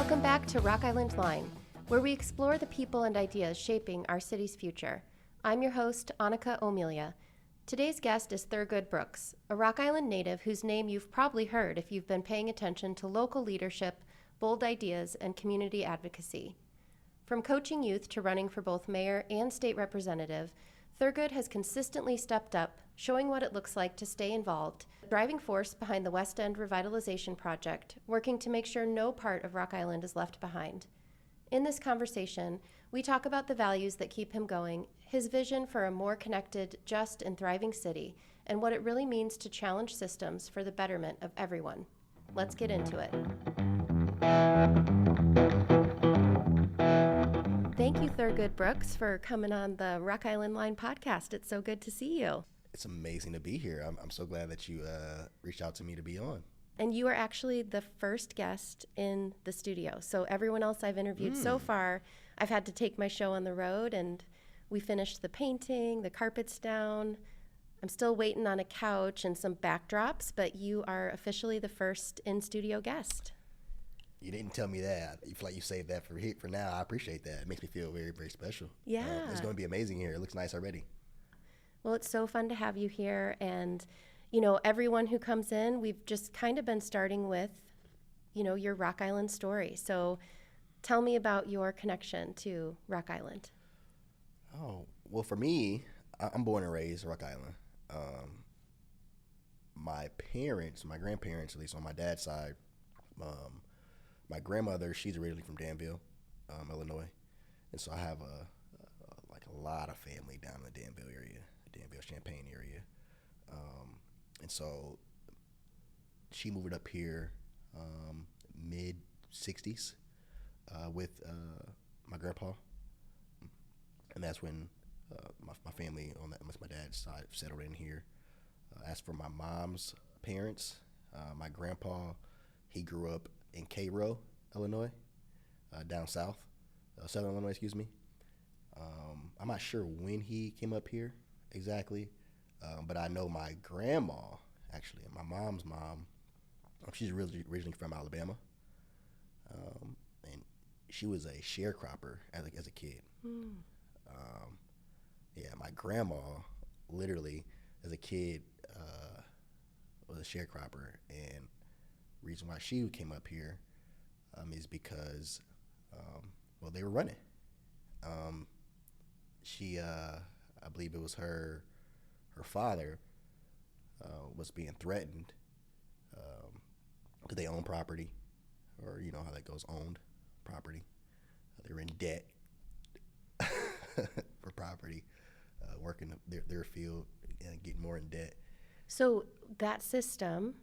Welcome back to Rock Island Line, where we explore the people and ideas shaping our city's future. I'm your host, Annika O'Melia. Today's guest is Thurgood Brooks, a Rock Island native whose name you've probably heard if you've been paying attention to local leadership, bold ideas, and community advocacy. From coaching youth to running for both mayor and state representative, Thurgood has consistently stepped up, showing what it looks like to stay involved, the driving force behind the West End Revitalization Project, working to make sure no part of Rock Island is left behind. In this conversation, we talk about the values that keep him going, his vision for a more connected, just, and thriving city, and what it really means to challenge systems for the betterment of everyone. Let's get into it. Thank you, Thurgood Brooks, for coming on the Rock Island Line podcast. It's so good to see you. It's amazing to be here. I'm so glad that you reached out to me to be on. And you are actually the first guest in the studio. So everyone else I've interviewed so far, I've had to take my show on the road, and we finished the painting, the carpet's down. I'm still waiting on a couch and some backdrops, but you are officially the first in-studio guest. You didn't tell me that. You feel like you saved that for now. I appreciate that. It makes me feel very, very special. Yeah. It's going to be amazing here. It looks nice already. Well, it's so fun to have you here. And, you know, everyone who comes in, we've just kind of been starting with, you know, your Rock Island story. So tell me about your connection to Rock Island. Oh, well, for me, I'm born and raised in Rock Island. My grandparents, at least on my dad's side, my grandmother, she's originally from Danville, Illinois, and so I have a lot of family down in the Danville area, Champaign area, and so she moved up here mid '60s with my grandpa, and that's when my family on my dad's side settled in here. As for my mom's parents, my grandpa, he grew up in Cairo, Illinois, down south, southern Illinois, excuse me. I'm not sure when he came up here exactly, but I know my grandma, actually, my mom's mom, she's originally from Alabama, and she was a sharecropper as a kid. Yeah, my grandma, literally, as a kid, was a sharecropper, and reason why she came up here is because, well, they were running. I believe it was her father was being threatened because they own property, or you know how that goes, owned property. They were in debt for property, working their field and getting more in debt. So that system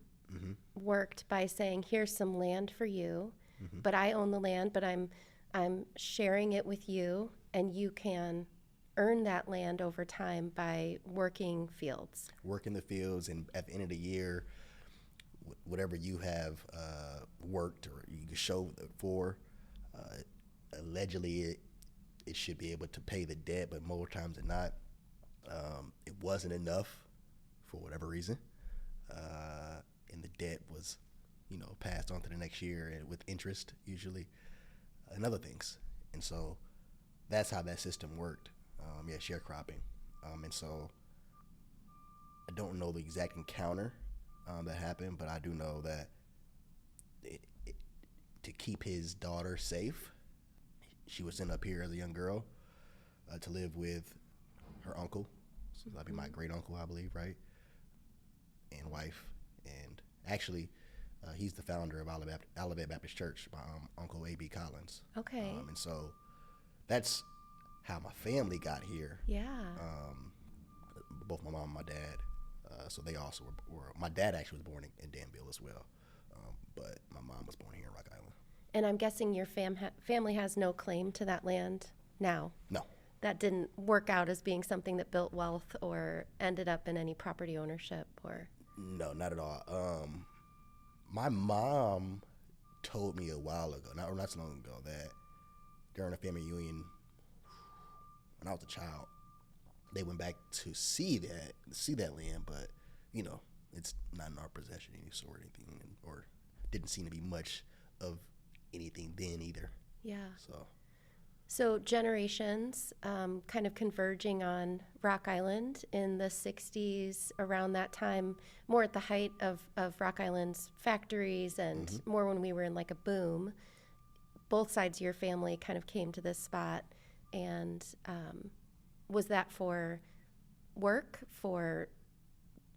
worked by saying, here's some land for you, but I own the land, but I'm sharing it with you, and you can earn that land over time by working fields. Working the fields, and at the end of the year, whatever you have worked or you can show for, allegedly it should be able to pay the debt, but more times than not, it wasn't enough for whatever reason. And the debt was, passed on to the next year and with interest usually, and other things. And so that's how that system worked. Sharecropping. And so I don't know the exact encounter that happened, but I do know that to keep his daughter safe, she was sent up here as a young girl to live with her uncle. So that'd be my great uncle, I believe, right? And wife. And actually, he's the founder of Alabama Baptist Church, my uncle A.B. Collins. Okay. And so that's how my family got here. Yeah. Both my mom and my dad. So they also were my dad actually was born in Danville as well. But my mom was born here in Rock Island. And I'm guessing your family has no claim to that land now? No. That didn't work out as being something that built wealth or ended up in any property ownership or? No, not at all. My mom told me a while ago, not so long ago, that during a family reunion, when I was a child, they went back to see that land, but it's not in our possession any sort or anything, or didn't seem to be much of anything then either. Yeah. So So generations kind of converging on Rock Island in the 60s, around that time, more at the height of Rock Island's factories and more when we were in like a boom. Both sides of your family kind of came to this spot. And was that for work, for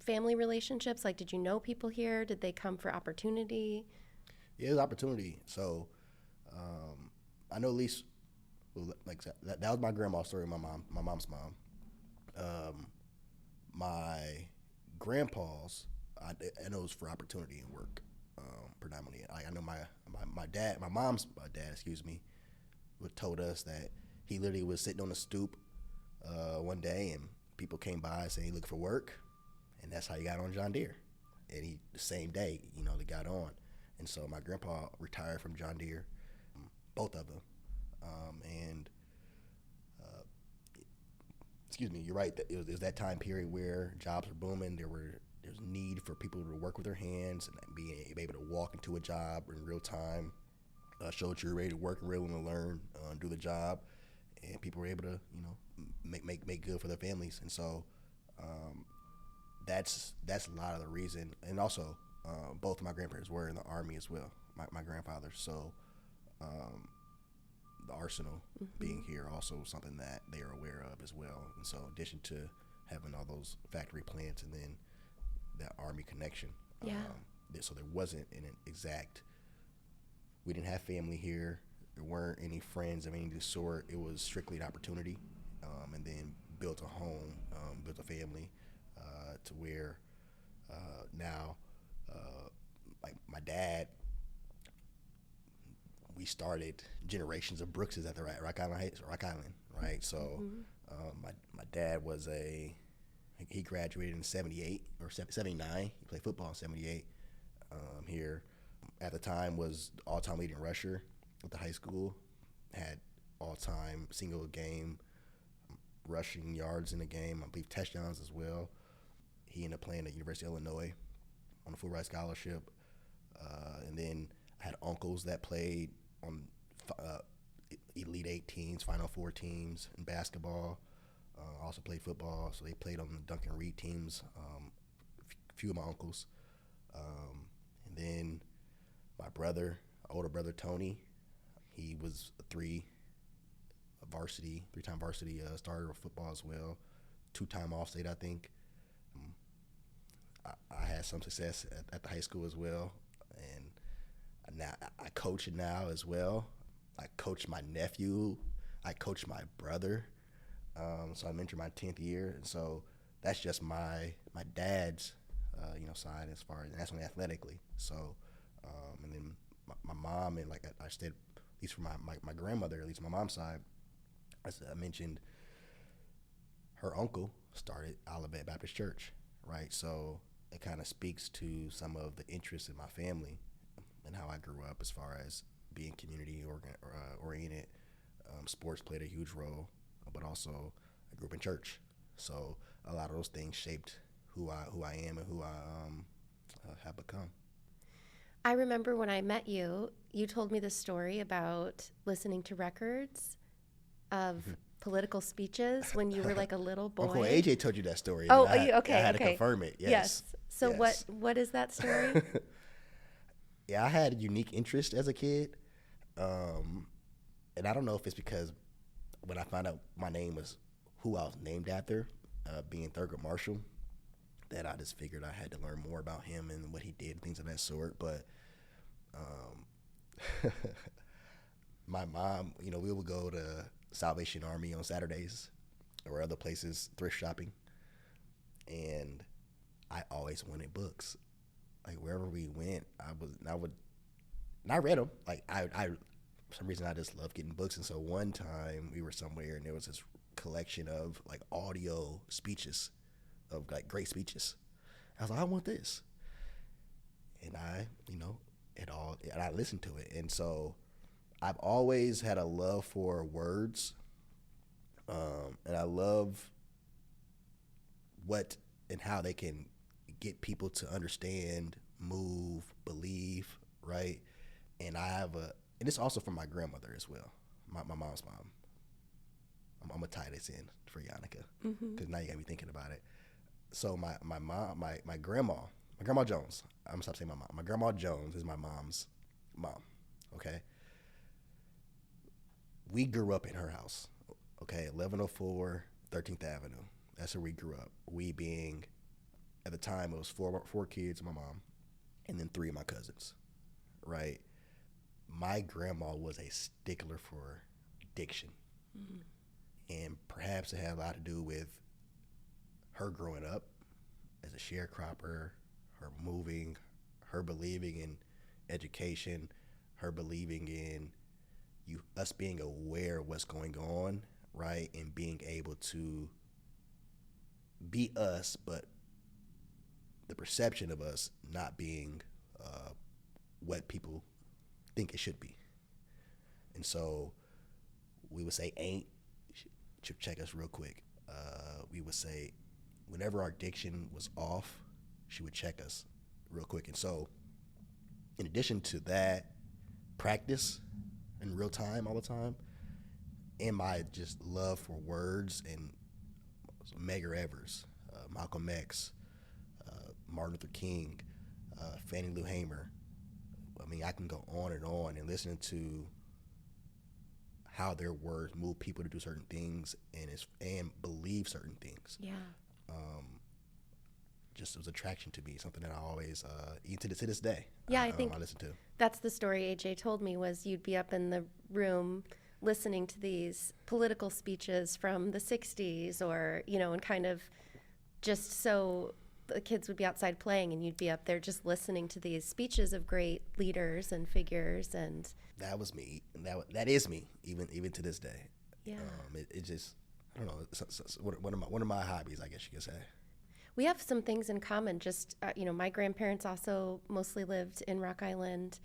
family relationships? Like, did you know people here? Did they come for opportunity? yeah, it was opportunity. So I know at least, well, like that was my grandma's story. My mom's mom. My grandpa's, I know it was for opportunity and work, predominantly. I know my mom's dad, excuse me, told us that he literally was sitting on a stoop one day and people came by saying he looked for work, and that's how he got on John Deere. And the same day, they got on. And so my grandpa retired from John Deere, both of them. And excuse me, you're right. It was that time period where jobs were booming. There's need for people to work with their hands and be able to walk into a job in real time, show that you're ready to work and really want to learn, do the job, and people were able to make good for their families. And so that's a lot of the reason. And also both of my grandparents were in the Army as well. My grandfather. So the arsenal being here also something that they are aware of as well. And so in addition to having all those factory plants and then that Army connection, so there wasn't an exact, we didn't have family here, there weren't any friends of any sort. It was strictly an opportunity, and then built a home, built a family, to where now like my dad, we started generations of Brookses at the Rock Island, right? So my dad was he graduated in 78 or 79. He played football in 78 here. At the time was all-time leading rusher at the high school, had all-time single game rushing yards in the game, I believe touchdowns as well. He ended up playing at University of Illinois on a full ride scholarship. And then I had uncles that played on Elite 8 teams, Final Four teams in basketball. Also played football, so they played on the Duncan Reed teams. A few of my uncles, and then my older brother Tony, he was a three-time varsity starter of football as well, 2-time All-State, I think. I had some success at the high school as well, and now I coach it now as well. I coach my nephew. I coach my brother. So I'm entering my 10th year, and so that's just my dad's side as far as, and that's only athletically. So and then my mom, and like I said, at least for my grandmother, at least my mom's side, as I mentioned, her uncle started Alabama Baptist Church, right? So it kind of speaks to some of the interests in my family and how I grew up as far as being community oriented. Sports played a huge role, but also I grew up in church. So a lot of those things shaped who I am and who I have become. I remember when I met you, you told me this story about listening to records of political speeches when you were like a little boy. Uncle AJ told you that story. Oh, okay. I had to confirm it. Yes. So yes. What is that story? Yeah, I had a unique interest as a kid. And I don't know if it's because when I found out my name was who I was named after, being Thurgood Marshall, that I just figured I had to learn more about him and what he did, things of that sort. But my mom, we would go to Salvation Army on Saturdays or other places, thrift shopping, and I always wanted books. Like wherever we went, I read them. Like I for some reason I just love getting books. And so one time we were somewhere and there was this collection of like audio speeches, of like great speeches. I was like, I want this. And I listened to it. And so I've always had a love for words. And I love what and how they can get people to understand, move, believe, right? And I have and it's also from my grandmother as well, my mom's mom. I'm gonna tie this in for Annika, because now you got me thinking about it. So my mom, my grandma Jones. I'm gonna stop saying my mom. My grandma Jones is my mom's mom. Okay. We grew up in her house. Okay, 1104 13th Avenue. That's where we grew up. We being, at the time, it was four kids, my mom, and then 3 of my cousins. Right. My grandma was a stickler for diction. And perhaps it had a lot to do with her growing up as a sharecropper, her moving, her believing in education, her believing in us being aware of what's going on, right? And being able to be us, but the perception of us not being what people think it should be. And so we would say ain't, should check us real quick. We would say whenever our diction was off, she would check us real quick. And so in addition to that, practice in real time all the time, and my just love for words and Medgar Evers, Malcolm X, Martin Luther King, Fannie Lou Hamer. I mean, I can go on and listening to how their words move people to do certain things and believe certain things. Yeah. Just was attraction to me, something that I always, even to this day, yeah, I think I listen to. That's the story AJ told me, was you'd be up in the room listening to these political speeches from the 60s or, and kind of just so the kids would be outside playing and you'd be up there just listening to these speeches of great leaders and figures. And that was me. And that is me, even to this day. Yeah. It just, I don't know, it's one of my hobbies, I guess you could say. We have some things in common. Just, my grandparents also mostly lived in Rock Island.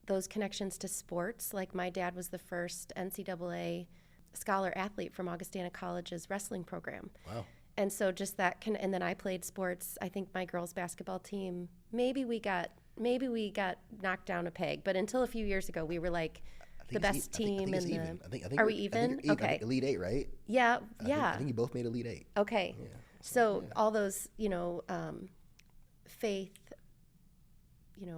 Those connections to sports, like my dad was the first NCAA scholar athlete from Augustana College's wrestling program. Wow. And so just that and then I played sports. I think my girls' basketball team, maybe we got knocked down a peg, but until a few years ago, we were like the best team in the. I think are we even? Okay. Elite 8, right? Yeah, I think you both made Elite 8. Okay. Yeah. So all those, faith,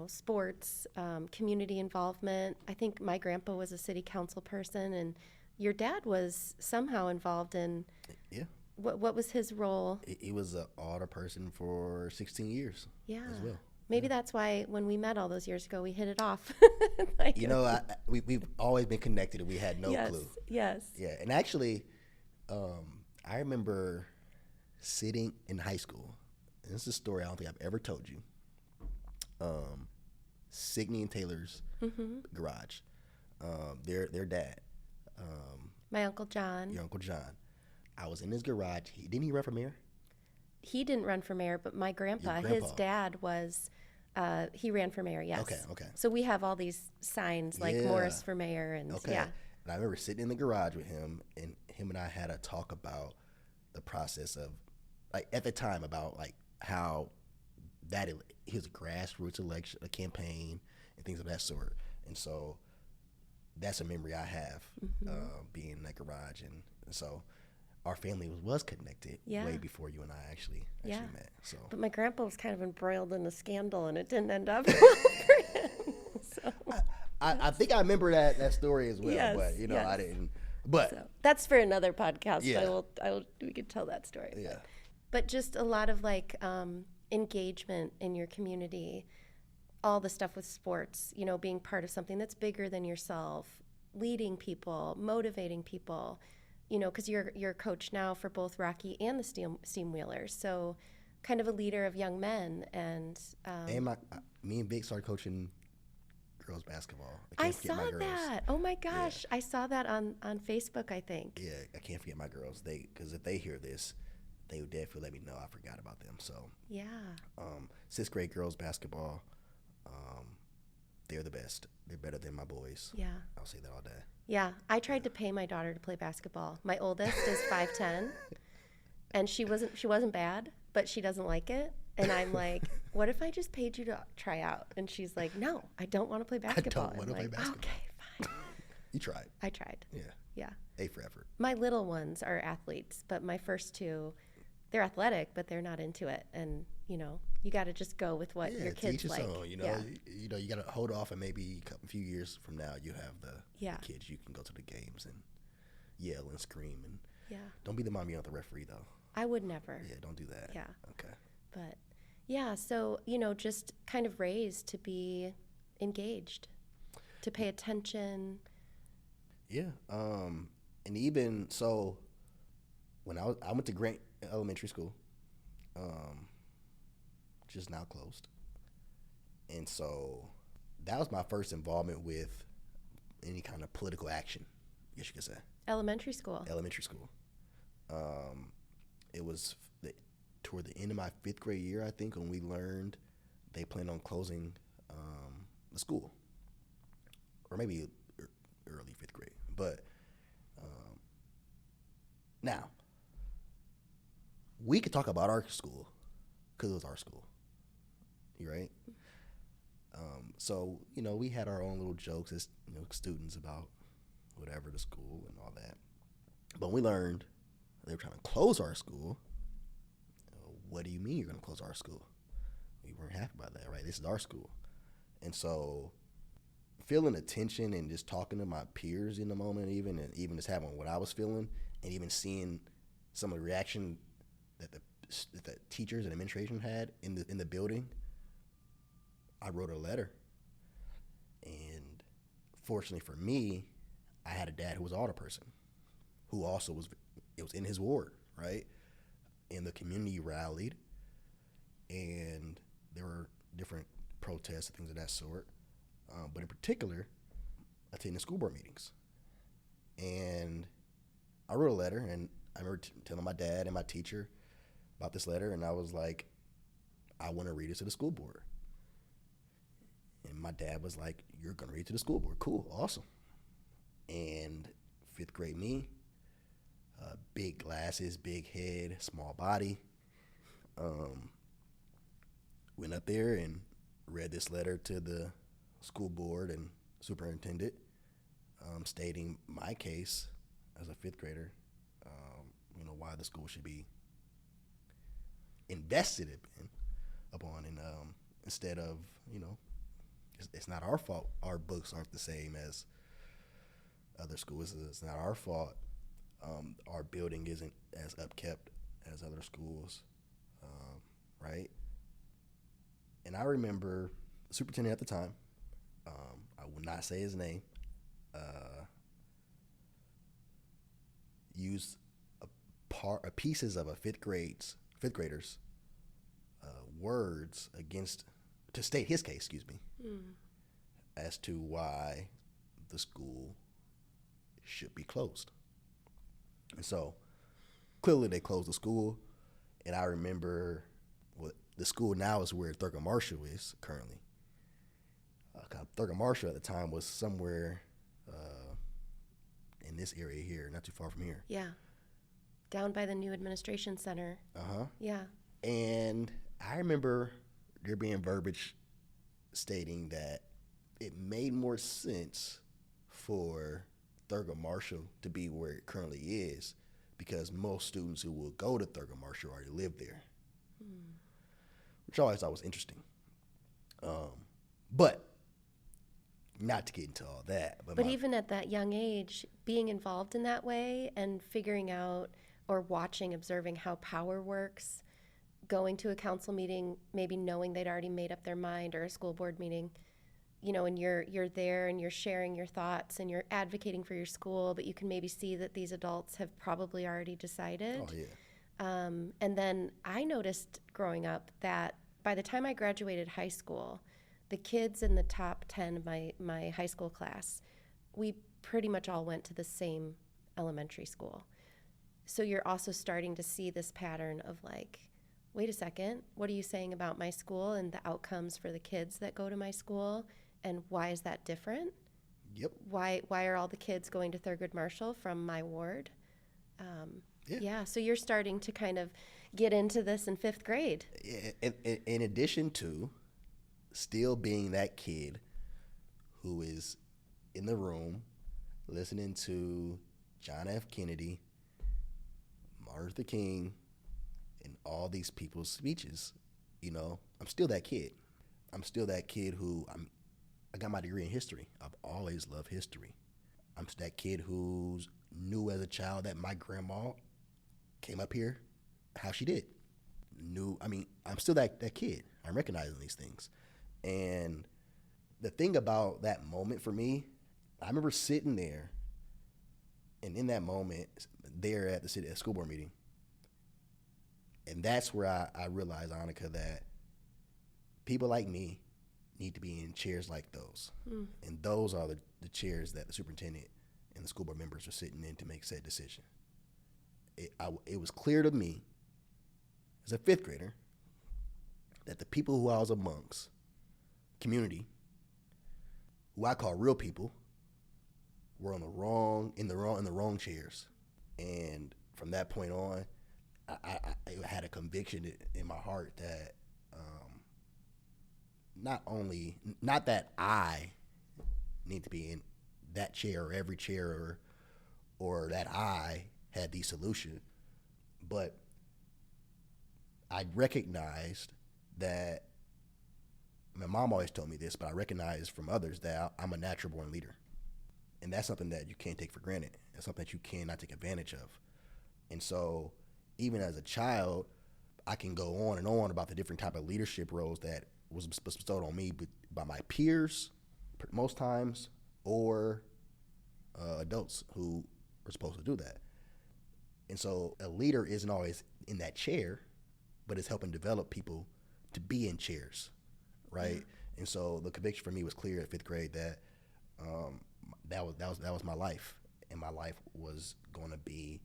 sports, community involvement. I think my grandpa was a city council person, and your dad was somehow involved in. Yeah. What was his role? He was an alder person for 16 years. Yeah. As well. Maybe that's why when we met all those years ago, we hit it off. We've always been connected, and we had no clue. Yes. Yeah, and actually, I remember sitting in high school, and this is a story I don't think I've ever told you. Signey and Taylor's garage. Their dad. My Uncle John. Your Uncle John. I was in his garage. Didn't he run for mayor? He didn't run for mayor, but my grandpa, his dad was, he ran for mayor, yes. Okay. So we have all these signs like Morris for mayor and yeah. And I remember sitting in the garage with him, and him and I had a talk about the process of, like, at the time, about like how he was a grassroots election, a campaign, and things of that sort. And so that's a memory I have, being in that garage, and so our family was connected way before you and I actually met. So, but my grandpa was kind of embroiled in a scandal, and it didn't end up well for him. So. I think I remember that story as well, but I didn't. But so, that's for another podcast. Yeah. We could tell that story. Yeah. But just a lot of engagement in your community, all the stuff with sports, being part of something that's bigger than yourself, leading people, motivating people. Because you're a coach now for both Rocky and the Steam Wheelers, so kind of a leader of young men. And me and Vic started coaching girls basketball. I saw that. Oh my gosh, yeah. I saw that on Facebook, I think. Yeah, I can't forget my girls. Because if they hear this, they would definitely let me know I forgot about them. So yeah, 6th grade girls basketball. They're the best. They're better than my boys. Yeah, I'll say that all day. Yeah, I tried to pay my daughter to play basketball. My oldest is 5'10", and she wasn't bad, but she doesn't like it. And I'm like, what if I just paid you to try out? And she's like, no, I don't want to play basketball. I don't want to play basketball. Okay, You tried. I tried. Yeah. Yeah. A for effort. My little ones are athletes, but my first two, they're athletic, but they're not into it. And, you got to just go with what your kids teach your like. own, you got to hold off, and maybe a few years from now you have the kids. You can go to the games and yell and scream, and don't be the mom yelling at the referee though. I would never. Yeah, don't do that. Yeah. Okay. But yeah, so just kind of raised to be engaged, to pay attention. Yeah. And even so, when I went to Grant Elementary School, just now closed, and so that was my first involvement with any kind of political action, I guess you could say. Elementary school. It was toward the end of my 5th grade year, I think, when we learned they planned on closing the school, or maybe early 5th grade. But now we could talk about our school because it was our school. You right? So we had our own little jokes as students about whatever the school and all that. But when we learned they were trying to close our school, what do you mean you're going to close our school? We weren't happy about that, right? This is our school. And so feeling the tension and just talking to my peers in the moment, and even just having what I was feeling, and even seeing some of the reaction that the teachers and administration had in the building, I wrote a letter. And fortunately for me, I had a dad who was an alder person, who also it was in his ward, right? And the community rallied, and there were different protests and things of that sort. But in particular, attending school board meetings. And I wrote a letter, and I remember telling my dad and my teacher about this letter, and I was like, I want to read it to the school board. And my dad was like, you're going to read it to the school board. Cool, awesome. And 5th grade me, big glasses, big head, small body, went up there and read this letter to the school board and superintendent, stating my case as a 5th grader, why the school should be invested upon, and instead of, it's not our fault our books aren't the same as other schools. It's not our fault our building isn't as upkept as other schools, right? And I remember the superintendent at the time, I will not say his name, used pieces of a 5th grader's words to state his case, as to why the school should be closed. And so clearly they closed the school, and I remember the school now is where Thurgood Marshall is currently. Thurgood Marshall at the time was somewhere in this area here, not too far from here. Yeah. Down by the new administration center. Uh-huh. Yeah. And I remember there being verbiage stating that it made more sense for Thurgood Marshall to be where it currently is, because most students who will go to Thurgood Marshall already live there, which I always thought was interesting. But not to get into all that. But even at that young age, being involved in that way and figuring out or observing how power works, going to a council meeting, maybe knowing they'd already made up their mind, or a school board meeting, and you're there and you're sharing your thoughts and you're advocating for your school, but you can maybe see that these adults have probably already decided. Oh, yeah. And then I noticed growing up that by the time I graduated high school, the kids in the top 10 of my high school class, we pretty much all went to the same elementary school. So you're also starting to see this pattern of like, wait a second, what are you saying about my school and the outcomes for the kids that go to my school, and why is that different? Yep. Why are all the kids going to Thurgood Marshall from my ward? Yeah. So you're starting to kind of get into this in 5th grade. In addition to still being that kid who is in the room listening to John F. Kennedy, Martin Luther King, and all these people's speeches. I'm still that kid. I'm still that kid I got my degree in history. I've always loved history. I'm that kid who knew as a child that my grandma came up here how she did. I'm still that kid. I'm recognizing these things. And the thing about that moment for me, I remember sitting there, and in that moment, there at the school board meeting, and that's where I realized, Annika, that people like me need to be in chairs like those. And those are the chairs that the superintendent and the school board members are sitting in to make said decision. It was clear to me as a fifth grader that the people who I was amongst, community, who I call real people, were in the wrong chairs. And from that point on, I had a conviction in my heart that not that I need to be in that chair or every chair or that I had the solution, but I recognized that, my mom always told me this, but I recognized from others that I'm a natural born leader. And that's something that you can't take for granted. It's something that you cannot take advantage of. And so even as a child, I can go on and on about the different type of leadership roles that was bestowed on me by my peers most times, or adults who are supposed to do that. And so a leader isn't always in that chair, but it's helping develop people to be in chairs, right? Yeah. And so the conviction for me was clear at fifth grade that that was my life, and my life was going to be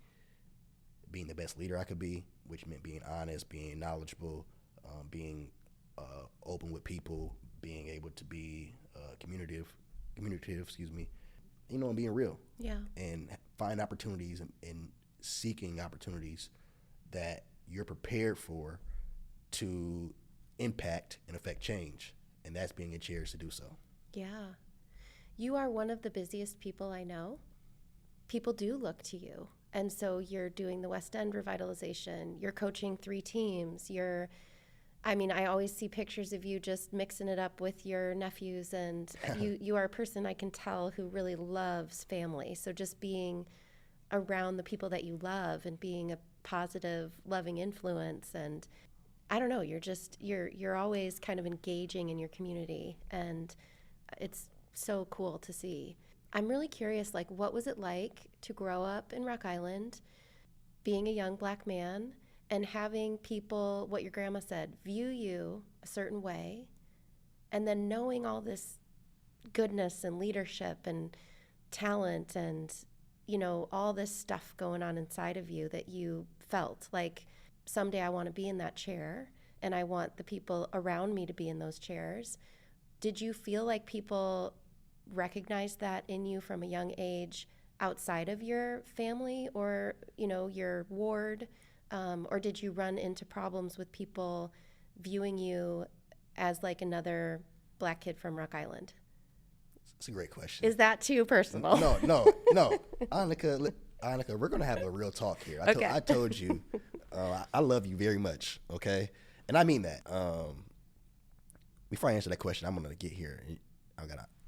being the best leader I could be, which meant being honest, being knowledgeable, being open with people, being able to be communicative, and being real. Yeah. And find opportunities and seeking opportunities that you're prepared for to impact and affect change. And that's being in chairs to do so. Yeah. You are one of the busiest people I know. People do look to you. And so you're doing the West End revitalization. You're coaching 3 teams. I always see pictures of you just mixing it up with your nephews. And you are a person I can tell who really loves family. So just being around the people that you love and being a positive, loving influence. And I don't know, you're always kind of engaging in your community. And it's so cool to see. I'm really curious, what was it like to grow up in Rock Island, being a young Black man, and having people, what your grandma said, view you a certain way, and then knowing all this goodness and leadership and talent and, all this stuff going on inside of you that you felt like someday I want to be in that chair and I want the people around me to be in those chairs. Did you feel like people recognized that in you from a young age outside of your family or, your ward? Or did you run into problems with people viewing you as another Black kid from Rock Island? It's a great question. Is that too personal? No. Annika, we're going to have a real talk here. I told you, I love you very much, okay? And I mean that. Before I answer that question, I'm going to get here.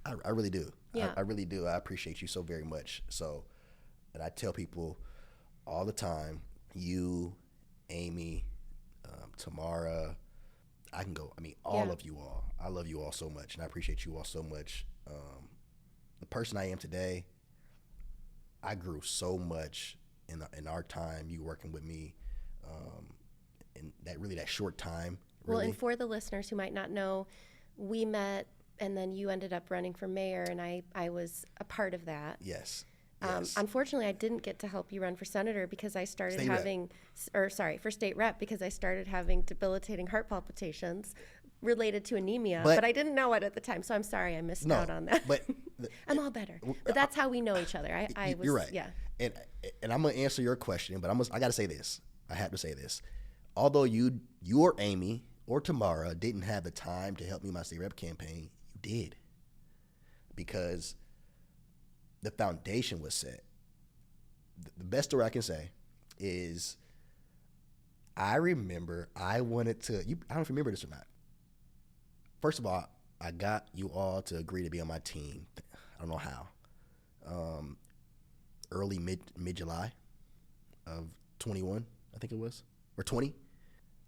I really do. Yeah. I really do. I appreciate you so very much. So, and I tell people all the time, you, Amy, Tamara, I can go. All of you all. I love you all so much, and I appreciate you all so much. The person I am today, I grew so much in our time. You working with me, in that short time. Really. Well, and for the listeners who might not know, we met, and then you ended up running for mayor, and I was a part of that. Yes. Unfortunately, I didn't get to help you run for senator because I started for state rep, because I started having debilitating heart palpitations related to anemia, but I didn't know it at the time. So I'm sorry I missed out on that. But I'm all better. But that's how we know each other. You're right. Yeah. And I'm going to answer your question, but I got to say this. I have to say this. Although you or Amy or Tamara didn't have the time to help me in my state rep campaign, you did. Because the foundation was set. The best story I can say is I remember I wanted to, I don't know if you remember this or not. First of all, I got you all to agree to be on my team. I don't know how. Early mid-July of 21, I think it was, or 20.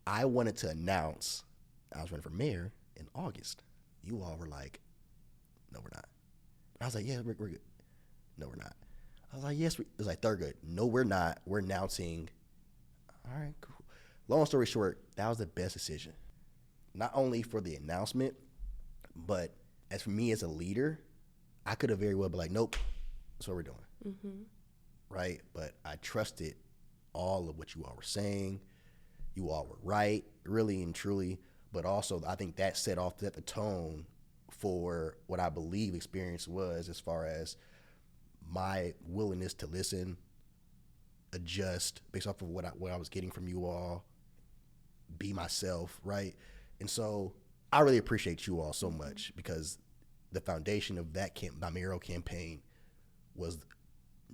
I wanted to announce I was running for mayor in August. You all were like, no, we're not. I was like, yeah, we're good. No, we're not. I was like, yes, it was like, Thurgood. No, we're not. We're announcing. All right, cool. Long story short, that was the best decision. Not only for the announcement, but as for me as a leader, I could have very well been like, nope, that's what we're doing. Mm-hmm. Right? But I trusted all of what you all were saying. You all were right, really and truly. But also, I think that set the tone for what I believe experience was, as far as my willingness to listen, adjust based off of what I was getting from you all, be myself, right? And so I really appreciate you all so much, because the foundation of that my mayoral campaign was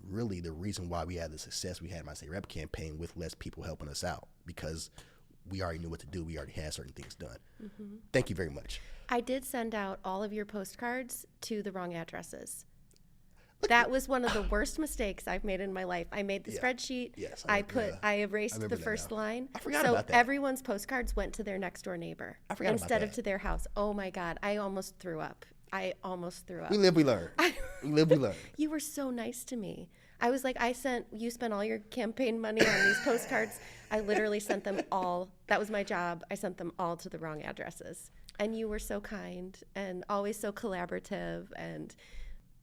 really the reason why we had the success we had in my state rep campaign, with less people helping us out, because we already knew what to do. We already had certain things done. Mm-hmm. Thank you very much. I did send out all of your postcards to the wrong addresses. That was one of the worst mistakes I've made in my life. I made the spreadsheet. Yes, I erased the first line. I forgot about that. So everyone's postcards went to their next door neighbor instead of to their house. Oh my God. I almost threw up. We live, we learn. We live, we learn. You were so nice to me. I was like, you spent all your campaign money on these postcards. I literally sent them all. That was my job. I sent them all to the wrong addresses. And you were so kind and always so collaborative. And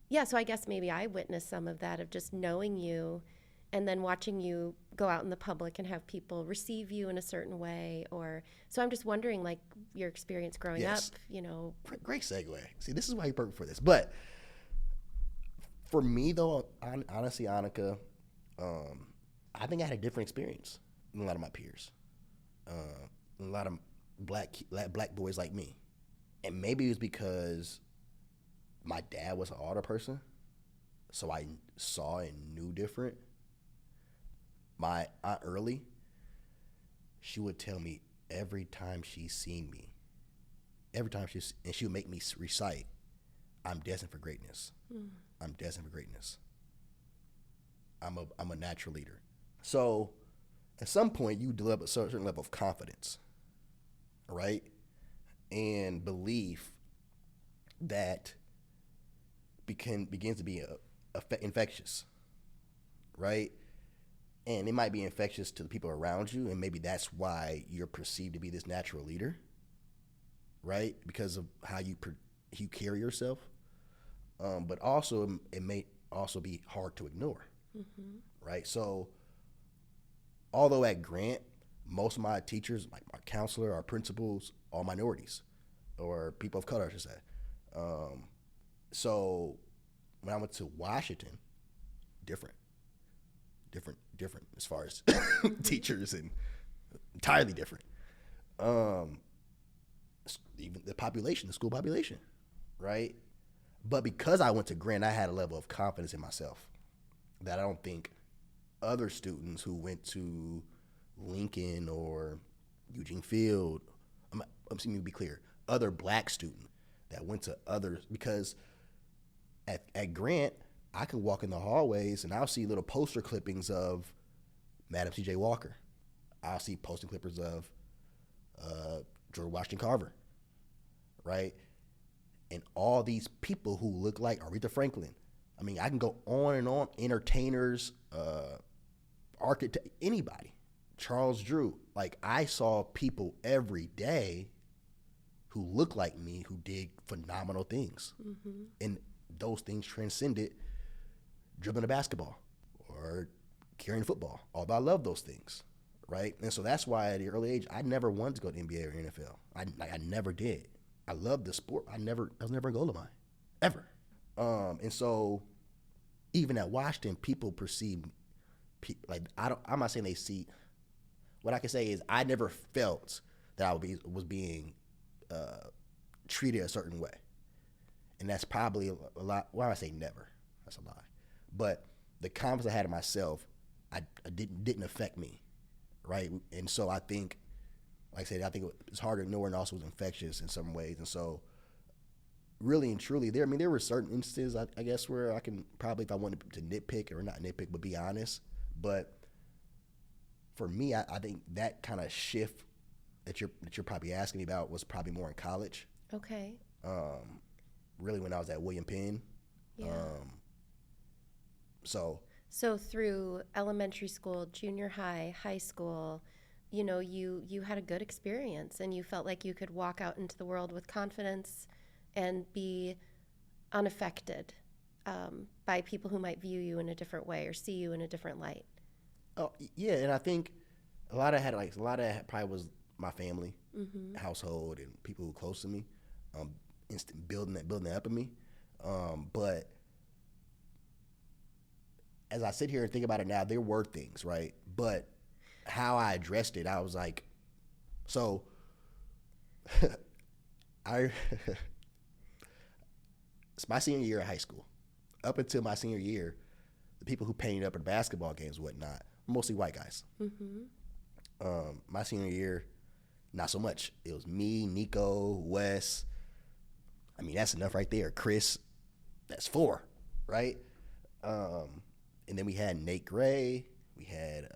yeah, so I guess maybe I witnessed some of that, of just knowing you and then watching you go out in the public and have people receive you in a certain way. So I'm just wondering, like, your experience growing up, you know. Great segue. See, this is why you perfect for this. But for me, though, honestly, Annika, I think I had a different experience than a lot of my peers. A lot of black boys like me. And maybe it was because my dad was an older person, so I saw and knew different. My Aunt Early, she would tell me every time she's seen me, and she would make me recite, I'm destined for greatness. I'm destined for greatness. I'm a natural leader. So at some point you develop a certain level of confidence, right? And belief that begins to be infectious, right? And it might be infectious to the people around you, and maybe that's why you're perceived to be this natural leader, right? Because of how you carry yourself. But also, it may also be hard to ignore, right? So, although at Grant, most of my teachers, like my counselor, our principals, all minorities, or people of color, I should say. So, when I went to Washington, different as far as teachers, and entirely different. Even the school population, right? But because I went to Grant, I had a level of confidence in myself that I don't think other students who went to Lincoln or Eugene Field, I'm just going to be clear, other black students that went to others, because at Grant, I can walk in the hallways and I'll see little poster clippings of Madam C.J. Walker. I'll see poster clippings of George Washington Carver, right? And all these people who look like Aretha Franklin. I mean, I can go on and on. Entertainers, architect, anybody. Charles Drew. Like, I saw people every day who looked like me, who did phenomenal things. Mm-hmm. And those things transcended dribbling a basketball or carrying football, although I love those things, right? And so that's why at the early age, I never wanted to go to NBA or NFL. I never did. I loved the sport. That was never a goal of mine, ever. And so even at Washington, people perceive, I'm not saying they see, what I can say is I never felt that I was being treated a certain way. And that's probably a lot, why do I say never? That's a lie. But the confidence I had in myself, I didn't affect me, right? And so I think, like I said, I think it's hard to ignore, and also was infectious in some ways. And so, really and truly, there were certain instances, I guess, where I can probably, if I wanted to nitpick, or not nitpick, but be honest. But for me, I think that kind of shift that you're probably asking me about was probably more in college. Okay. Really, when I was at William Penn. Yeah. So through elementary school, junior high, high school, you had a good experience, and you felt like you could walk out into the world with confidence and be unaffected by people who might view you in a different way or see you in a different light. Oh yeah, and I think a lot of that probably was my family, household, and people who were close to me, building that up in me. But as I sit here and think about it now, there were things, right? But how I addressed it, I was like, so it's my senior year of high school. Up until my senior year, the people who painted up at basketball games and whatnot were mostly white guys. My senior year, not so much. It was me, Nico, Wes. I mean, that's enough right there. Chris, that's 4, right? And then we had Nate Gray. We had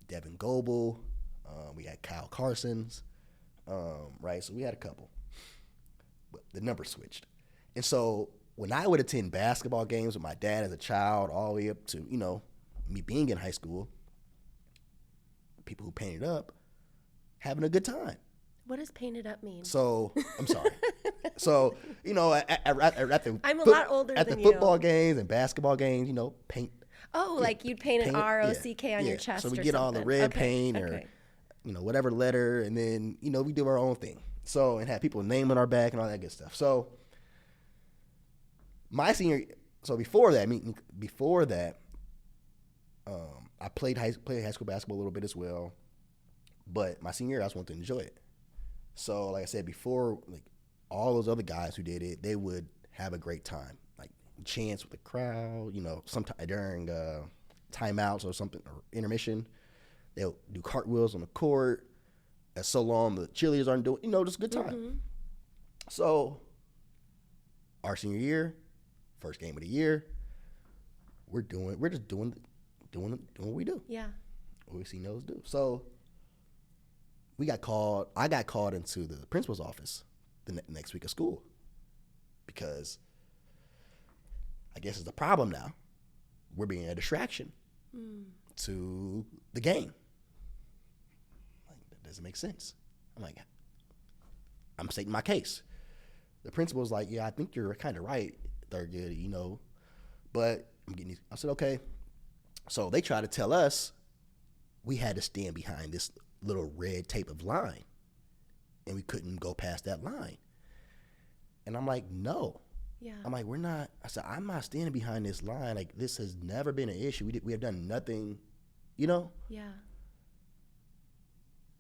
Devin Goebel. We had Kyle Carsons, right? So we had a couple. But the numbers switched. And so when I would attend basketball games with my dad as a child, all the way up to, me being in high school, people who painted up, having a good time. What does painted up mean? So, I'm sorry. So, at the I'm a lot older at than the you. football games and basketball games, paint. Oh, like you'd paint an R-O-C-K on your chest. So we or get something. all the red paint or, whatever letter, and then, we do our own thing. So, and have people name on our back and all that good stuff. So, before that, I played high school basketball a little bit as well. But my senior year, I just wanted to enjoy it. So, like I said before, like all those other guys who did it, they would have a great time, like chants with the crowd. Sometimes during timeouts or something or intermission, they'll do cartwheels on the court. As so long the cheerleaders aren't doing, just a good time. So, our senior year, first game of the year, we're just doing what we do. Yeah. What we see those do. So. I got called into the principal's office the next week of school because I guess it's a problem now. We're being a distraction to the game. Like, that doesn't make sense. I'm stating my case. The principal's like, yeah, I think you're kind of right, Thurgood, but I said, okay. So they try to tell us we had to stand behind this little red tape of line, and we couldn't go past that line. And I'm like, no. Yeah. I'm like, I'm not standing behind this line. Like, this has never been an issue. We have done nothing, Yeah.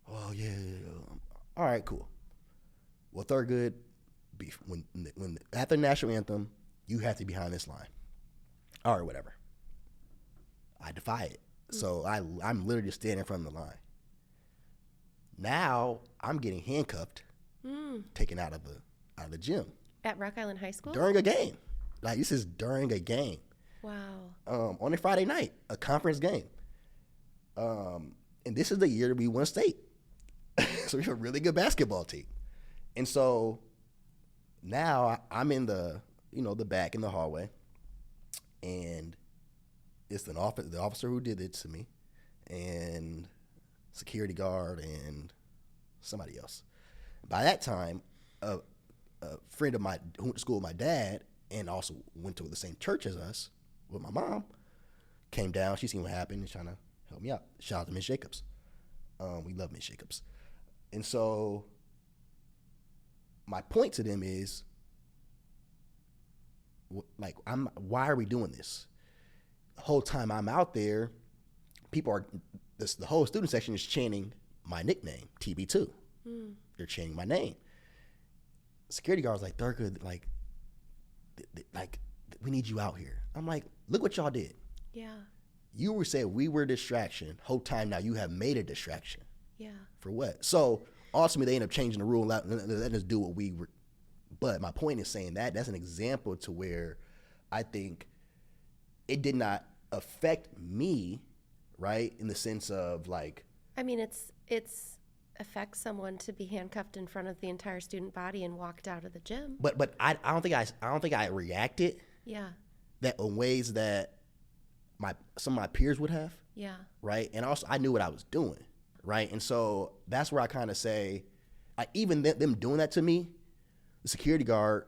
Oh, yeah. All right, cool. Well, Thurgood, when after the national anthem, you have to be behind this line. All right, whatever. I defy it. So I'm literally just standing in front of the line. Now I'm getting handcuffed, taken out of the gym At Rock Island High School? during a game. Like, this is during a game. Wow. On a Friday night, a conference game. And this is the year that we won state. So we have a really good basketball team. And so now I'm in the back in the hallway, and it's the officer who did it to me, and security guard, and somebody else. By that time, a friend of mine who went to school with my dad and also went to the same church as us with my mom came down. She seen what happened and trying to help me out. Shout out to Miss Jacobs. We love Miss Jacobs. And so my point to them is, why are we doing this? The whole time I'm out there, the whole student section is chanting my nickname, TB2. They're chanting my name. Security guard was like, Thurgood, we need you out here. I'm like, look what y'all did. Yeah. You were saying we were a distraction. Whole time now you have made a distraction. Yeah. For what? So ultimately they end up changing the rule and letting us do what we were. But my point is saying that's an example to where I think it did not affect me, right? In the sense of like, I mean, it's affects someone to be handcuffed in front of the entire student body and walked out of the gym. But I don't think I reacted. Yeah. That in ways that some of my peers would have. Yeah. Right. And also I knew what I was doing. Right. And so that's where I kind of say, like, even them doing that to me, the security guard,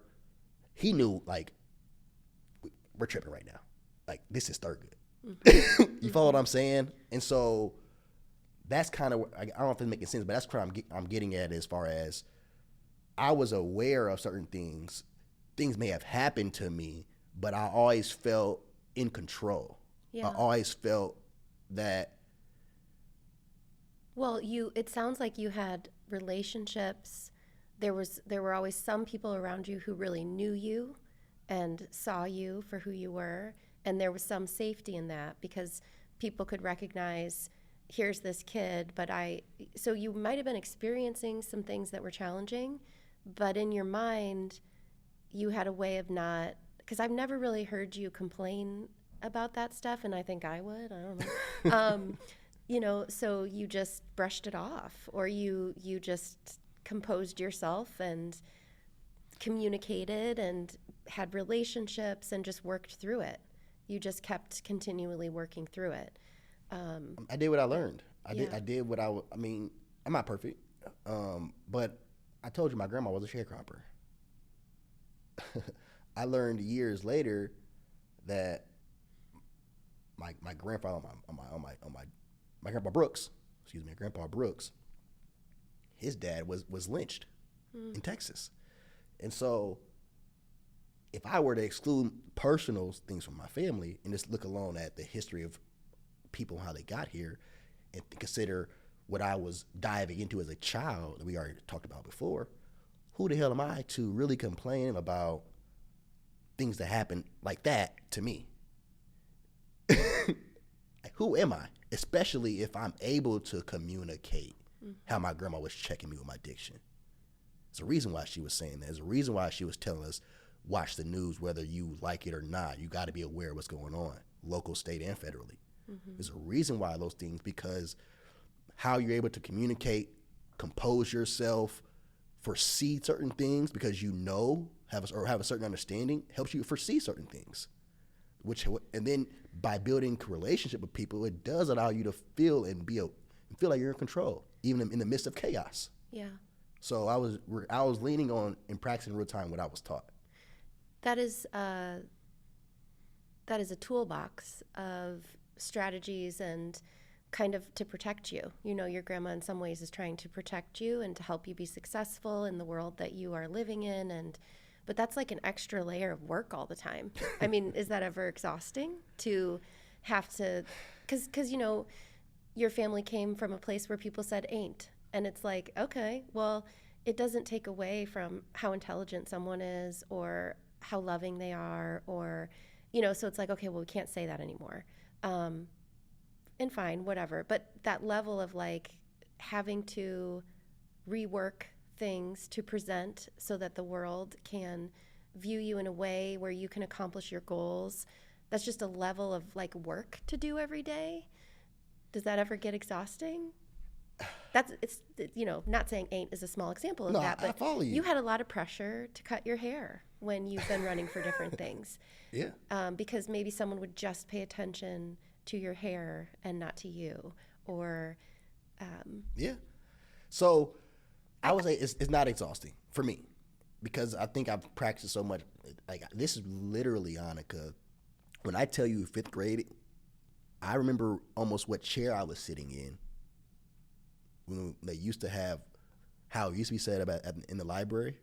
he knew, like, we're tripping right now. Like, this is Thurgood. Mm-hmm. You follow what I'm saying? And so that's kind of, I don't know if it's making sense, but that's what I'm getting at as far as I was aware of certain things. Things may have happened to me, but I always felt in control. Yeah. I always felt that. Well, it sounds like you had relationships. There were always some people around you who really knew you and saw you for who you were, and there was some safety in that because people could recognize, here's this kid, so you might have been experiencing some things that were challenging, but in your mind, you had a way of not, because I've never really heard you complain about that stuff, and I think I would, I don't know. So you just brushed it off, or you just composed yourself and communicated and had relationships and just worked through it. You just kept continually working through it. I did what I learned. I did what I mean, I'm not perfect, but I told you my grandma was a sharecropper. I learned years later that my grandfather my grandpa Brooks, Grandpa Brooks, his dad was lynched in Texas. And so if I were to exclude personal things from my family and just look alone at the history of people and how they got here and consider what I was diving into as a child that we already talked about before, who the hell am I to really complain about things that happen like that to me? Who am I? Especially if I'm able to communicate how my grandma was checking me with my diction. There's a reason why she was saying that. There's a reason why she was telling us, watch the news whether you like it or not. You got to be aware of what's going on, local, state, and federally. Mm-hmm. There's a reason why those things, because how you're able to communicate, compose yourself, foresee certain things because you know, have a certain understanding, helps you foresee certain things. And then by building a relationship with people, it does allow you to feel and feel like you're in control, even in the midst of chaos. Yeah. So I was leaning on and practicing in real time what I was taught. That is a toolbox of strategies and kind of to protect you. You know, your grandma in some ways is trying to protect you and to help you be successful in the world that you are living in. But that's like an extra layer of work all the time. I mean, is that ever exhausting to have to, because, you know, your family came from a place where people said ain't. And it's like, okay, well, it doesn't take away from how intelligent someone is or how loving they are or, you know, so it's like, okay, well, we can't say that anymore. And fine, whatever. But that level of like having to rework things to present so that the world can view you in a way where you can accomplish your goals, that's just a level of like work to do every day. Does that ever get exhausting? It's you know, not saying ain't is a small example of that, but I follow you. You had a lot of pressure to cut your hair when you've been running for different things. Yeah. Because maybe someone would just pay attention to your hair and not to you, or yeah. So I would say it's not exhausting for me because I think I've practiced so much. Like, this is literally, Annika, when I tell you 5th grade, I remember almost what chair I was sitting in when they used to have, how it used to be said about in the library,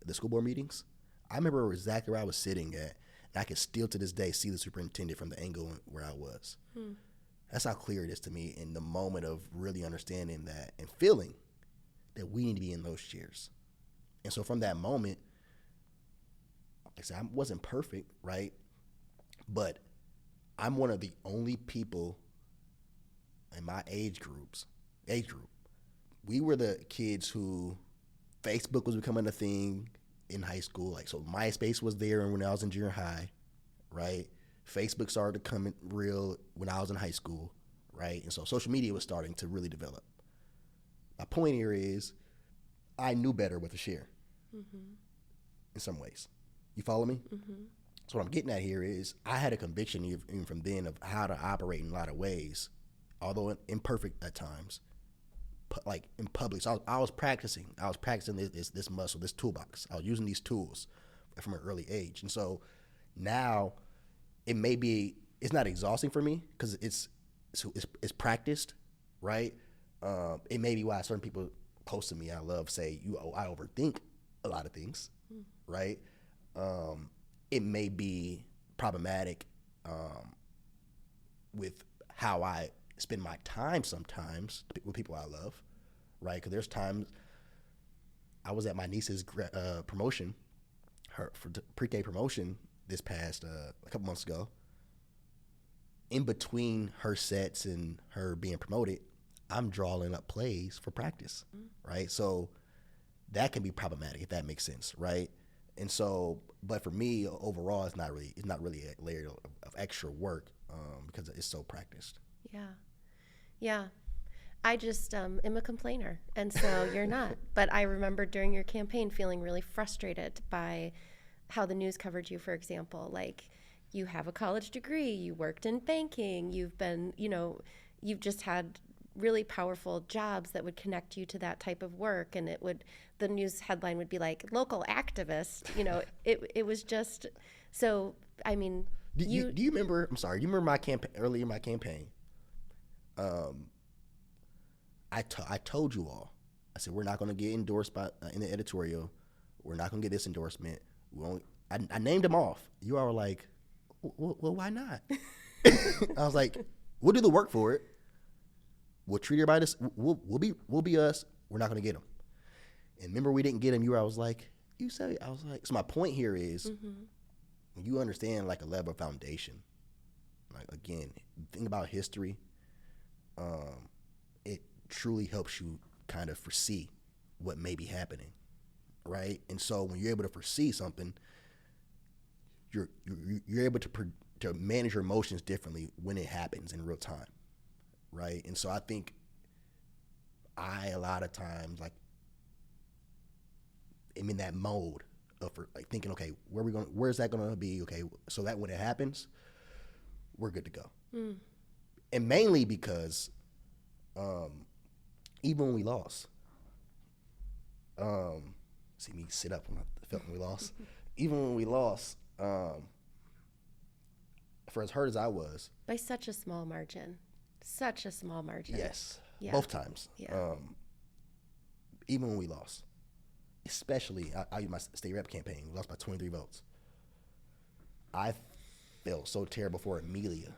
the school board meetings. I remember exactly where I was sitting at, and I can still to this day see the superintendent from the angle where I was. That's how clear it is to me in the moment of really understanding that and feeling that we need to be in those chairs. And so from that moment, like I said, I wasn't perfect, right? But I'm one of the only people in my age group. We were the kids who Facebook was becoming a thing in high school. Like, so MySpace was there when I was in junior high, right? Facebook started to come in real when I was in high school, right? And so social media was starting to really develop. My point here is I knew better what to share in some ways. You follow me? So what I'm getting at here is I had a conviction even from then of how to operate in a lot of ways, although imperfect at times, like in public. So I was practicing. This muscle, this toolbox. I was using these tools from an early age. And so now it's not exhausting for me because it's practiced, right? It may be why certain people close to me, I love, say, I overthink a lot of things, right? It may be problematic with how I spend my time sometimes with people I love, right? Because there's times I was at my niece's promotion, her pre-K promotion this past a couple months ago. In between her sets and her being promoted, I'm drawing up plays for practice, right? So that can be problematic if that makes sense, right? And so, but for me overall, it's not really a layer of extra work because it's so practiced. Yeah. I just am a complainer, and so you're not. But I remember during your campaign feeling really frustrated by how the news covered you, for example. Like, you have a college degree, you worked in banking, you've just had really powerful jobs that would connect you to that type of work, and the news headline would be like local activist. It was just so. I mean, do you remember? I'm sorry. Do you remember my campaign earlier in my campaign? I told you all. I said we're not going to get endorsed by in the editorial. We're not going to get this endorsement. I named them off. You all were like, well, why not? I was like, we'll do the work for it. We'll treat everybody this. We'll be us. We're not going to get them. And remember, we didn't get them. I was like, you said. I was like, so my point here is, when you understand like a level of foundation, like again, think about history. It truly helps you kind of foresee what may be happening, right? And so when you're able to foresee something, you're able to manage your emotions differently when it happens in real time. Right. And so I think a lot of times, like, am in that mode of like thinking, okay, where's that going to be? Okay. So that when it happens, we're good to go. And mainly because, even when we lost, see me sit up when I felt when we lost, even when we lost, for as hurt as I was. By such a small margin. Yes. Yeah. Both times. Yeah. Even when we lost, especially I use my state rep campaign, we lost by 23 votes. I felt so terrible for Amelia.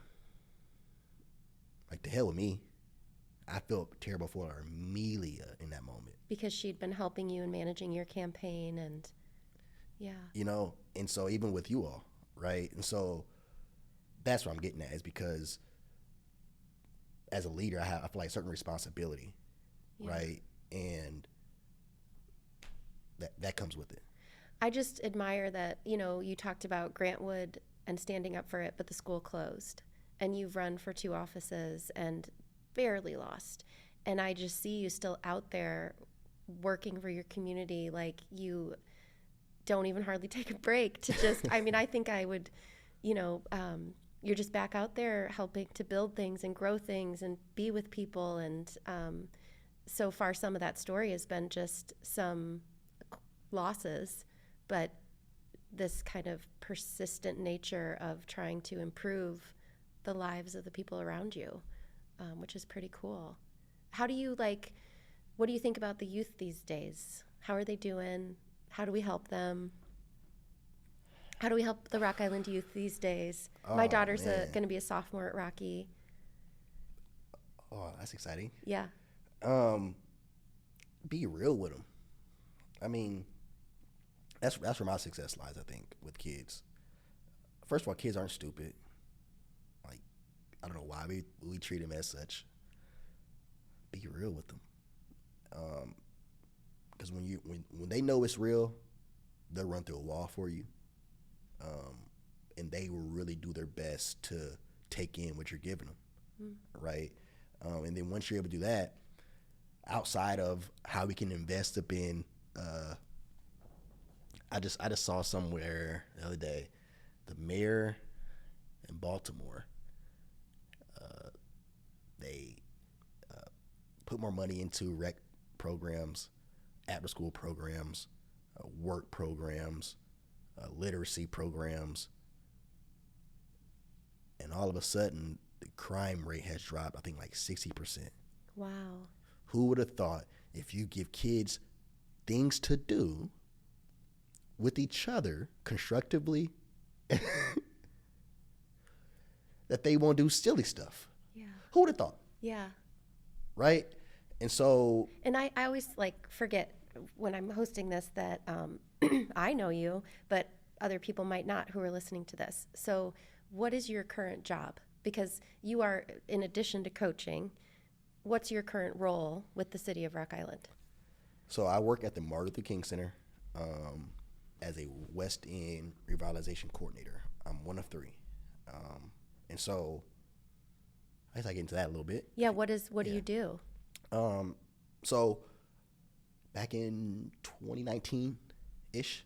Like, the hell with me. I felt terrible for Amelia in that moment. Because she'd been helping you and managing your campaign, and and so even with you all, right? And so that's what I'm getting at, is because as a leader, I feel like certain responsibility, right? And that comes with it. I just admire that, you talked about Grantwood and standing up for it, but the school closed, and you've run for 2 offices and barely lost. And I just see you still out there working for your community. Like, you don't even hardly take a break to just, I think I would, you're just back out there helping to build things and grow things and be with people. And so far, some of that story has been just some losses, but this kind of persistent nature of trying to improve the lives of the people around you, which is pretty cool. What do you think about the youth these days? How are they doing? How do we help them? How do we help the Rock Island youth these days? My daughter's going to be a sophomore at Rocky. Oh, that's exciting. Yeah. Be real with them. That's where my success lies, I think, with kids. first of all, kids aren't stupid. Like, I don't know why we treat them as such. Be real with them. Because when they know it's real, they'll run through a wall for you. And they will really do their best to take in what you're giving them, right? And then once you're able to do that, outside of how we can invest up in, I just saw somewhere the other day, the mayor in Baltimore, they put more money into rec programs, after school programs, work programs, literacy programs, and all of a sudden the crime rate has dropped, I think like 60%. Wow. Who would have thought if you give kids things to do with each other constructively that they won't do silly stuff? Yeah. Who would have thought? Yeah. Right? And so... And I always forget when I'm hosting this that I know you, but other people might not who are listening to this. So what is your current job? Because you are, in addition to coaching, what's your current role with the city of Rock Island? So I work at the Martin Luther King Center as a West End revitalization coordinator. I'm one of three. And so I guess I get into that a little bit. Yeah, what do you do? So back in 2019-ish,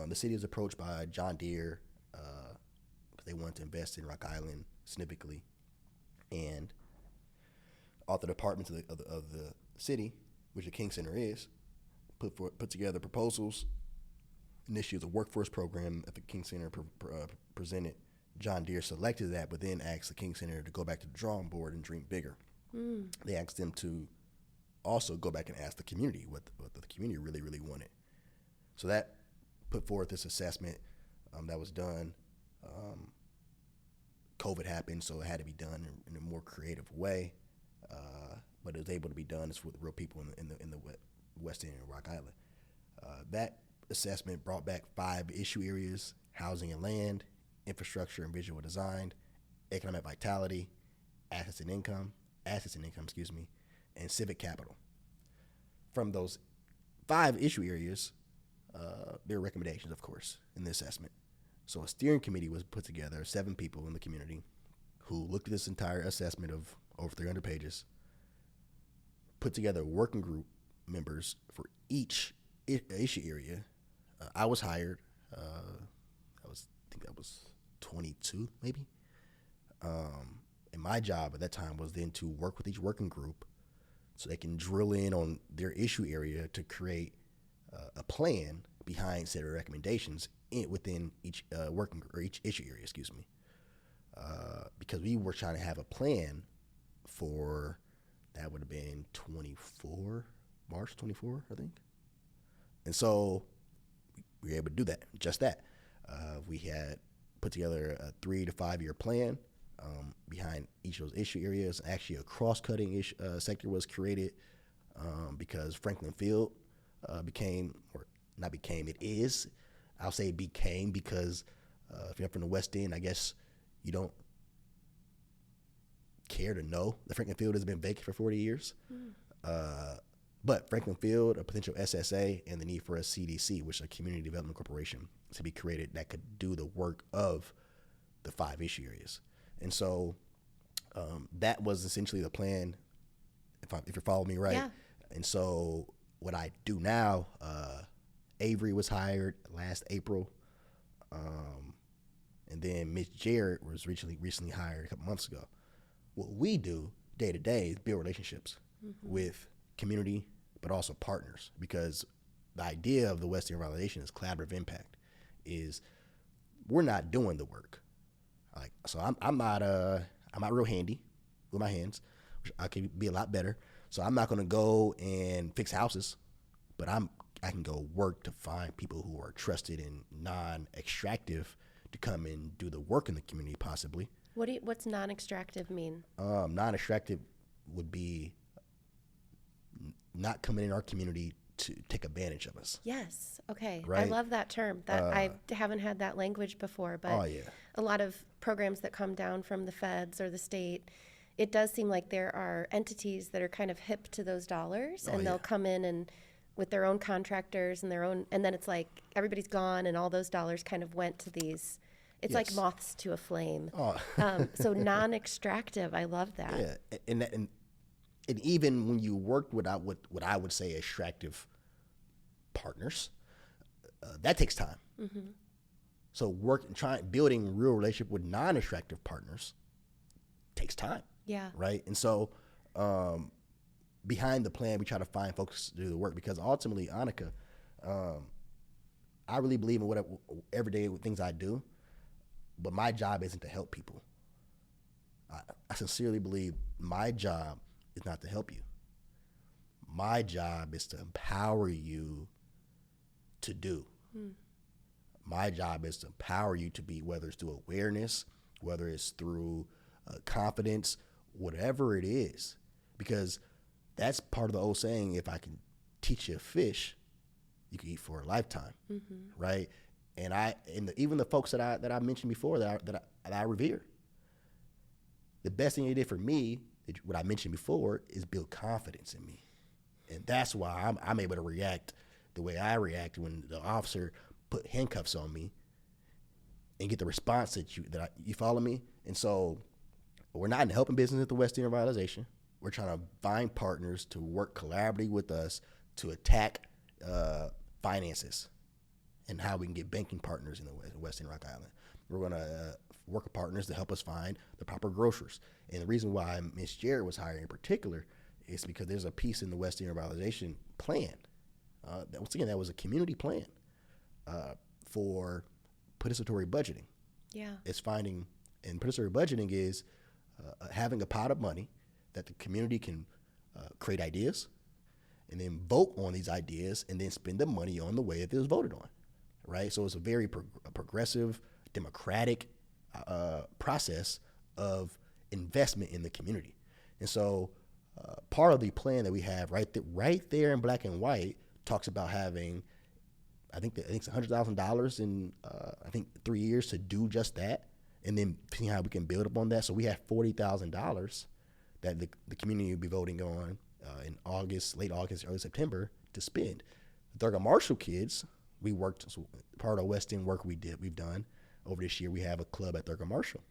the city was approached by John Deere because they wanted to invest in Rock Island significantly, and all the departments of the city, which the King Center is, put together proposals. Initially, it was a workforce program that the King Center presented. John Deere selected that, but then asked the King Center to go back to the drawing board and dream bigger. They asked them to also go back and ask the community what the community really, really wanted. So that put forth this assessment that was done. COVID happened, so it had to be done in a more creative way. But it was able to be done with real people in the West End of Rock Island. That assessment brought back 5 issue areas: housing and land, infrastructure and visual design, economic vitality, assets and income, and civic capital. From those 5 issue areas, there are recommendations, of course, in the assessment. So a steering committee was put together, 7 people in the community who looked at this entire assessment of over 300 pages, put together working group members for each issue area. I was hired. I think that was 22, maybe. And my job at that time was then to work with each working group so they can drill in on their issue area to create a plan behind set of recommendations within each each issue area, because we were trying to have a plan for, that would have been March 24, I think. And so we were able to do that, just that. We had put together a 3 to 5 year plan behind each of those issue areas. Actually, a cross-cutting sector was created because Franklin Field it is. I'll say became because if you're from the West End, I guess you don't care to know that Franklin Field has been vacant for 40 years. But Franklin Field, a potential SSA, and the need for a CDC, which is a Community Development Corporation, to be created that could do the work of the 5 issue areas. And so that was essentially the plan, if you're following me right. Yeah. And so what I do now, Avery was hired last April, and then Mitch Jarrett was recently hired a couple months ago. What we do day to day is build relationships with community, but also partners, because the idea of the West End Revitalization is collaborative impact. Is we're not doing the work. So I'm not real handy with my hands, which I can be a lot better. So I'm not going to go and fix houses, but I can go work to find people who are trusted and non-extractive to come and do the work in the community, possibly. What's non-extractive mean? Non-extractive would be not coming in our community to take advantage of us. Yes. Okay. Right? I love that term. I haven't had that language before, but oh yeah. a lot of programs that come down from the feds or the state, it does seem like there are entities that are kind of hip to those dollars, and they'll come in and with their own contractors and their own, and then it's like everybody's gone and all those dollars kind of went to these. It's like moths to a flame. So non-extractive, I love that. Yeah, and even when you work with what I would say extractive partners, that takes time. Mm-hmm. So building real relationship with non-extractive partners takes time. Yeah. Right. And so behind the plan, we try to find folks to do the work, because ultimately, Annika, I really believe in everyday things I do, but my job isn't to help people. I sincerely believe my job is not to help you. My job is to empower you to do. My job is to empower you to be, whether it's through awareness, whether it's through confidence, whatever it is, because that's part of the old saying: if I can teach you a fish, you can eat for a lifetime, right? And even the folks that I mentioned before that I revere, the best thing they did for me, what I mentioned before, is build confidence in me, and that's why I'm able to react the way I react when the officer put handcuffs on me and get the response that you follow me. And so we're not in the helping business at the West End Revitalization. We're trying to find partners to work collaboratively with us to attack finances and how we can get banking partners in the West End Rock Island. We're going to work with partners to help us find the proper grocers. And the reason why Ms. Jarrett was hired in particular is because there's a piece in the West End Revitalization plan. Once again, that was a community plan for participatory budgeting. Yeah. It's finding, and participatory budgeting is having a pot of money that the community can create ideas and then vote on these ideas and then spend the money on the way that it was voted on, right? So it's a very progressive, democratic process of investment in the community. And so part of the plan that we have right there in black and white talks about having, I think it's $100,000 in 3 years to do just that, and then seeing how we can build upon that. So we have $40,000 that the community will be voting on in August, late August, early September to spend. The Thurgood Marshall kids, so part of the West End work we've done over this year. We have a club at Thurgood Marshall.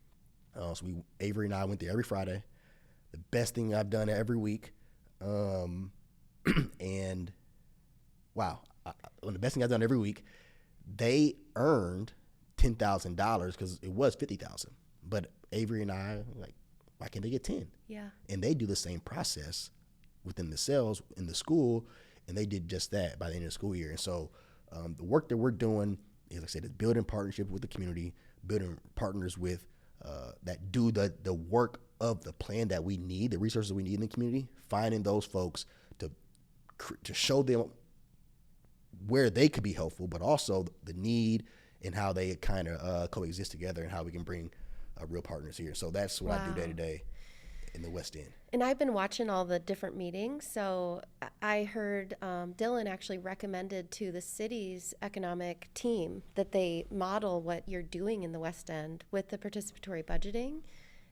So Avery and I went there every Friday. The best thing I've done every week, and wow. One of the best things I've done every week, they earned $10,000 because it was $50,000. But Avery and I were like, why can't they get 10? Yeah. And they do the same process within the cells in the school, and they did just that by the end of the school year. And so the work that we're doing, like I said, is building partnership with the community, building partners with that do the work of the plan that we need, the resources we need in the community, finding those folks to show them where they could be helpful, but also the need and how they kind of coexist together and how we can bring real partners here. So that's what I do day to day in the West End. And I've been watching all the different meetings. So I heard Dylan actually recommended to the city's economic team that they model what you're doing in the West End with the participatory budgeting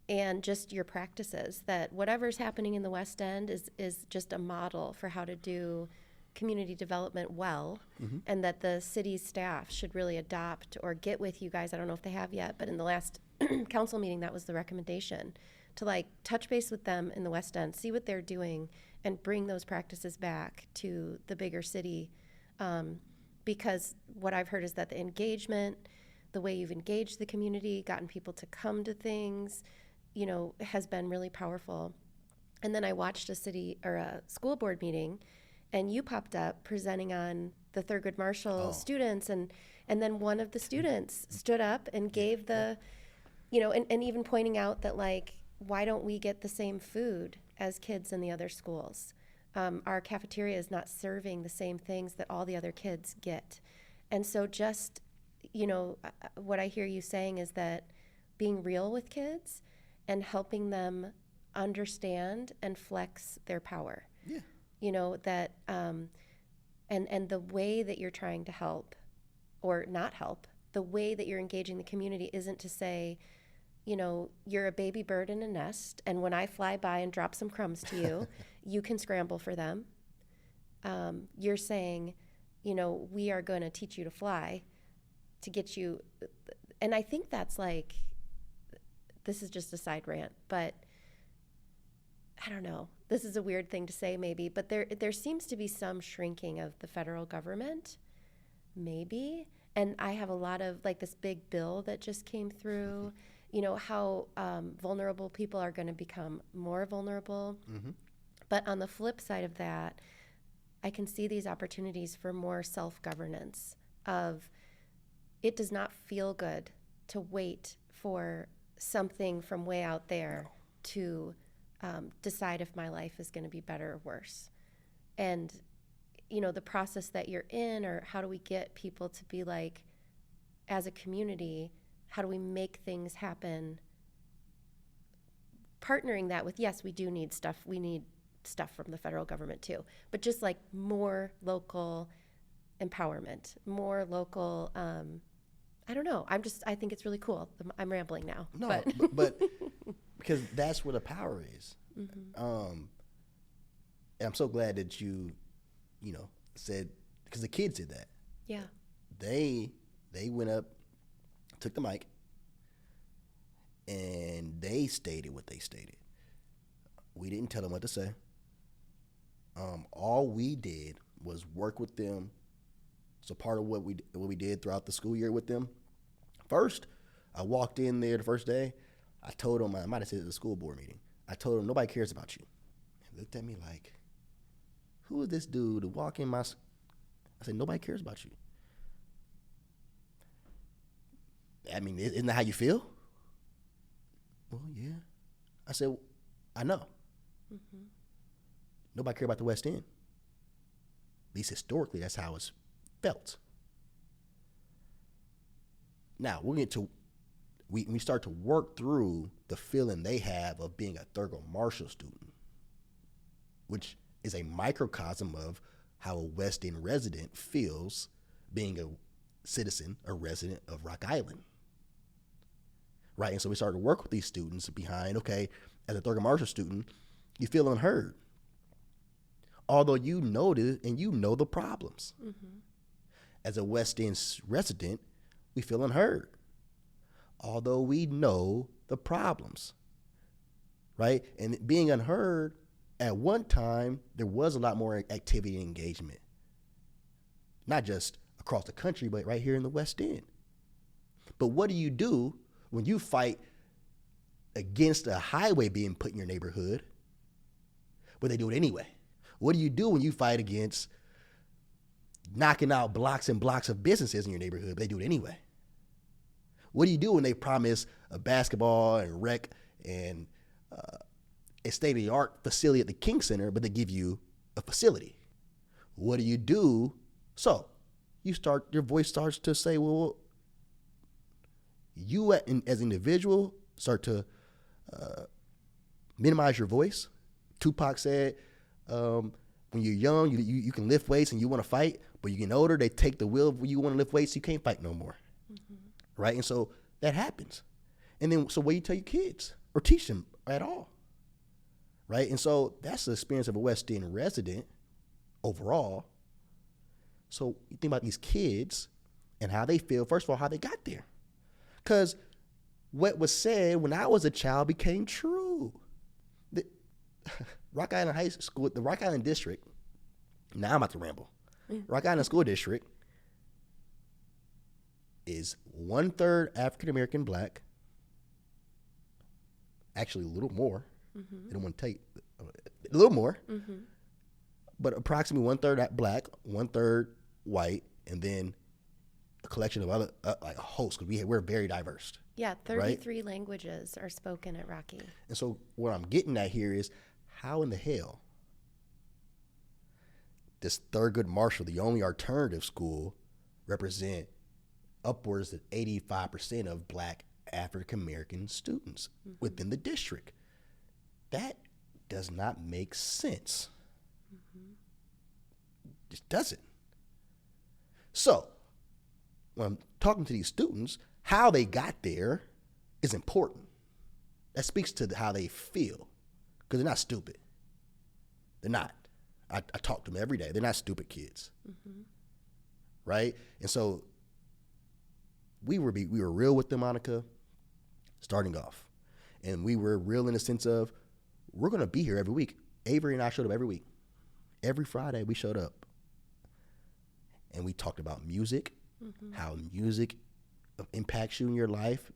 and just your practices, that whatever's happening in the West End is just a model for how to do community development well, and that the city's staff should really adopt or get with you guys. I don't know if they have yet, but in the last council meeting, that was the recommendation, to touch base with them in the West End, see what they're doing, and bring those practices back to the bigger city. Because what I've heard is that the engagement, the way you've engaged the community, gotten people to come to things, has been really powerful. And then I watched a school board meeting, and you popped up presenting on the Thurgood Marshall students, and then one of the students stood up and gave and even pointing out that, why don't we get the same food as kids in the other schools? Our cafeteria is not serving the same things that all the other kids get. And so just, what I hear you saying is that being real with kids and helping them understand and flex their power. Yeah. That and the way that you're trying to help or not help the way that you're engaging the community isn't to say, you know, you're a baby bird in a nest, and when I fly by and drop some crumbs to you, you can scramble for them. You're saying, you know, we are going to teach you to fly to get you. And I think that's like, this is just a side rant, but I don't know. This is a weird thing to say maybe, but there seems to be some shrinking of the federal government, maybe. And I have a lot of, like, this big bill that just came through, you know, how vulnerable people are going to become more vulnerable. Mm-hmm. But on the flip side of that, I can see these opportunities for more self-governance of, it does not feel good to wait for something from way out there to decide if my life is going to be better or worse. And, you know, the process that you're in, or how do we get people to be like, as a community, how do we make things happen? Partnering that with, yes, we do need stuff. We need stuff from the federal government too, but just like more local empowerment, more local, I don't know. I think it's really cool. I'm rambling now. No, but because that's where the power is. Mm-hmm. And I'm so glad that you know, said, because the kids did that. Yeah. They went up, took the mic, and they stated what they stated. We didn't tell them what to say. All we did was work with them. So part of what we did throughout the school year with them. First, I walked in there the first day. I told them, I might have said it at the school board meeting, I told them, nobody cares about you. They looked at me like, who is this dude to walk in my... I said, nobody cares about you. I mean, isn't that how you feel? Well, yeah. I said, I know. Mm-hmm. Nobody cared about the West End. At least historically, that's how it's felt. Now, we start to work through the feeling they have of being a Thurgood Marshall student, which is a microcosm of how a West End resident feels being a citizen, a resident of Rock Island. Right? And so we started to work with these students behind, okay, as a Thurgood Marshall student, you feel unheard. Although you notice and you know the problems. Mm-hmm. As a West End resident, we feel unheard. Although we know the problems. Right? And being unheard, at one time, there was a lot more activity and engagement. Not just across the country, but right here in the West End. But what do you do when you fight against a highway being put in your neighborhood, but they do it anyway? What do you do when you fight against knocking out blocks and blocks of businesses in your neighborhood, but they do it anyway? What do you do when they promise a basketball and rec and a state-of-the-art facility at the King Center, but they give you a facility? What do you do? So your voice starts to say, well, you as an individual start to minimize your voice. Tupac said, when you're young, you can lift weights and you want to fight, but you get older, they take the will when you want to lift weights, you can't fight no more. Mm-hmm. Right? And so that happens. And then, so what do you tell your kids or teach them at all? Right? And so that's the experience of a West End resident overall. So you think about these kids and how they feel, first of all, how they got there. Because what was said when I was a child became true. The Rock Island High School, the Rock Island District, now I'm about to ramble. Rock Island School District is 1/3 African-American Black, actually a little more. Mm-hmm. I don't want to tell you, a little more, mm-hmm. but approximately 1/3 Black, 1/3 white, and then a collection of other, like a host, because we're very diverse. Yeah, 33 right? languages are spoken at Rocky. And so what I'm getting at here is, how in the hell does Thurgood Marshall, the only alternative school, represent upwards of 85% of Black African-American students mm-hmm. within the district? That does not make sense. Mm-hmm. Just doesn't. So, when I'm talking to these students, how they got there is important. That speaks to how they feel, because they're not stupid. They're not. I talk to them every day. They're not stupid kids, right? And so we were real with them, Monica, starting off, and we were real in the sense of we're gonna be here every week. Avery and I showed up every week. Every Friday we showed up, and we talked about music, how music impacts you in your life,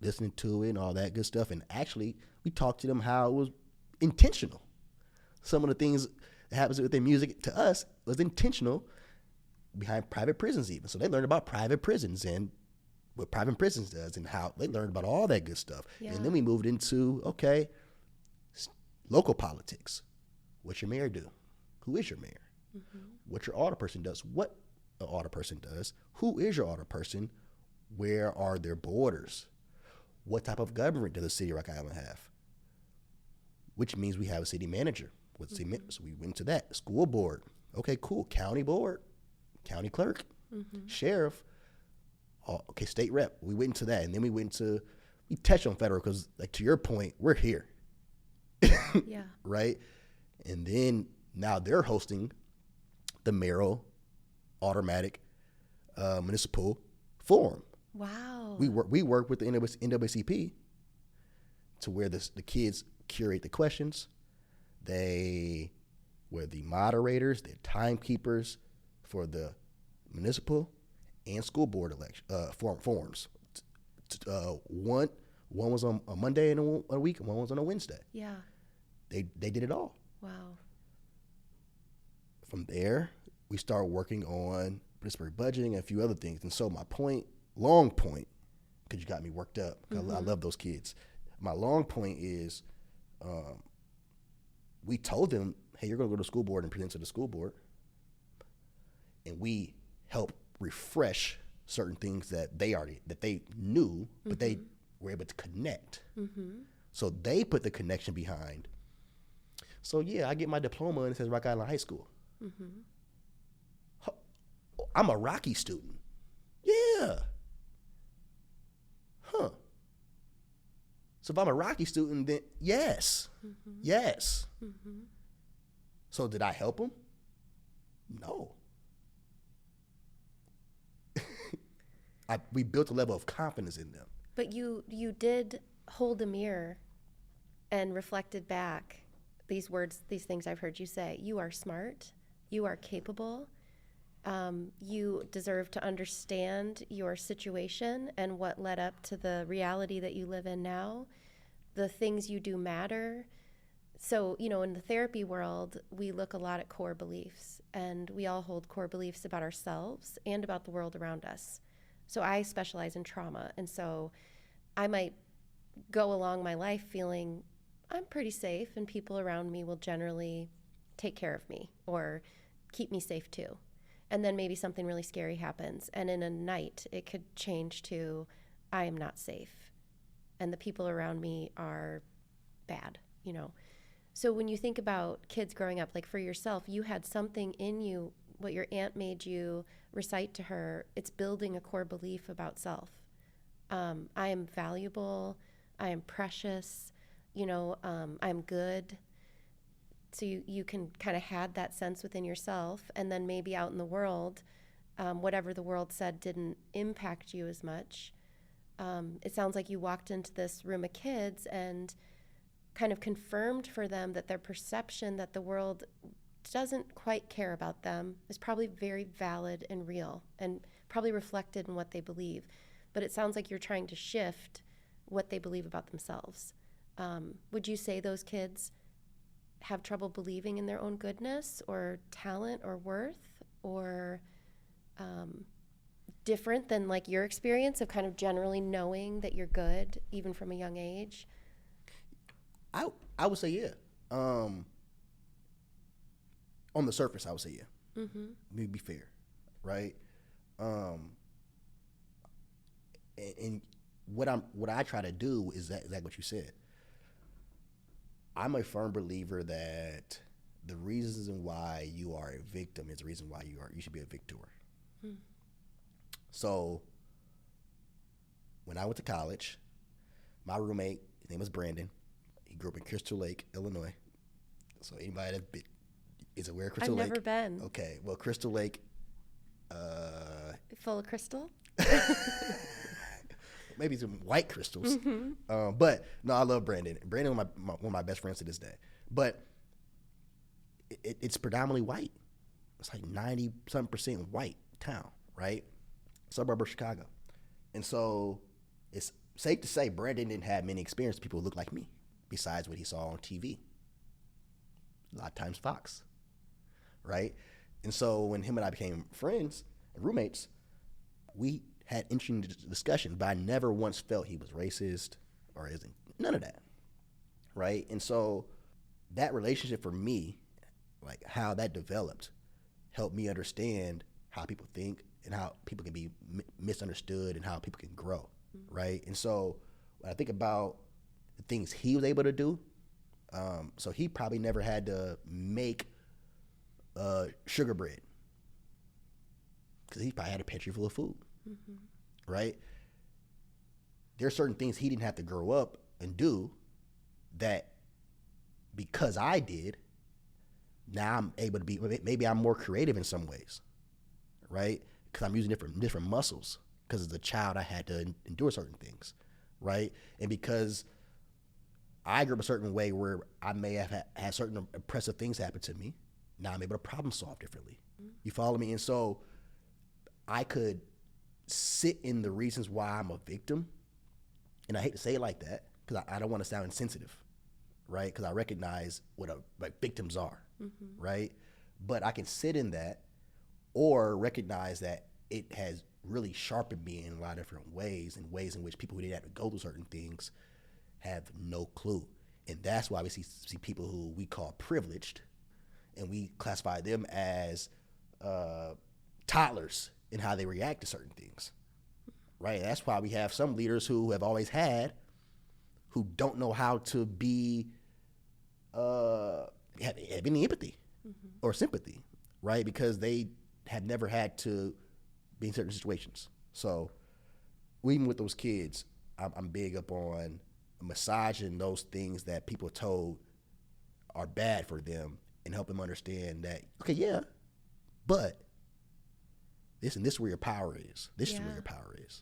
listening to it and all that good stuff. And actually, we talked to them how it was intentional. Some of the things that happens with their music to us was intentional behind private prisons even. So they learned about private prisons and what private prisons does and how they learned about all that good stuff. Yeah. And then we moved into, okay, local politics. What's your mayor do? Who is your mayor? What your alderperson does? What an alderperson does? Who is your alderperson? Where are their borders? What type of government does the city of Rock Island have? Which means we have a city manager. So we went to that. School board. Okay, cool. County board, county clerk, sheriff. Okay, state rep. We went into that. And then we touched on federal because, like, to your point, we're here. Yeah. Right? And then now they're hosting the mayoral automatic municipal forum. Wow. We work with the NAACP to where the kids curate the questions. We're the moderators, the timekeepers for the municipal and school board election forums. One was on a Monday in a week, and one was on a Wednesday. Yeah. They did it all. Wow. From there, we start working on municipal budgeting and a few other things. And so my long point, because you got me worked up, I love those kids. My long point is, we told them, hey, you're going to go to the school board and present to the school board. And we help refresh certain things that they knew, but they were able to connect. So they put the connection behind. So yeah, I get my diploma and it says Rock Island High School. I'm a Rocky student. Yeah. Huh. So if I'm a Rocky student, then yes. Yes. So did I help them? No. We built a level of confidence in them. But you did hold a mirror and reflected back these words, these things I've heard you say. You are smart. You are capable. You deserve to understand your situation and what led up to the reality that you live in now. The things you do matter. So, in the therapy world, we look a lot at core beliefs, and we all hold core beliefs about ourselves and about the world around us. So I specialize in trauma, and so I might go along my life feeling I'm pretty safe, and people around me will generally take care of me or keep me safe too. And then maybe something really scary happens, and in a night it could change to I am not safe, and the people around me are bad, So when you think about kids growing up, like for yourself, you had something in you, what your aunt made you recite to her, it's building a core belief about self. I am valuable, I am precious, I'm good. So you can kind of had that sense within yourself, and then maybe out in the world, whatever the world said didn't impact you as much. It sounds like you walked into this room of kids and kind of confirmed for them that their perception that the world doesn't quite care about them is probably very valid and real and probably reflected in what they believe. But it sounds like you're trying to shift what they believe about themselves. Would you say those kids have trouble believing in their own goodness or talent or worth, or different than like your experience of kind of generally knowing that you're good even from a young age? I would say yeah. On the surface, I would say yeah. Let me be fair, right? And what I try to do is exactly what you said. I'm a firm believer that the reasons why you are a victim is the reason why you should be a victor. So when I went to college, my roommate, his name was Brandon. He grew up in Crystal Lake, Illinois. So anybody that is aware of Crystal Lake? I've never been. Okay, well, Crystal Lake. Full of crystal? Maybe some white crystals. But no, I love Brandon. Brandon is one of my best friends to this day. But it's predominantly white. It's like 90-something% white town, right? Suburb of Chicago. And so it's safe to say Brandon didn't have many experiences with people who look like me, besides what he saw on TV. A lot of times Fox, right? And so when him and I became friends and roommates, we had interesting discussions, but I never once felt he was racist or isn't. None of that, right? And so that relationship for me, like how that developed, helped me understand how people think and how people can be misunderstood and how people can grow, right? And so when I think about the things he was able to do, so he probably never had to make sugar bread because he probably had a pantry full of food, right? There are certain things he didn't have to grow up and do that because I did, now I'm able to be, maybe I'm more creative in some ways, right? Because I'm using different muscles because as a child I had to endure certain things, right? And because I grew up a certain way where I may have had certain oppressive things happen to me, now I'm able to problem solve differently. You follow me? And so I could sit in the reasons why I'm a victim, and I hate to say it like that because I don't want to sound insensitive, right? Because I recognize what victims are, right? But I can sit in that or recognize that it has really sharpened me in a lot of different ways, in ways in which people who didn't have to go through certain things have no clue. And that's why we see people who we call privileged, and we classify them as toddlers in how they react to certain things, right? That's why we have some leaders who have always had, who don't know how to be, have any empathy or sympathy, right? Because they have never had to be in certain situations. So even with those kids, I'm big up on massaging those things that people are told are bad for them and help them understand that, okay, yeah, but this is where your power is. This is where your power is.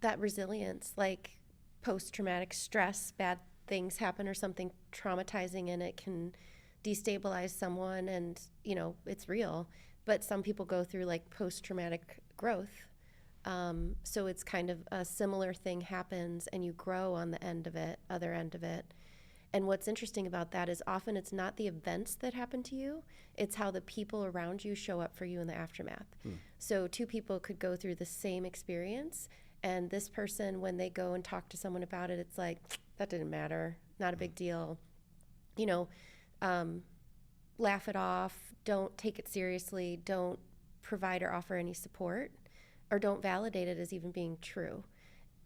That resilience, like post-traumatic stress, bad things happen or something traumatizing, and it can destabilize someone, and, you know, it's real. But some people go through like post-traumatic growth. So it's kind of a similar thing happens and you grow on the other end of it. And what's interesting about that is often it's not the events that happen to you, it's how the people around you show up for you in the aftermath. So two people could go through the same experience, and this person, when they go and talk to someone about it, it's like, that didn't matter, not a big deal. You know, laugh it off, don't take it seriously, don't provide or offer any support, or don't validate it as even being true.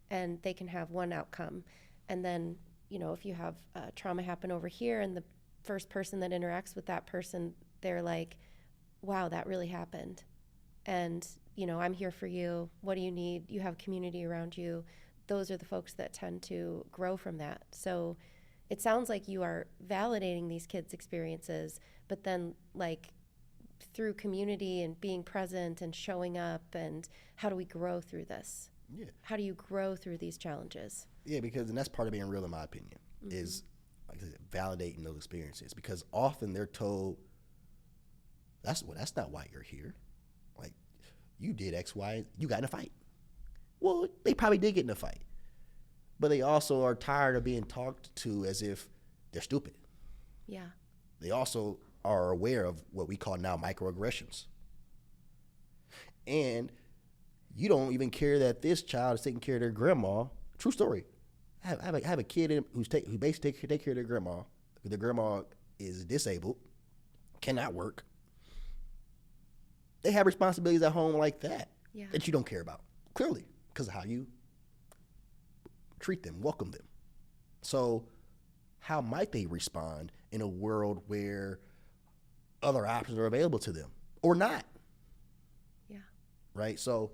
And they can have one outcome. And then, you know, if you have trauma happen over here and the first person that interacts with that person, they're like, wow, that really happened. And, you know, I'm here for you. What do you need? You have community around you. Those are the folks that tend to grow from that. So it sounds like you are validating these kids' experiences, but then like through community and being present and showing up, and how do we grow through this? Yeah. How do you grow through these challenges? Yeah, because, and that's part of being real, in my opinion, is, like I said, validating those experiences. Because often they're told, that's not why you're here. Like, you did X, Y, you got in a fight. Well, they probably did get in a fight. But they also are tired of being talked to as if they're stupid. Yeah. They also are aware of what we call now microaggressions. And you don't even care that this child is taking care of their grandma. True story. I have a kid who basically take care of their grandma. The grandma is disabled, cannot work. They have responsibilities at home like that that you don't care about, clearly, because of how you treat them, welcome them. So how might they respond in a world where other options are available to them or not? Yeah. Right? So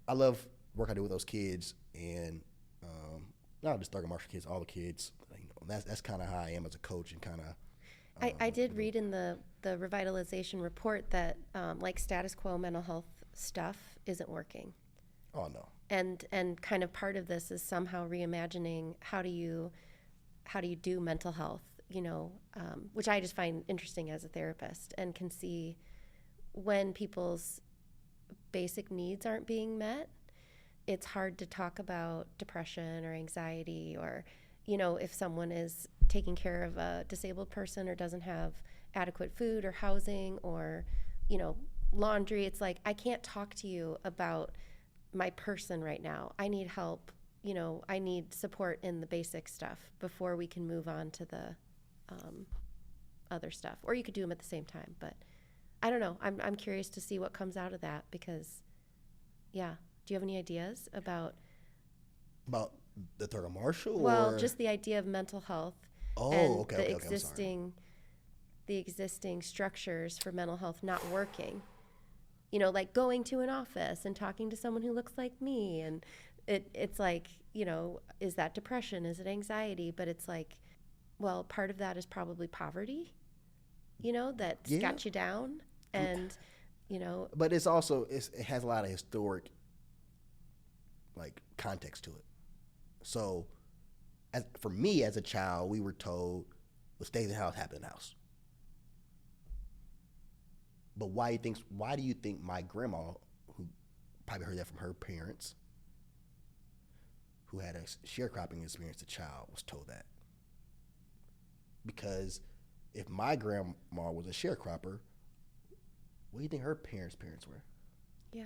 I love work I do with those kids, and not just Thurgood Marshall kids, all the kids. That's kind of how I am as a coach, and kind of. I did read in the revitalization report that like status quo mental health stuff isn't working. Oh no. And kind of part of this is somehow reimagining how do you do mental health, which I just find interesting as a therapist, and can see when people's basic needs aren't being met, it's hard to talk about depression or anxiety, or if someone is taking care of a disabled person or doesn't have adequate food or housing or laundry. It's like, I can't talk to you about my person right now. I need help. I need support in the basic stuff before we can move on to the other stuff. Or you could do them at the same time. But I don't know. I'm curious to see what comes out of that, because, yeah. Do you have any ideas about the Thurgood Marshall? Well, just the idea of mental health. Oh, and okay. The existing structures for mental health not working. Like going to an office and talking to someone who looks like me, and it's like, is that depression? Is it anxiety? But it's like, well, part of that is probably poverty, that's got you down, and But it's also it has a lot of historic context to it. So, for me as a child, we were told, "Well, stay in the house, happen in the house." But why do you think my grandma, who probably heard that from her parents, who had a sharecropping experience as a child, was told that? Because if my grandma was a sharecropper, what do you think her parents' were? Yeah.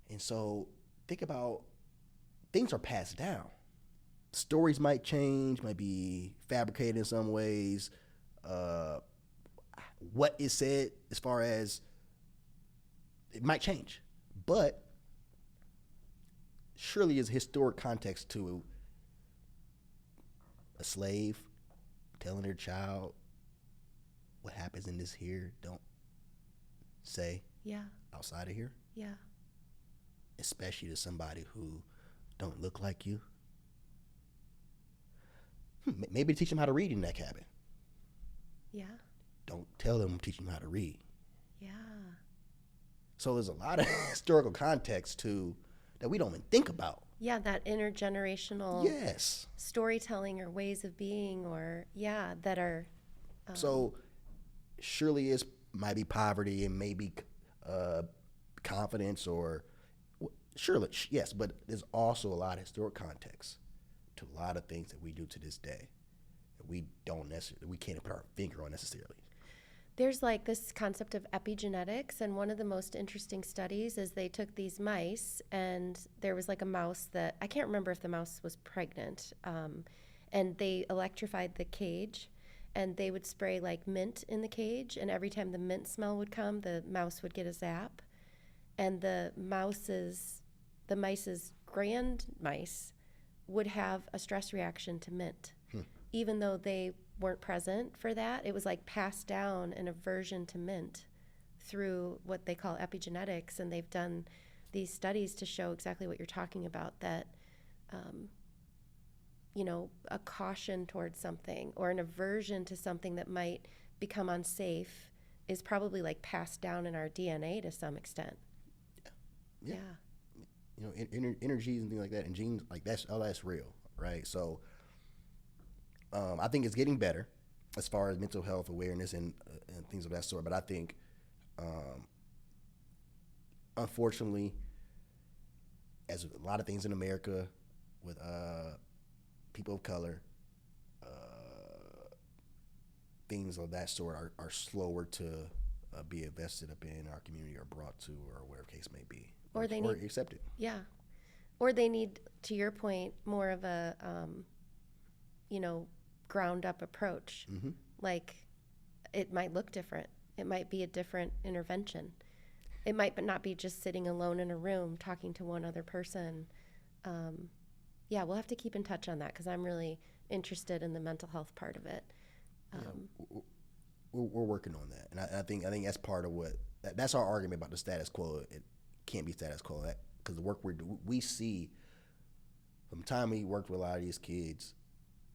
And so think about, things are passed down. Stories might change, might be fabricated in some ways. What is said as far as it might change, but surely is historic context to a slave telling their child, what happens in this here, don't say outside of here. Yeah. Especially to somebody who don't look like you. Maybe teach them how to read in that cabin. Yeah. Don't tell them, teach them how to read. Yeah. So there's a lot of historical context that we don't even think about. Yeah, that intergenerational storytelling or ways of being, or that are. So surely might be poverty and maybe confidence, or surely yes, but there's also a lot of historic context to a lot of things that we do to this day that we can't put our finger on necessarily. There's like this concept of epigenetics, and one of the most interesting studies is they took these mice, and there was like a mouse that, I can't remember if the mouse was pregnant, and they electrified the cage, and they would spray like mint in the cage, and every time the mint smell would come, the mouse would get a zap, and the mice's grand mice would have a stress reaction to mint, even though they weren't present for that. It was like passed down an aversion to mint through what they call epigenetics, and they've done these studies to show exactly what you're talking about, that a caution towards something or an aversion to something that might become unsafe is probably like passed down in our DNA to some extent. Yeah. Energies and things like that, and genes, like that's real, right? So I think it's getting better as far as mental health awareness and things of that sort. But I think, unfortunately, as a lot of things in America with people of color, things of that sort are slower to be invested up in our community or brought to, or whatever case may be, or accepted. Yeah, or they need, to your point, more of a ground up approach. Mm-hmm. Like, it might look different. It might be a different intervention. It might not be just sitting alone in a room talking to one other person. We'll have to keep in touch on that, because I'm really interested in the mental health part of it. We're working on that, and I think that's part of that's our argument about the status quo. can't be status quo. That because the work we see from the time we worked with a lot of these kids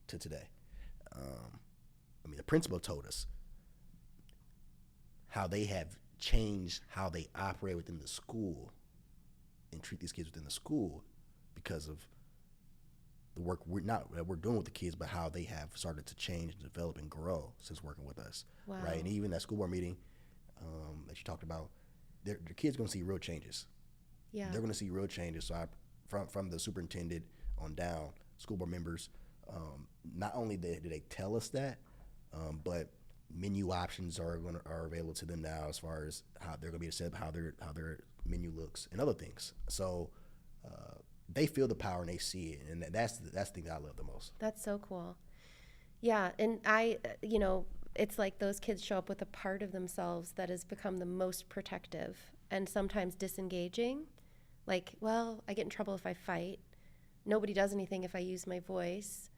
to today. The principal told us how they have changed how they operate within the school and treat these kids within the school because of the work we're doing with the kids, but how they have started to change, develop, and grow since working with us. Wow. Right? And even that school board meeting that you talked about, the kids going to see real changes. Yeah. They're going to see real changes. So from the superintendent on down, school board members, not only do they tell us that, but menu options are available to them now as far as how they're going to be set up, how their menu looks, and other things. So they feel the power and they see it, and that's the thing that I love the most. That's so cool. Yeah, and it's like those kids show up with a part of themselves that has become the most protective and sometimes disengaging. Like, well, I get in trouble if I fight. Nobody does anything if I use my voice.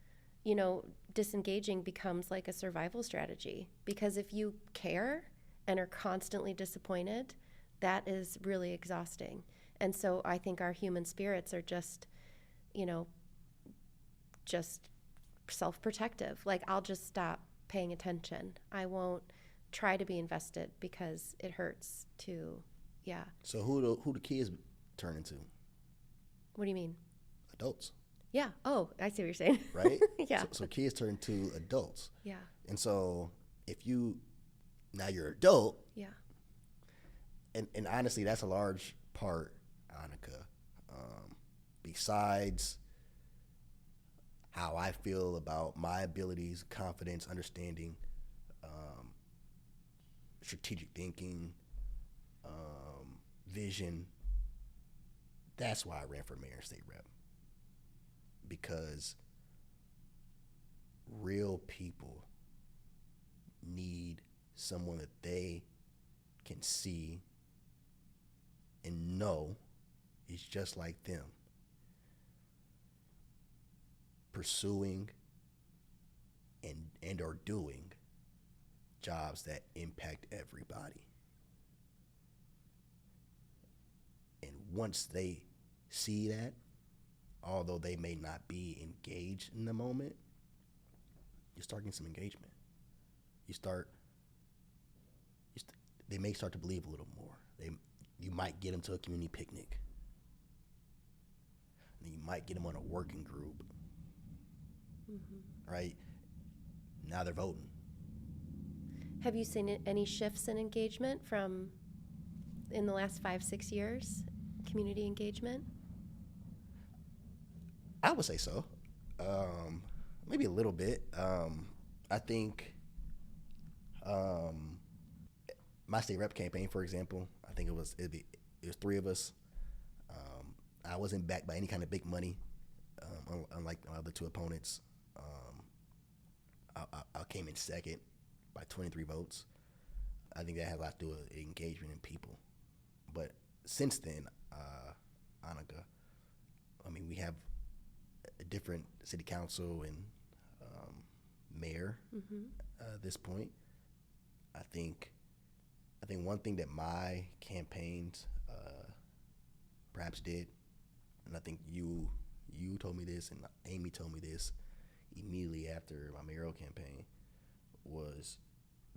Disengaging becomes like a survival strategy, because if you care and are constantly disappointed, that is really exhausting. And so I think our human spirits are just self-protective. Like, I'll just stop paying attention. I won't try to be invested because it hurts to, yeah. So who the kids turn into? What do you mean? Adults. Yeah. Oh, I see what you're saying. Right? Yeah. So kids turn to adults. Yeah. And so if now you're an adult. Yeah. And honestly, that's a large part, Annika. Besides how I feel about my abilities, confidence, understanding, strategic thinking, vision, that's why I ran for mayor and state rep. Because real people need someone that they can see and know is just like them, pursuing and or doing jobs that impact everybody. And once they see that, although they may not be engaged in the moment, you start getting some engagement. They may start to believe a little more. You might get them to a community picnic. And you might get them on a working group. Mm-hmm. Right? Now they're voting. Have you seen any shifts in engagement from in the last 5-6 years? Community engagement? I would say so. Maybe a little bit. I think my state rep campaign, for example, I think it was 3 of us. I wasn't backed by any kind of big money, unlike my other 2 opponents. I came in second by 23 votes. I think that had a lot to do with engagement in people. But since then, Annika, we have a different city council and mayor at this point. I think one thing that my campaigns perhaps did, and I think you told me this and Amy told me this immediately after my mayoral campaign,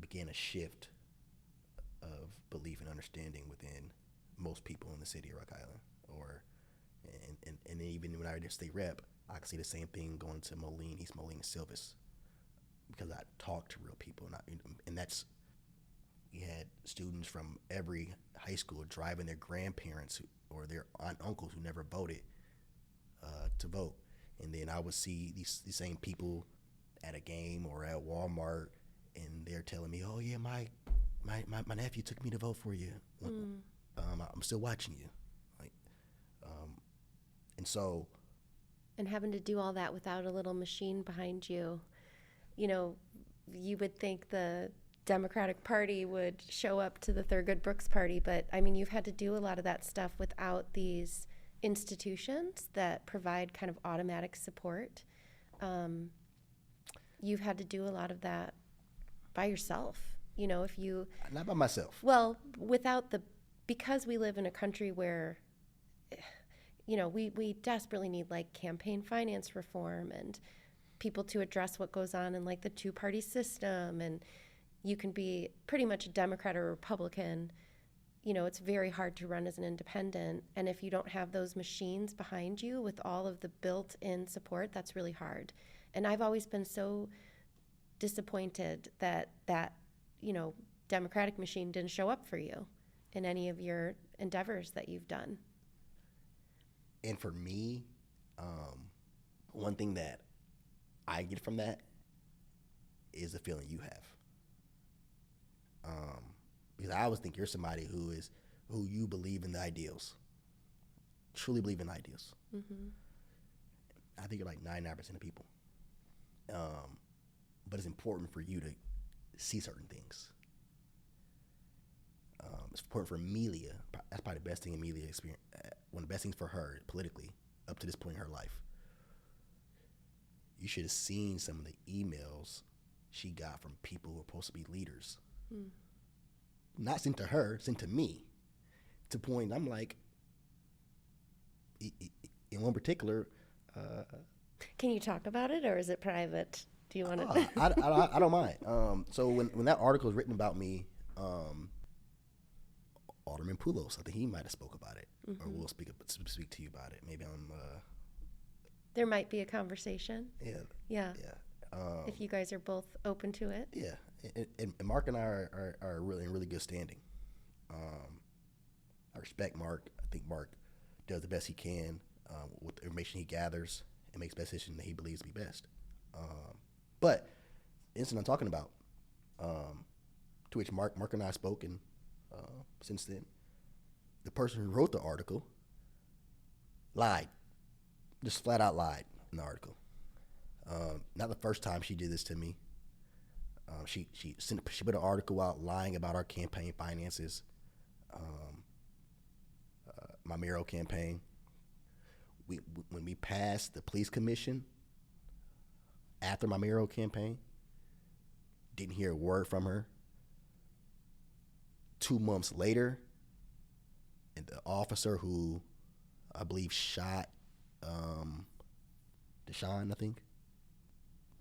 began a shift of belief and understanding within most people in the city of Rock Island, and even when I did state rep, I could see the same thing going to Moline, East Moline, and Silvis, because I talked to real people, and that's, we had students from every high school driving their grandparents or their aunt, uncles who never voted to vote, and then I would see these same people at a game or at Walmart, and they're telling me, "Oh yeah, my nephew took me to vote for you. I'm still watching you," and having to do all that without a little machine behind you. You would think the Democratic Party would show up to the Thurgood Brooks party, but you've had to do a lot of that stuff without these institutions that provide kind of automatic support. You've had to do a lot of that by yourself. If you not by myself. Well, without the because we live in a country where, we desperately need like campaign finance reform and people to address what goes on in like the two-party system, and you can be pretty much a Democrat or Republican. It's very hard to run as an independent, and if you don't have those machines behind you with all of the built-in support, that's really hard. And I've always been so disappointed that Democratic machine didn't show up for you in any of your endeavors that you've done. And for me, one thing that I get from that is the feeling you have. Because I always think you're somebody who you believe in the ideals, truly believe in ideals. Mm-hmm. I think you're like 99% of people. But it's important for you to see certain things. It's important for Amelia. That's probably the best thing Amelia experienced. One of the best things for her politically up to this point in her life. You should have seen some of the emails she got from people who are supposed to be leaders. Not sent to her, sent to me. To the point I'm like, in one particular. Can you talk about it, or is it private? Do you want to? I don't mind. So when that article was written about me, Alderman Poulos, I think he might have spoke about it, or will speak to you about it. Maybe I'm. There might be a conversation. Yeah. If you guys are both open to it. Yeah, and Mark and I are really in really good standing. I respect Mark. I think Mark does the best he can with the information he gathers and makes the best decision that he believes to be best. But the incident I'm talking about, to which Mark and I have spoken since then, the person who wrote the article lied, just flat out lied in the article. Not the first time she did this to me. She put an article out lying about our campaign finances, my mayoral campaign. When we passed the police commission after my mayoral campaign, didn't hear a word from her. 2 months later, and the officer who I believe shot Deshaun, I think,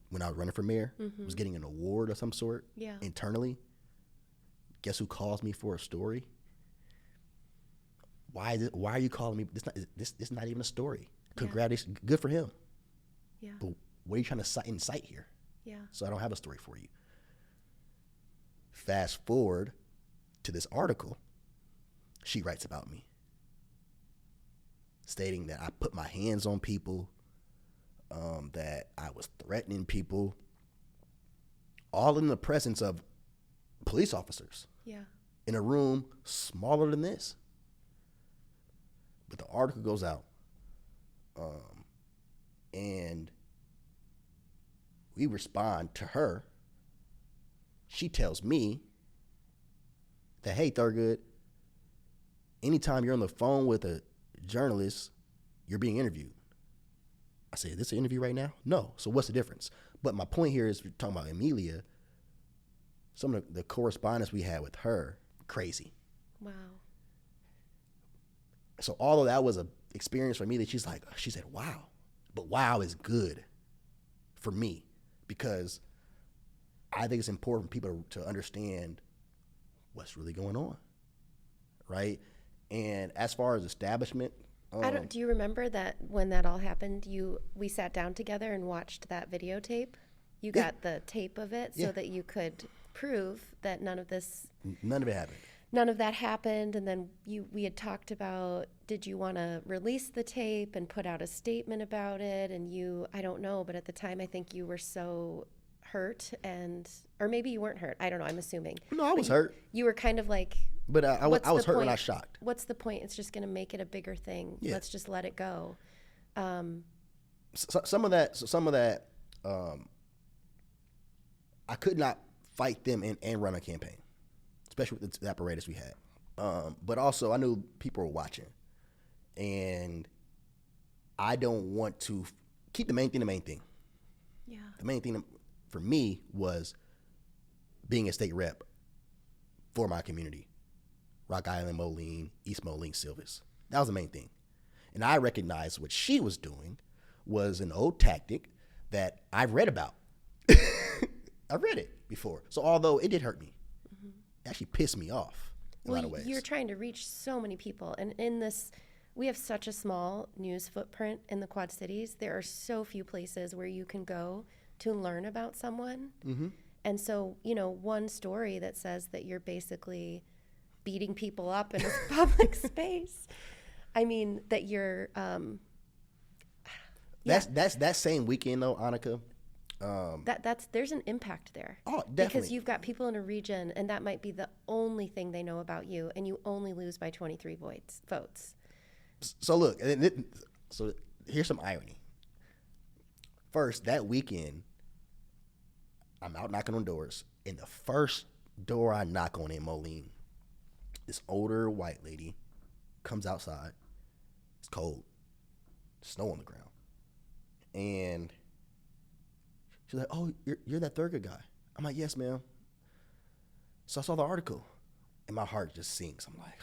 when I was running for mayor, was getting an award of some sort internally. Guess who calls me for a story? Why are you calling me? This is not even a story. Congratulations, good for him. Yeah. But what are you trying to incite here? Yeah. So I don't have a story for you. Fast forward to this article she writes about me, stating that I put my hands on people, that I was threatening people, all in the presence of police officers. Yeah. In a room smaller than this. But the article goes out, and we respond to her. She tells me that, hey, Thurgood, anytime you're on the phone with a journalist, you're being interviewed. I say, is this an interview right now? No. So what's the difference? But my point here is, we're talking about Amelia. Some of the correspondence we had with her, crazy. Wow. So although that was an experience for me, that she said, wow. But wow is good for me, because I think it's important for people to understand what's really going on, right? And as far as establishment, do you remember that when that all happened, we sat down together and watched that videotape? You got the tape of it so that you could prove that none of it happened. None of that happened, and then we had talked about, did you want to release the tape and put out a statement about it? And I don't know, but at the time I think you were so hurt, or maybe you weren't hurt. I don't know, I'm assuming. No, I was hurt. You were kind of like, but I was hurt when I was shocked. What's the point? It's just going to make it a bigger thing. Yeah. Let's just let it go. Some of that, I could not fight them and run a campaign, especially with the apparatus we had. But also, I knew people were watching, and I don't want to keep the main thing. Yeah. The main thing for me was being a state rep for my community, Rock Island, Moline, East Moline, Silvis. That was the main thing. And I recognized what she was doing was an old tactic that I've read about. I've read it before. So although it did hurt me, it actually pissed me off in a lot of ways. You're trying to reach so many people. And in this, we have such a small news footprint in the Quad Cities. There are so few places where you can go to learn about someone. Mm-hmm. And so, one story that says that you're basically beating people up in a public space. I mean, that you're... That's that same weekend, though, Annika. There's an impact there. Oh, definitely. Because you've got people in a region, and that might be the only thing they know about you, and you only lose by 23 votes. So look, so here's some irony. First, that weekend, I'm out knocking on doors, and the first door I knock on in Moline, this older white lady comes outside. It's cold, snow on the ground, and she's like, "Oh, you're that Thurgood guy." I'm like, "Yes, ma'am." So I saw the article, and my heart just sinks. I'm like,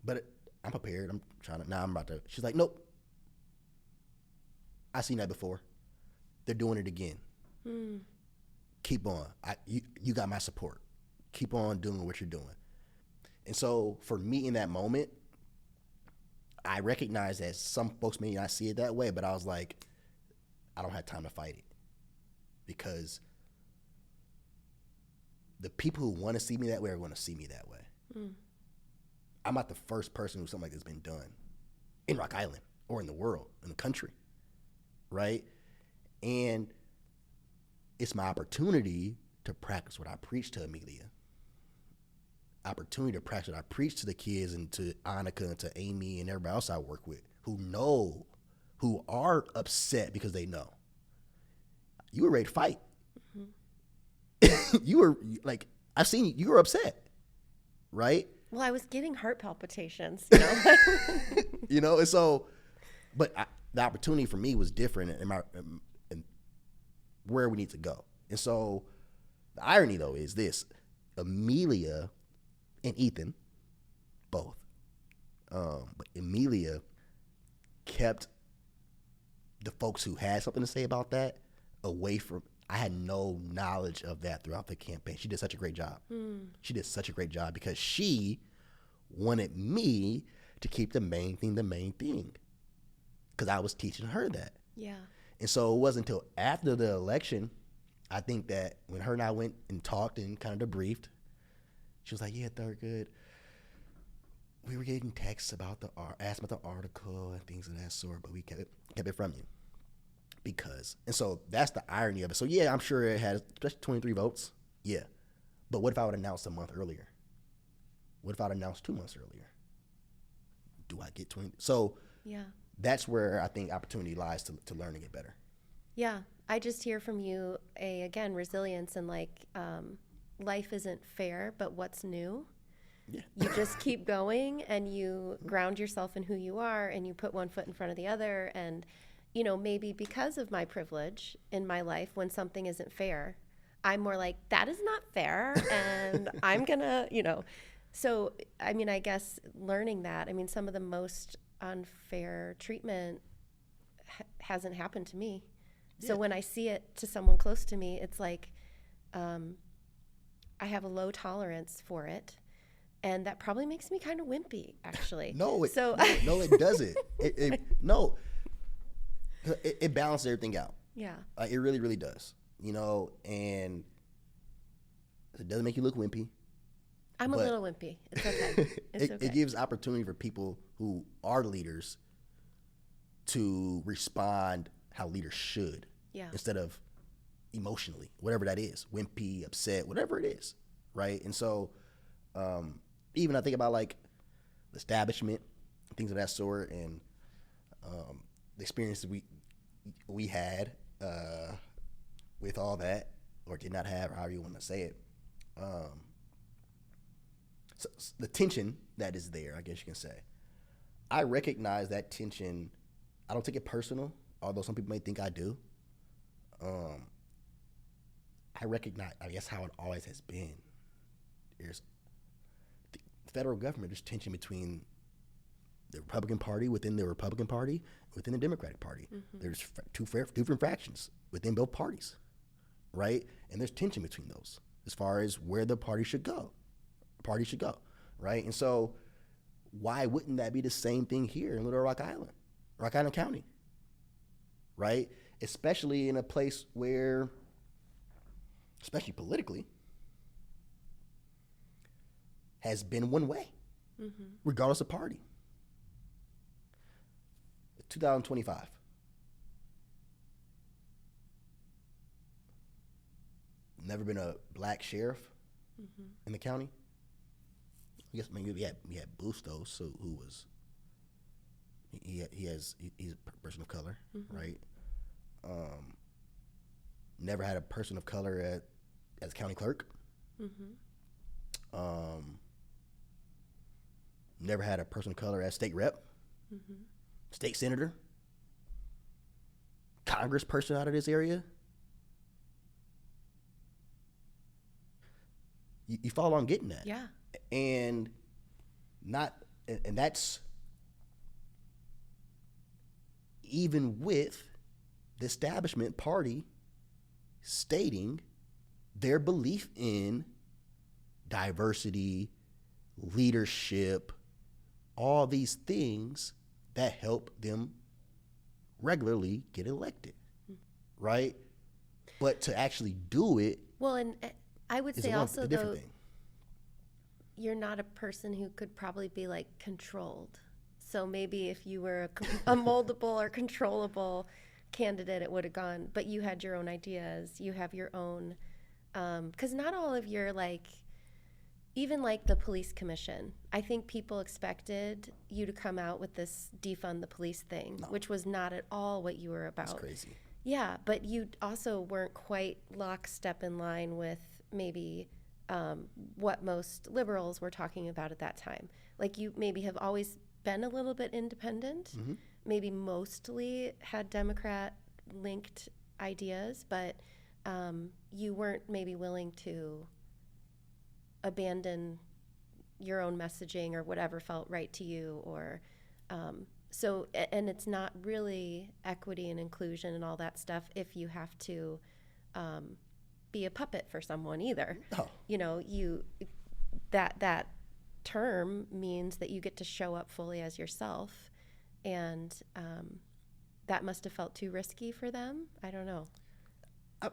but I'm prepared. I'm trying to. Now I'm about to. She's like, "Nope. I seen that before. They're doing it again. Keep on. You got my support. Keep on doing what you're doing." And so for me in that moment, I recognize that some folks may not see it that way, but I was like, I don't have time to fight it. Because the people who want to see me that way are going to see me that way. I'm not the first person who something like this has been done in Rock Island or in the world, in the country, right? And it's my opportunity to practice what I preach to Amelia. Opportunity to practice what I preach to the kids and to Annika and to Amy and everybody else I work with who are upset because they know. You were ready to fight. You were like, I've seen you were upset, right? Well, I was getting heart palpitations, and so, but the opportunity for me was different in where we need to go. And so the irony, though, is this. Amelia and Ethan, both. But Amelia kept the folks who had something to say about that away from. I had no knowledge of that throughout the campaign. She did such a great job. She did such a great job because she wanted me to keep the main thing. Because I was teaching her that. Yeah. And so it wasn't until after the election, I think that when her and I went and talked and kind of debriefed, she was like, "Yeah, Thurgood, we were getting texts about asked about the article and things of that sort, but we kept it from you." And so that's the irony of it. So yeah, I'm sure it had just 23 votes. Yeah. But what if I would announce a month earlier? What if I'd announced 2 months earlier? Do I get 20? So yeah, that's where I think opportunity lies to learn and get better. Yeah. I just hear from you, again, resilience and life isn't fair, but what's new? Yeah. You just keep going and you ground yourself in who you are and you put one foot in front of the other. And, maybe because of my privilege in my life, when something isn't fair, I'm more like, that is not fair. And I'm going to, so, I mean, I guess learning that, some of the most unfair treatment hasn't happened to me. Yeah. So when I see it to someone close to me, it's like, I have a low tolerance for it, and that probably makes me kind of wimpy, actually. No, it doesn't. It balances everything out. Yeah, it really, really does. And it doesn't make you look wimpy. I'm a little wimpy. It's okay. It gives opportunity for people who are leaders to respond how leaders should, instead of emotionally, whatever that is, wimpy, upset, whatever it is, right? And so even I think about the establishment, things of that sort, and the experiences we had with all that, or did not have, or however you want to say it. So the tension that is there, I guess you can say. I recognize that tension. I don't take it personal, although some people may think I do. I recognize, I guess, how it always has been. There's federal government, there's tension between the Republican Party within the Republican Party, within the Democratic Party. There's two different fractions within both parties, right? And there's tension between those as far as where the party should go. Right? And so why wouldn't that be the same thing here in Little Rock Island County, right? Especially in a place where, especially politically, has been one way, regardless of party. 2025. Never been a black sheriff in the county. I guess we had Bustos, so who was he's a person of color, right? Never had a person of color as county clerk. Never had a person of color as state rep, state senator, congressperson out of this area. You follow on getting that. Yeah. And that's even with the establishment party stating their belief in diversity, leadership, all these things that help them regularly get elected, right? But to actually do it, well, and I would say also, a different though, thing. You're not a person who could probably be like controlled. So maybe if you were a moldable or controllable candidate, it would have gone. But you had your own ideas. You have your own, because not all of your even like the police commission, I think people expected you to come out with this defund the police thing, which was not at all what you were about. That's crazy. Yeah, but you also weren't quite lockstep in line with maybe what most liberals were talking about at that time. Like, you maybe have always been a little bit independent, maybe mostly had Democrat-linked ideas, but you weren't maybe willing to abandon your own messaging or whatever felt right to you, or so, and it's not really equity and inclusion and all that stuff if you have to be a puppet for someone either. Oh. You know, that term means that you get to show up fully as yourself, and that must have felt too risky for them. I don't know.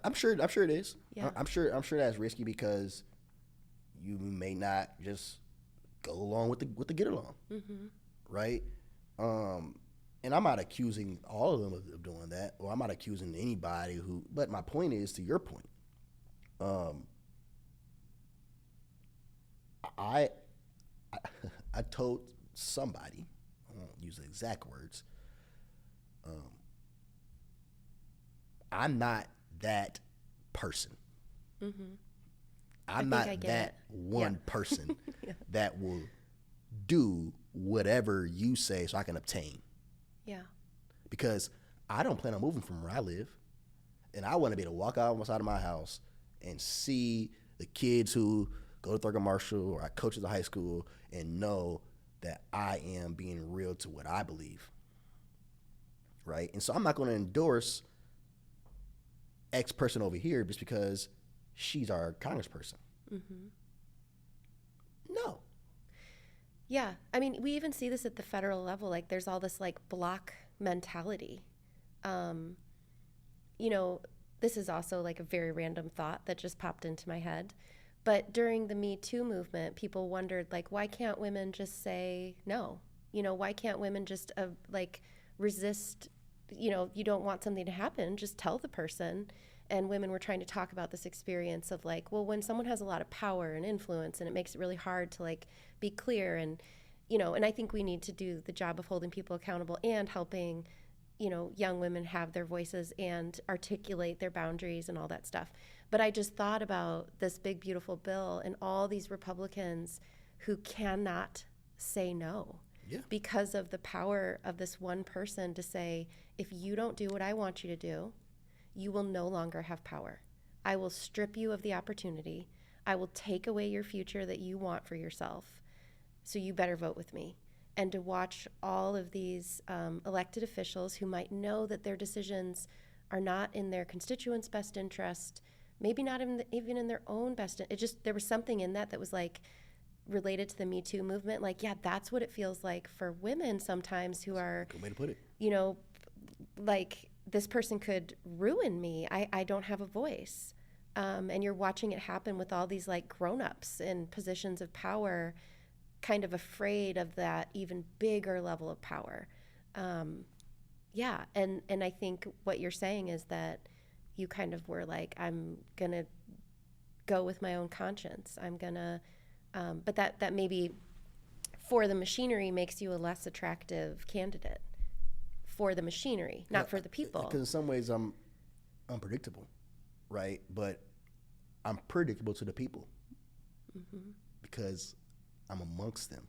I'm sure it is. Yeah. I'm sure that's risky because you may not just go along with the get along, right? And I'm not accusing all of them of doing that, or I'm not accusing anybody who. But my point is, to your point, I told somebody, I won't use the exact words, I'm not that person. I'm not that one person that will do whatever you say so I can obtain. Yeah. Because I don't plan on moving from where I live. And I want to be able to walk outside of my house and see the kids who go to Thurgood Marshall or I coach at the high school and know that I am being real to what I believe. Right? And so I'm not going to endorse X person over here just because she's our congressperson. No. Yeah. I mean, we even see this at the federal level. Like, there's all this block mentality. You know, this is also a very random thought that just popped into my head. But during the Me Too movement, people wondered, why can't women just say no? You know, why can't women just resist? You know, you don't want something to happen, just tell the person. And women were trying to talk about this experience of well, when someone has a lot of power and influence, and it makes it really hard to be clear, and you know, and I think we need to do the job of holding people accountable and helping, you know, young women have their voices and articulate their boundaries and all that stuff. But I just thought about this big, beautiful bill and all these Republicans who cannot say no. Yeah. Because of the power of this one person to say, if you don't do what I want you to do, you will no longer have power. I will strip you of the opportunity. I will take away your future that you want for yourself. so you better vote with me. And to watch all of these elected officials who might know that their decisions are not in their constituents' best interest, maybe not even in their own best. There was something in that was like related to the Me Too movement. Like, yeah, that's what it feels like for women sometimes who are, Good way to put it. you know, like this person could ruin me. I don't have a voice. And you're watching it happen with all these like grown-ups in positions of power, kind of afraid of that even bigger level of power. Yeah, and I think what you're saying is that you kind of were like, I'm going to go with my own conscience. I'm going to, but that maybe for the machinery makes you a less attractive candidate for the machinery, not for the people. Because in some ways I'm unpredictable, right? But I'm predictable to the people because I'm amongst them.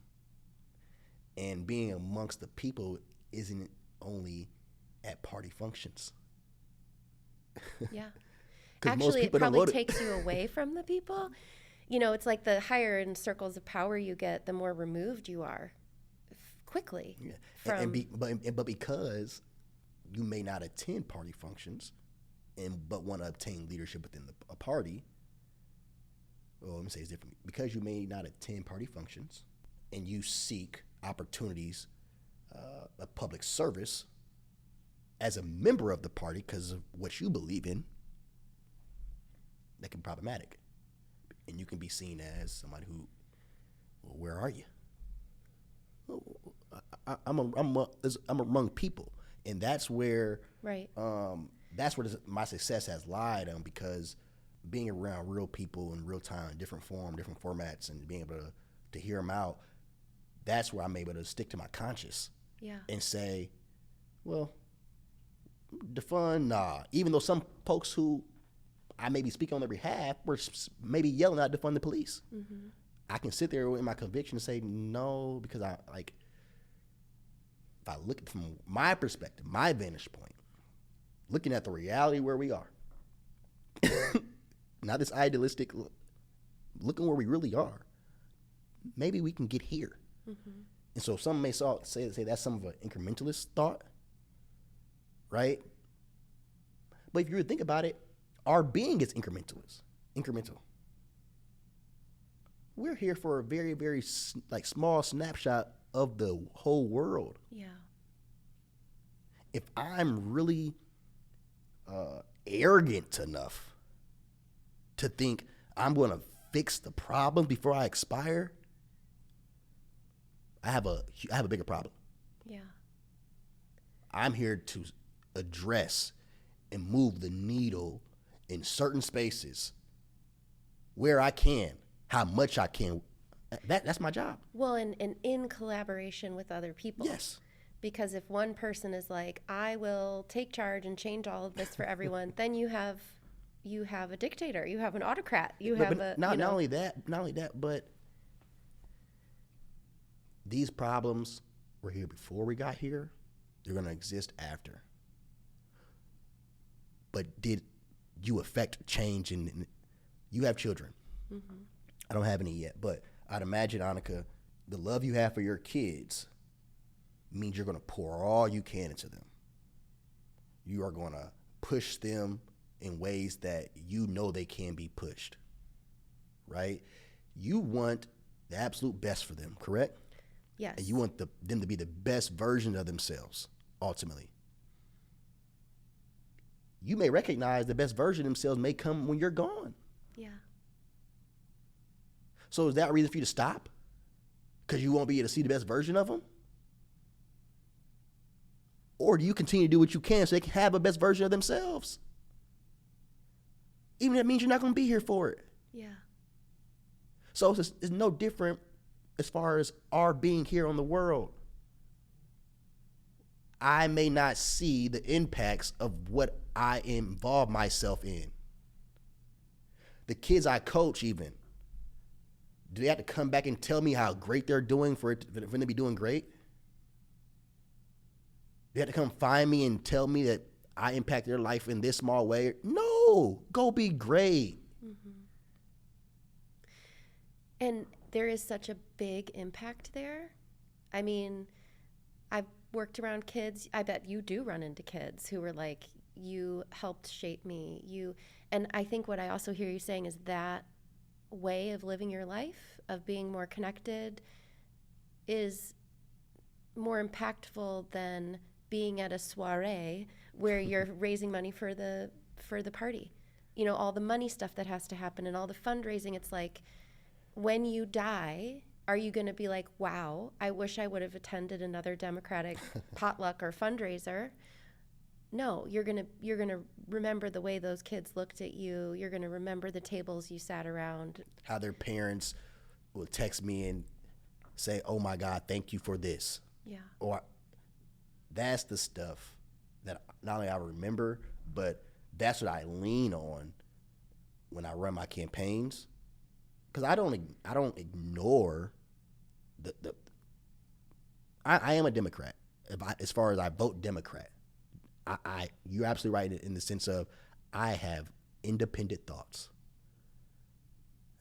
And being amongst the people isn't only at party functions. Yeah. 'Cause most Actually, it people don't probably vote takes you away from the people. You know, it's like the higher in circles of power you get, the more removed you are quickly. Yeah. From But because you may not attend party functions but want to obtain leadership within a party, well, let me say it's different. Because you may not attend party functions and you seek opportunities of public service as a member of the party because of what you believe in, that can be problematic. And you can be seen as somebody who, well, where are you? I'm among people. And that's where right. My success has lied on, because being around real people in real time, different formats, and being able to hear them out, that's where I'm able to stick to my conscience. Yeah. And say, well, defund, nah. Even though some folks who I may be speaking on their behalf were maybe yelling out defund the police. Mm-hmm. I can sit there in my conviction and say no, because if I look from my perspective, my vantage point, looking at the reality where we are, not this idealistic, looking where we really are, maybe we can get here. Mm-hmm. And so some may say that's some of an incrementalist thought, right? But if you really think about it, our being is incremental. We're here for a very, very small snapshot of the whole world. Yeah. If I'm really arrogant enough to think I'm going to fix the problem before I expire, I have a bigger problem. Yeah. I'm here to address and move the needle in certain spaces where I can, how much I can. That's my job. Well, and in collaboration with other people. Yes. Because if one person is like, I will take charge and change all of this for everyone, then you have a dictator, you have an autocrat, not only that, but these problems were here before we got here. They're going to exist after. But did you affect change in you have children? Mm-hmm. I don't have any yet, but I'd imagine, Annika, the love you have for your kids means you're going to pour all you can into them. You are going to push them in ways that you know they can be pushed, right? You want the absolute best for them, correct? Yes. And you want them to be the best version of themselves, ultimately. You may recognize the best version of themselves may come when you're gone. Yeah. So is that a reason for you to stop? Because you won't be able to see the best version of them? Or do you continue to do what you can so they can have a best version of themselves? Even if that means you're not going to be here for it. Yeah. So it's no different as far as our being here on the world. I may not see the impacts of what I involve myself in. The kids I coach, even, do they have to come back and tell me how great they're doing for them to be doing great? They have to come find me and tell me that I impact their life in this small way? No, go be great. Mm-hmm. And there is such a big impact there. I mean, I've worked around kids. I bet you do run into kids who were like, you helped shape me. And I think what I also hear you saying is that way of living your life, of being more connected, is more impactful than being at a soiree where you're raising money for the party. You know, all the money stuff that has to happen and all the fundraising. It's like, when you die, are you going to be like, wow, I wish I would have attended another Democratic potluck or fundraiser? No, you're going to remember the way those kids looked at you. You're going to remember the tables you sat around. How their parents will text me and say, oh my God, thank you for this. Yeah. Or that's the stuff that not only I remember, but that's what I lean on when I run my campaigns. Because I don't ignore I am a Democrat. As far as I vote Democrat, you're absolutely right in the sense of I have independent thoughts.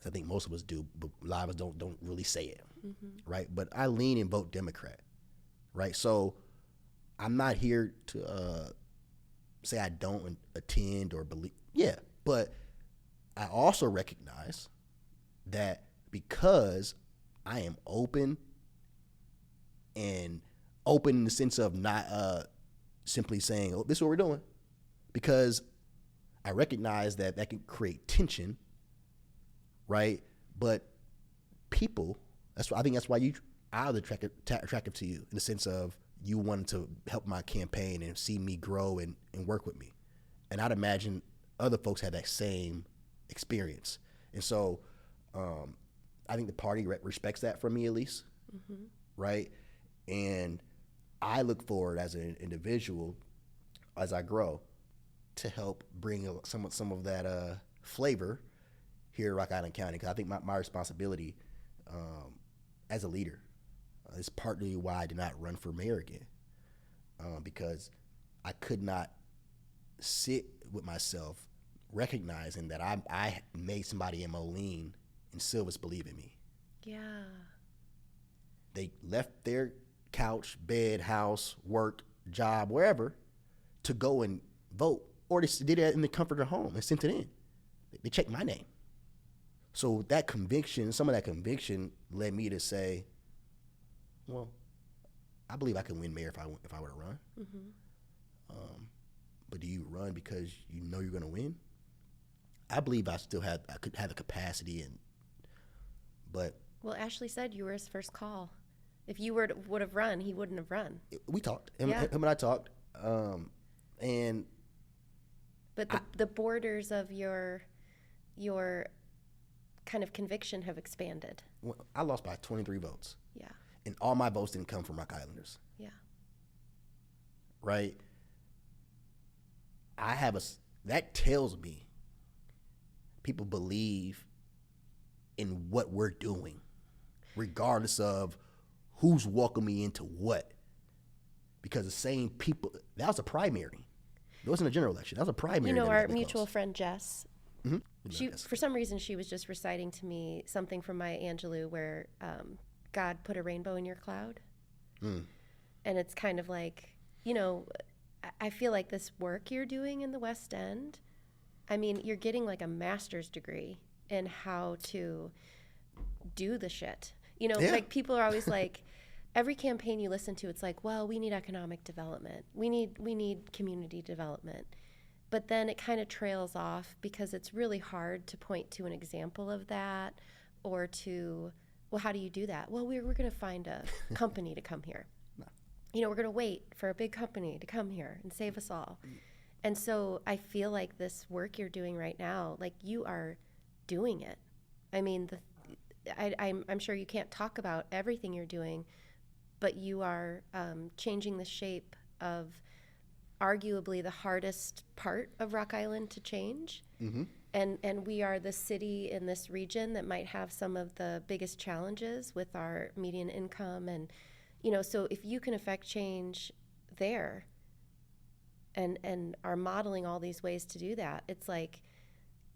I think most of us do, but a lot of us don't really say it, right? But I lean and vote Democrat, right? So I'm not here to say I don't attend or believe. Yeah, but I also recognize that because I am open in the sense of not simply saying, oh, this is what we're doing, because I recognize that can create tension, right? But people, I think that's why I was attractive to you in the sense of you wanted to help my campaign and see me grow and work with me. And I'd imagine other folks had that same experience. And so I think the party respects that from me, at least, right? And I look forward as an individual, as I grow, to help bring some of that flavor here in Rock Island County. Because I think my responsibility as a leader is partly why I did not run for mayor again, because I could not sit with myself recognizing that I made somebody in Moline and Silvis believe in me. Yeah. They left their couch, bed, house, work, job, wherever, to go and vote. Or they did it in the comfort of home and sent it in. They checked my name. So that conviction, some of that conviction led me to say, well, I believe I can win mayor if I were to run. But do you run because you know you're going to win? I believe I could have the capacity but. Well, Ashley said you were his first call. If you would have run, he wouldn't have run. We talked. Him and I talked. But the borders of your kind of conviction have expanded. Well, I lost by 23 votes. Yeah. And all my votes didn't come from Rock Islanders. Yeah. Right? That tells me people believe in what we're doing, regardless of who's welcoming me into what. Because the same people, that was a primary. It wasn't a general election. That was a primary. You know, our mutual friend Jess, Mm-hmm. For some reason, she was just reciting to me something from Maya Angelou where God put a rainbow in your cloud. And it's kind of like, you know, I feel like this work you're doing in the West End, I mean, you're getting like a master's degree in how to do the shit. You know, like people are always like, every campaign you listen to, it's like, well, we need economic development. We need community development. But then it kind of trails off because it's really hard to point to an example of that or to, well, how do you do that? Well, we're going to find a company to come here. No. You know, we're going to wait for a big company to come here and save us all. And so I feel like this work you're doing right now, like you are doing it. I mean, I'm sure you can't talk about everything you're doing, but you are changing the shape of arguably the hardest part of Rock Island to change. Mm-hmm. And we are the city in this region that might have some of the biggest challenges with our median income. And, you know, so if you can affect change there and are modeling all these ways to do that, it's like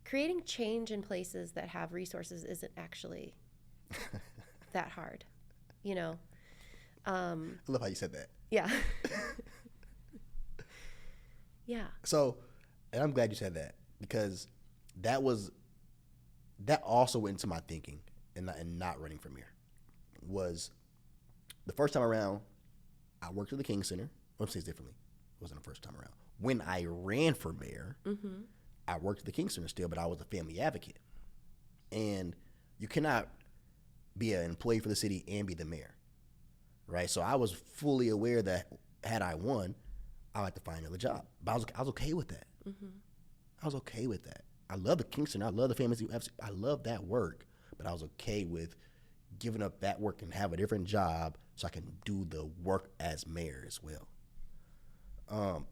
creating change in places that have resources isn't actually that hard, you know. I love how you said that. Yeah. Yeah. So, and I'm glad you said that, because that also went into my thinking and not running for mayor. Was the first time around, I worked at the King Center. Let me say it differently. It wasn't the first time around. When I ran for mayor, I worked at the King Center still, but I was a family advocate. And you cannot be an employee for the city and be the mayor, right? So I was fully aware that had I won, I would have to find another job. But I was okay with that. I was okay with that. I love the King Center. I love the families. I love that work. But I was okay with giving up that work and have a different job so I can do the work as mayor as well.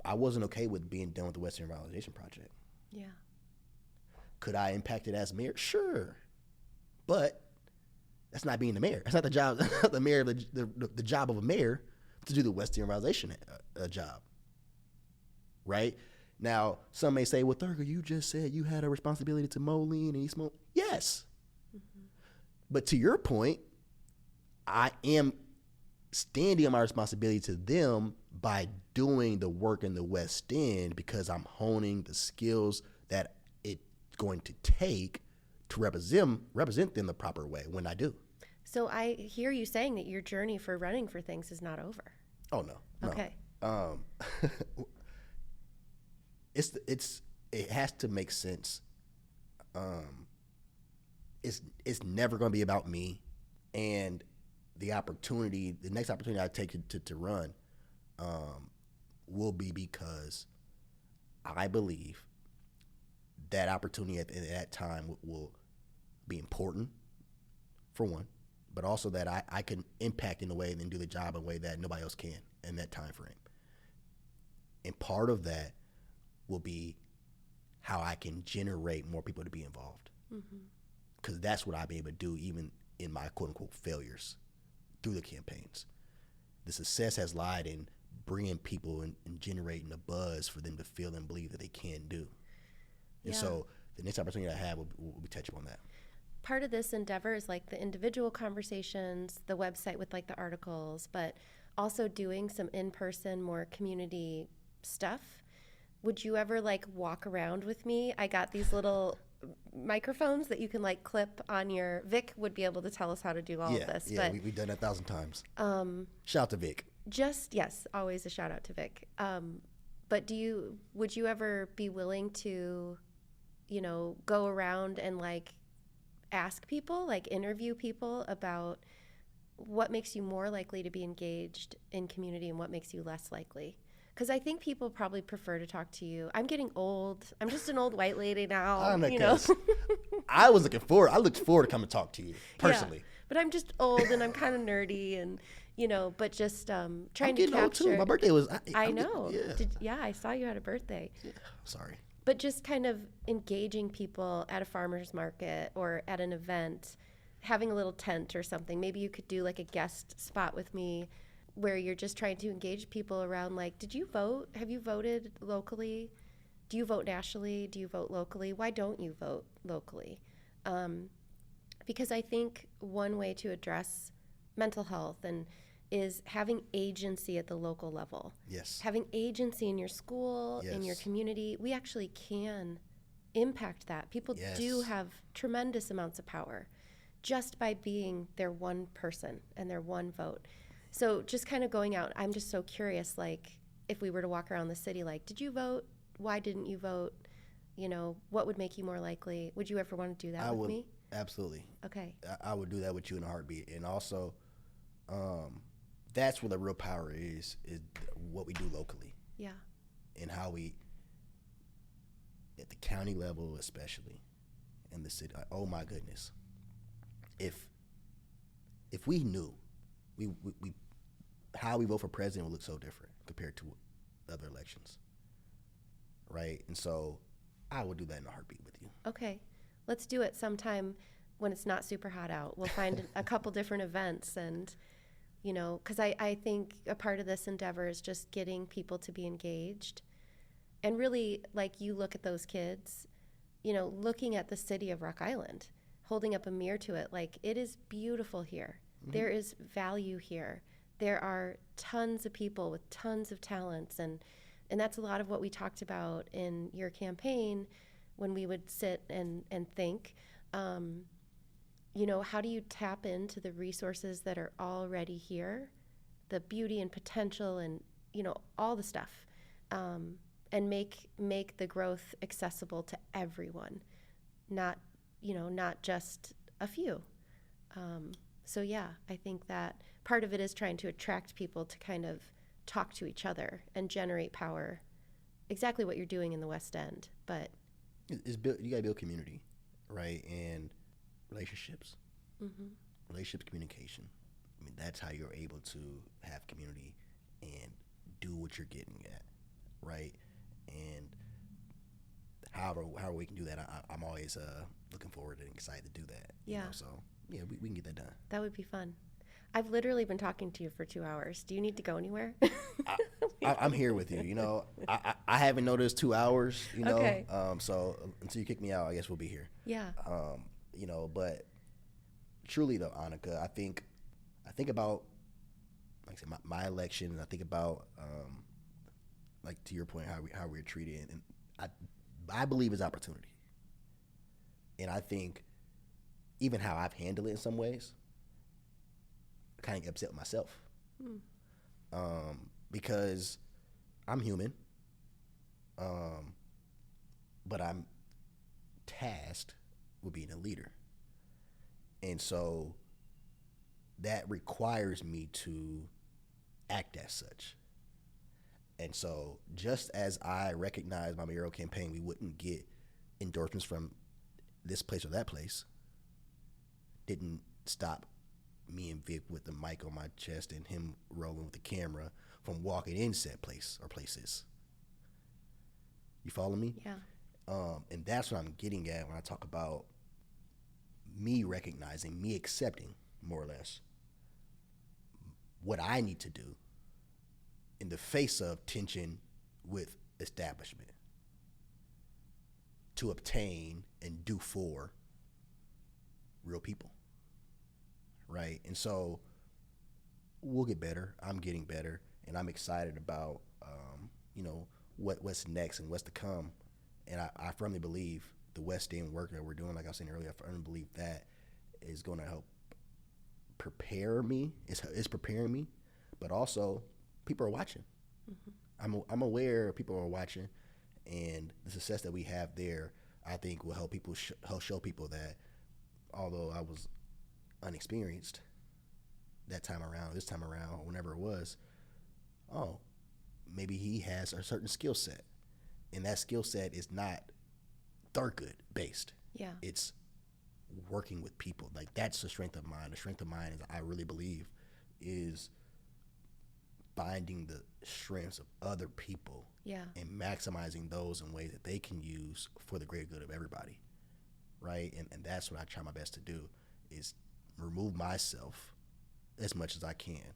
I wasn't okay with being done with the Western Revitalization Project. Yeah. Could I impact it as mayor? Sure. But that's not being the mayor. That's not the job. The mayor, the job of a mayor to do the Western Revitalization job. Right? Now, some may say, well, Thurgood, you just said you had a responsibility to Moline and East Moline. Yes. But to your point, I am standing on my responsibility to them by doing the work in the West End, because I'm honing the skills that it's going to take to represent them the proper way when I do. So I hear you saying that your journey for running for things is not over. Oh, no. Okay. It has to make sense. It's never going to be about me, and the next opportunity I take to run, will be because I believe that opportunity at that time will be important, for one, but also that I can impact in a way and do the job in a way that nobody else can in that time frame. And part of that will be how I can generate more people to be involved. Because that's what I'll be able to do even in my quote-unquote failures through the campaigns. The success has lied in bringing people and generating a buzz for them to feel and believe that they can do. And so the next opportunity I have will be touching on that. Part of this endeavor is like the individual conversations, the website with like the articles, but also doing some in-person, more community stuff. Would you ever like walk around with me? I got these little microphones that you can like clip on your. Vic would be able to tell us how to do all of this. Yeah, we've done it 1,000 times. Shout out to Vic. Yes, always a shout out to Vic. But would you ever be willing to, go around and like ask people, like interview people about what makes you more likely to be engaged in community and what makes you less likely? Because I think people probably prefer to talk to you. I'm getting old. I'm just an old white lady now. I looked forward to coming to talk to you personally. Yeah, but I'm just old and I'm kind of nerdy and, but just trying to capture. Old too. My birthday was. I know. I saw you had a birthday. Yeah. Sorry. But just kind of engaging people at a farmer's market or at an event, having a little tent or something. Maybe you could do like a guest spot with me, where you're just trying to engage people around, like, did you vote? Have you voted locally? Do you vote nationally? Do you vote locally? Why don't you vote locally? Because I think one way to address mental health is having agency at the local level. Yes. Having agency in your school, in your community. We actually can impact that. People do have tremendous amounts of power just by being their one person and their one vote. So just kind of going out, I'm just so curious, like, if we were to walk around the city, like, did you vote? Why didn't you vote? What would make you more likely? Would you ever want to do that with me? Absolutely. Okay. I would do that with you in a heartbeat. And also, that's where the real power is what we do locally. Yeah. And how we, at the county level especially, in the city, oh my goodness. If we knew, we how we vote for president would look so different compared to other elections, right? And so I would do that in a heartbeat with you. Okay, let's do it sometime when it's not super hot out. We'll find a couple different events, and because I think a part of this endeavor is just getting people to be engaged, and really, like, you look at those kids, looking at the city of Rock Island holding up a mirror to it. Like, it is beautiful here. There is value here. There are tons of people with tons of talents, and that's a lot of what we talked about in your campaign when we would sit and think, you know, how do you tap into the resources that are already here, the beauty and potential and, you know, all the stuff, and make the growth accessible to everyone, not just a few. So yeah, I think that part of it is trying to attract people to kind of talk to each other and generate power. Exactly what you're doing in the West End, but you gotta build community, right? And relationships, relationships, communication. I mean, that's how you're able to have community and do what you're getting at, right? And however we can do that, I'm always looking forward and excited to do that. Yeah. You know, so yeah, we can get that done. That would be fun. I've literally been talking to you for 2 hours. Do you need to go anywhere? I'm here with you. You know, I haven't noticed 2 hours. You know, Okay. So until you kick me out, I guess we'll be here. Yeah. You know, but truly though, Annika, I think about, like I said, my election, and I think about like to your point, how we're treated, and I believe it's opportunity, and I think even how I've handled it in some ways, I kind of get upset with myself, because I'm human, but I'm tasked with being a leader, and so that requires me to act as such. And so just as I recognized my mayoral campaign, we wouldn't get endorsements from this place or that place, didn't stop me and Vic with the mic on my chest and him rolling with the camera from walking in said place or places. You follow me? Yeah. And that's what I'm getting at when I talk about me recognizing, me accepting, more or less, what I need to do in the face of tension with establishment to obtain and do for real people, right? And so we'll get better. I'm getting better, and I'm excited about you know, what's next and what's to come. And I firmly believe the West End work that we're doing, like I was saying earlier, I firmly believe that is going to help prepare me. It's preparing me, but also people are watching. I'm aware people are watching, and the success that we have there, I think, will help people help show people that although I was unexperienced that time around, this time around, or whenever it was, oh, maybe he has a certain skill set, and that skill set is not Thurgood based. Yeah. It's working with people. Like, that's the strength of mine. The strength of mine is, I really believe, is finding the strengths of other people, Yeah. and maximizing those in ways that they can use for the greater good of everybody, right? And that's what I try my best to do, is remove myself as much as I can,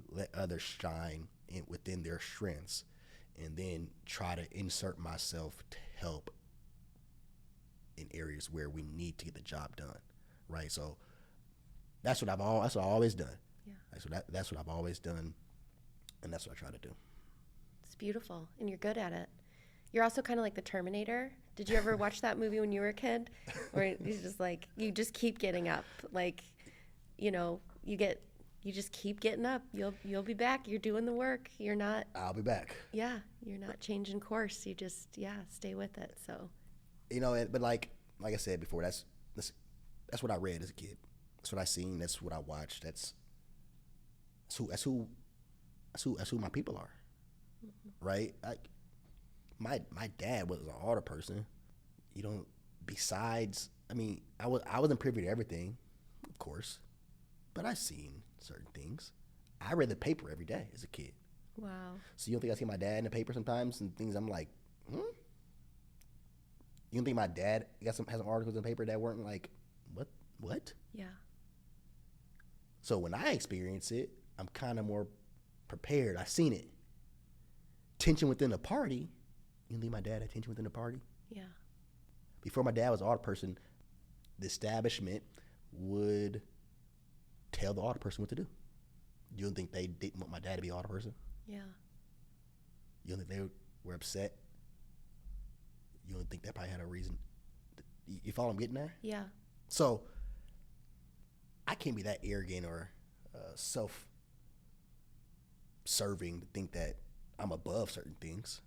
let others shine within their strengths, and then try to insert myself to help in areas where we need to get the job done, right? So that's what I've always done. Yeah. That's what I've always done, and that's what I try to do. It's beautiful, and you're good at it. You're also kind of like the Terminator. Did you ever watch that movie when you were a kid? Where he's just like, you just keep getting up. Like, you know, you just keep getting up. You'll be back. You're doing the work. I'll be back. Yeah, you're not changing course. You just, stay with it. So, you know, but like I said before, that's what I read as a kid. That's what I seen. That's what I watched. That's who my people are, right? My dad was an auto person. You know, besides, I mean, I wasn't privy to everything, of course, but I seen certain things. I read the paper every day as a kid. wow. So you don't think I see my dad in the paper sometimes and things I'm like, You don't think my dad has some articles in the paper that weren't like, what? Yeah. So when I experience it, I'm kind of more prepared. I've seen it. Tension within the party. You don't think my dad had tension within the party? Yeah. Before my dad was an auto person, the establishment would tell the audit person what to do. You don't think they didn't want my dad to be an audit person? Yeah. You don't think they were upset? You don't think that probably had a reason? You follow I'm getting there? Yeah. So I can't be that arrogant or self-serving to think that I'm above certain things,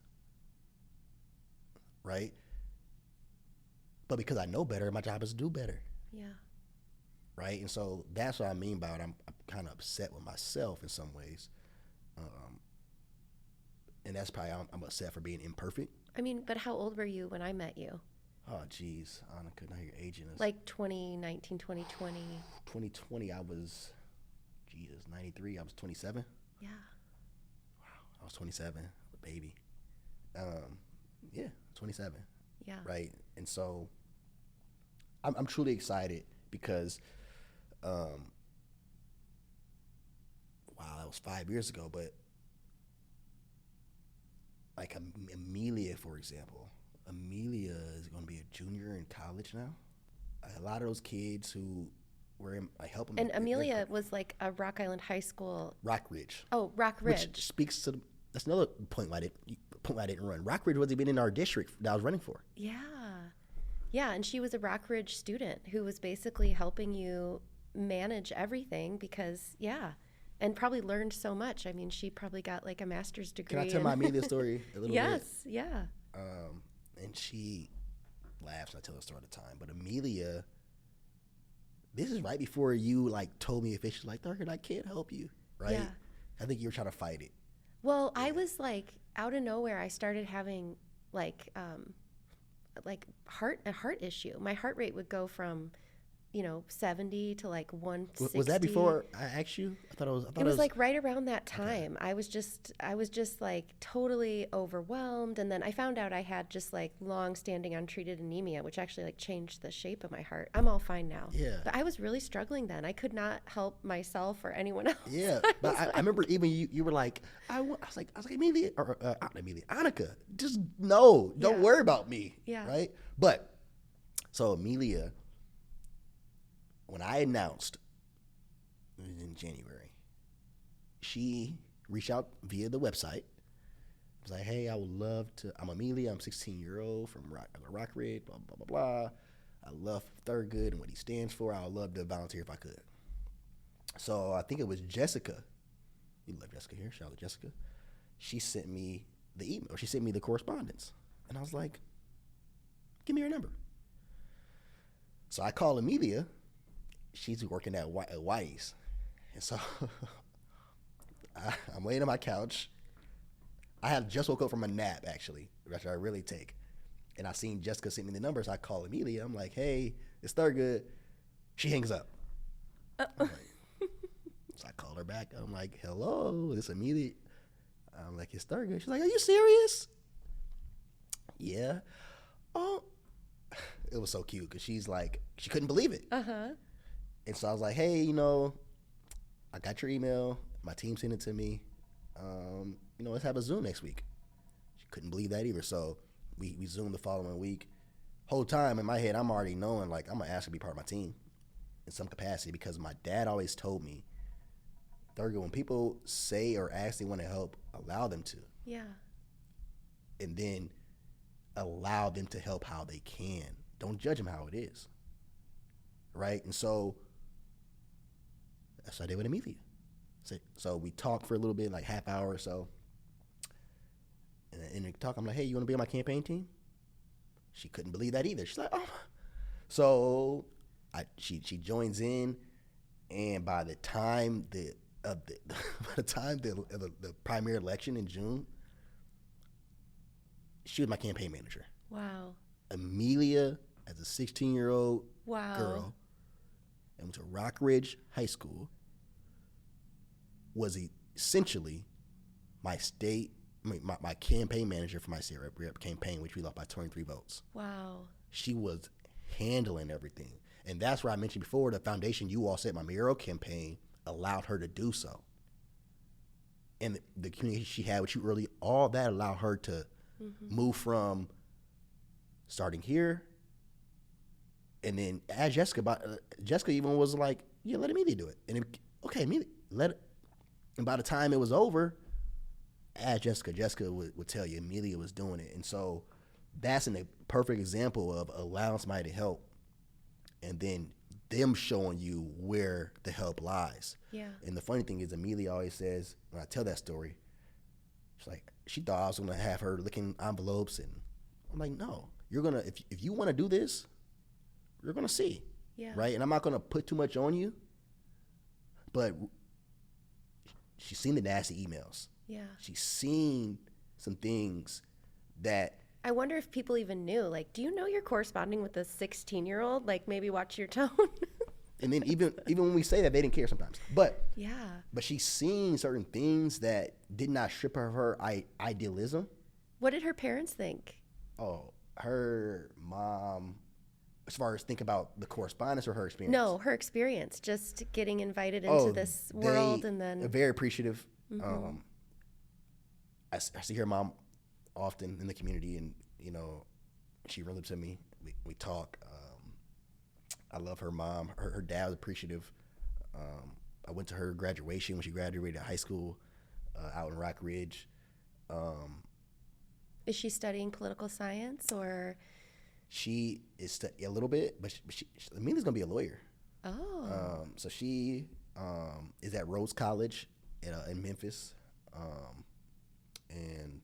right? But because I know better, my job is to do better. Yeah. Right? And so that's what I mean by it. I'm kind of upset with myself in some ways. And that's probably, I'm upset for being imperfect. I mean, but how old were you when I met you? Oh, geez. Annika, now you're aging us. Like 2019, 2020. 2020, I was, 93. I was 27. Yeah. Wow. I was 27, a baby. Yeah, 27. Yeah. Right? And so I'm truly excited because, wow, that was 5 years ago, but like Amelia, for example. Amelia is going to be a junior in college now. A lot of those kids who were in, I help them. And Amelia was like a Rock Island High School. Rock Ridge. Oh, Rock Ridge. Which speaks to, that's another point why I didn't run. Rock Ridge wasn't even in our district that I was running for. Yeah. Yeah, and she was a Rock Ridge student who was basically helping you manage everything because, yeah, and probably learned so much. I mean, she probably got like a master's degree. Can I tell my Amelia story a little bit? Yes, yeah. And she laughs when I tell her story all the time. But Amelia, this is right before you like told me officially, like, Thurgood, I can't help you, right? Yeah. I think you were trying to fight it. Well, I was like, out of nowhere, I started having like a heart issue. My heart rate would go from, 70 to like 160. Was that before I asked you? I thought it was like right around that time. Okay. I was just like totally overwhelmed, and then I found out I had just like long-standing untreated anemia, which actually like changed the shape of my heart. I'm all fine now. Yeah. But I was really struggling then. I could not help myself or anyone else. Yeah. But I remember even you were like, I was like Amelia or not Amelia, Annika, just don't worry about me. Yeah. Right. But so Amelia, when I announced, it was in January, she reached out via the website. It was like, hey, I would love to, I'm Amelia, I'm 16-year-old from Rock Ridge, blah, blah, blah, blah. I love Thurgood and what he stands for. I would love to volunteer if I could. So I think it was Jessica. You love Jessica here. Shout out to Jessica. She sent me the email. She sent me the correspondence. And I was like, give me your number. So I call Amelia. She's working at Whitey's. And so I'm laying on my couch. I had just woke up from a nap, actually, which I really take. And I seen Jessica send me the numbers. I call Amelia. I'm like, hey, it's Thurgood. She hangs up. So I call her back. I'm like, hello, this Amelia. I'm like, it's Thurgood. She's like, are you serious? Yeah. Oh, it was so cute because she's like, she couldn't believe it. Uh-huh. And so I was like, hey, I got your email. My team sent it to me. Let's have a Zoom next week. She couldn't believe that either. So we Zoomed the following week. Whole time in my head, I'm already knowing, like, I'm going to ask her to be part of my team in some capacity because my dad always told me, Thurgood, when people say or ask they want to help, allow them to. Yeah. And then allow them to help how they can. Don't judge them how it is. Right? And so that's what I did with Amelia. So we talked for a little bit, like half hour or so. And in the talk, I'm like, hey, you want to be on my campaign team? She couldn't believe that either. She's like, oh. So she joins in, and by the time the primary election in June, she was my campaign manager. Wow. Amelia, as a 16-year-old girl, and went to Rock Ridge High School, was essentially my campaign manager for my state rep campaign, which we lost by 23 votes. Wow. She was handling everything. And that's where I mentioned before, the foundation you all set, my mayoral campaign, allowed her to do so. And the communication she had with you early, all that allowed her to move from starting here And then as Jessica even was like, yeah, let Amelia do it. And okay, Amelia, let it. And by the time it was over, ask Jessica would tell you Amelia was doing it. And so that's a perfect example of allowing somebody to help and then them showing you where the help lies. Yeah. And the funny thing is, Amelia always says, when I tell that story, she's like, she thought I was going to have her licking envelopes. And I'm like, no, you're going to, if you want to do this, you're going to see. Yeah. Right? And I'm not going to put too much on you. But she's seen the nasty emails. Yeah. She's seen some things that. I wonder if people even knew. Like, do you know you're corresponding with a 16-year-old? Like, maybe watch your tone. And then even when we say that, they didn't care sometimes. But yeah. But she's seen certain things that did not strip her of her idealism. What did her parents think? Oh, her mom, as far as think about the correspondence or her experience? No, her experience, just getting invited into this world and then. Very appreciative. Mm-hmm. I see her mom often in the community, and she runs up to me. We talk. I love her mom. Her dad was appreciative. I went to her graduation when she graduated high school out in Rock Ridge. Is she studying political science or? She is a little bit, but Amelia's gonna be a lawyer. Oh. So she is at Rhodes College in Memphis, and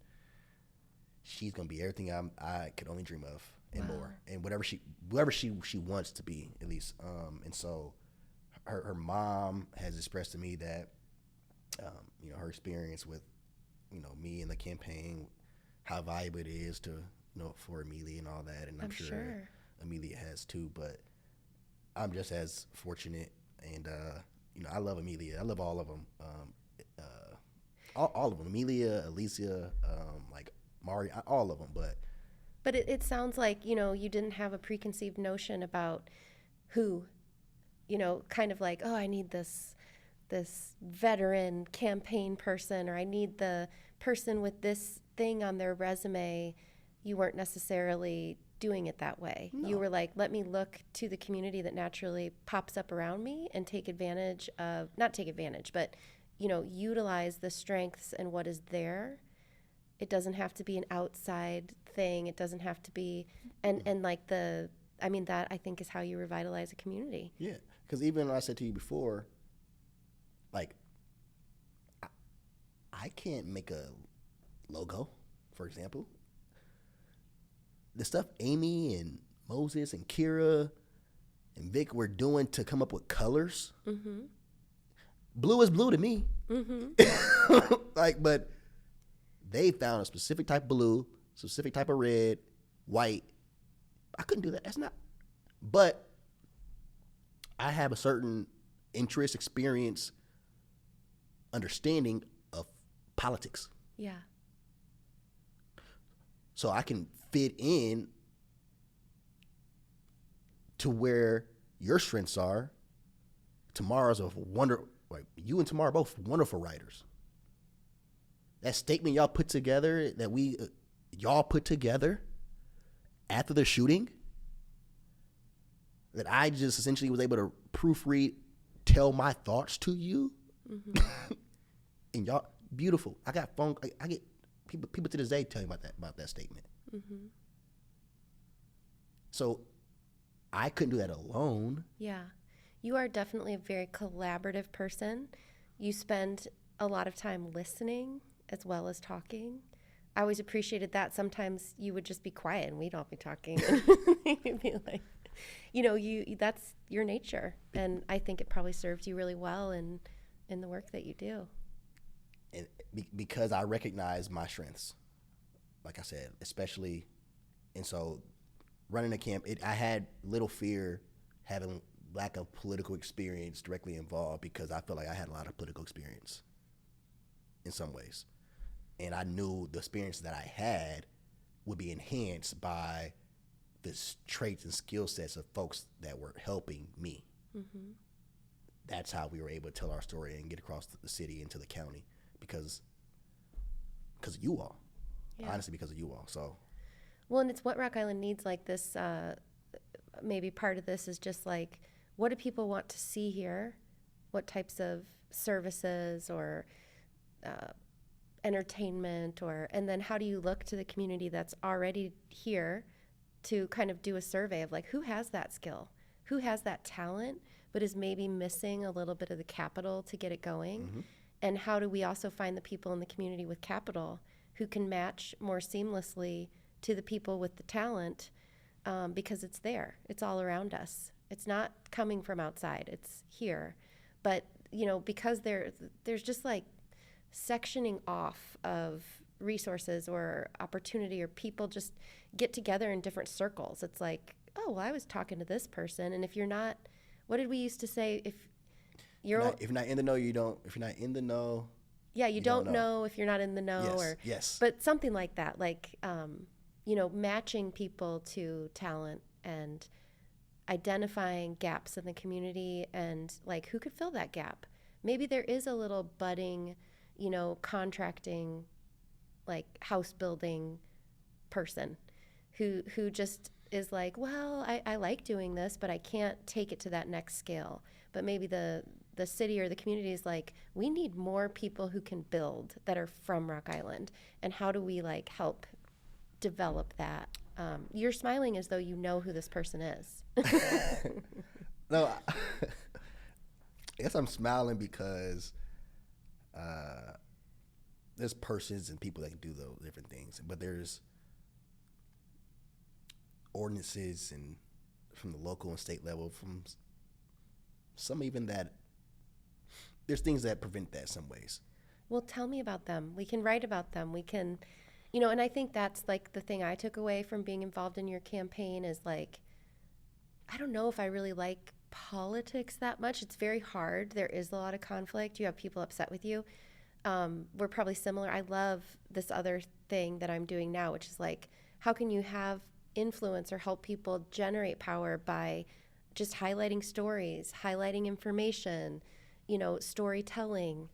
she's gonna be everything I could only dream of and more, and whatever she wants to be at least. And so her mom has expressed to me that her experience with me and the campaign, how valuable it is to for Amelia and all that, and I'm sure Amelia has too. But I'm just as fortunate, and I love Amelia. I love all of them. All of them. Amelia, Alicia, like Mari, all of them. But it sounds like you didn't have a preconceived notion about who, kind of like, oh, I need this veteran campaign person, or I need the person with this thing on their resume. You weren't necessarily doing it that way. No. You were like, let me look to the community that naturally pops up around me and take advantage of, not take advantage, but, utilize the strengths and what is there. It doesn't have to be an outside thing. It doesn't have to be, and like that I think is how you revitalize a community. Yeah, because even I said to you before, like, I can't make a logo, for example. The stuff Amy and Moses and Kira and Vic were doing to come up with colors, mm-hmm. Blue is blue to me. Mm-hmm. But they found a specific type of blue, specific type of red, white. I couldn't do that. That's not. But I have a certain interest, experience, understanding of politics. Yeah. So I can fit in to where your strengths are. Tamara's you and Tamara are both wonderful writers. That statement y'all put together, that y'all put together after the shooting, that I just essentially was able to proofread, tell my thoughts to you, mm-hmm. And y'all, beautiful. I get people to this day tell me about that statement. Mm-hmm. So I couldn't do that alone. Yeah. You are definitely a very collaborative person. You spend a lot of time listening as well as talking. I always appreciated that. Sometimes you would just be quiet and we'd all be talking. You'd be like, that's your nature. And I think it probably served you really well in the work that you do. And because I recognize my strengths, like I said, especially, and so running a camp, I had little fear having lack of political experience directly involved, because I felt like I had a lot of political experience in some ways. And I knew the experience that I had would be enhanced by the traits and skill sets of folks that were helping me. Mm-hmm. That's how we were able to tell our story and get across the city and to the county, because of you all. Yeah. Honestly, because of you all. So, well, and it's what Rock Island needs, like this maybe part of this is just like, what do people want to see here? What types of services or entertainment, and then how do you look to the community that's already here to kind of do a survey of like, who has that skill, who has that talent, but is maybe missing a little bit of the capital to get it going? And how do we also find the people in the community with capital who can match more seamlessly to the people with the talent, because it's there, it's all around us. It's not coming from outside, it's here. But, because there's just like sectioning off of resources or opportunity, or people just get together in different circles. It's like, oh, well, I was talking to this person, and if you're not, what did we used to say? If you're not in the know, you don't. If you're not in the know, yeah, you don't know if you're not in the know. Yes. But something like that, like matching people to talent and identifying gaps in the community, and like who could fill that gap. Maybe there is a little budding, contracting, like house building person who just is like, well, I like doing this, but I can't take it to that next scale. But maybe the city or the community is like, we need more people who can build that are from Rock Island. And how do we like help develop that? You're smiling as though you know who this person is. No, I guess I'm smiling because there's persons and people that can do those different things, but there's ordinances and from the local and state level, from some even that there's things that prevent that some ways. Well, tell me about them. We can write about them. We can, and I think that's like the thing I took away from being involved in your campaign is like, I don't know if I really like politics that much. It's very hard. There is a lot of conflict. You have people upset with you. We're probably similar. I love this other thing that I'm doing now, which is like, how can you have influence or help people generate power by just highlighting stories, highlighting information, storytelling,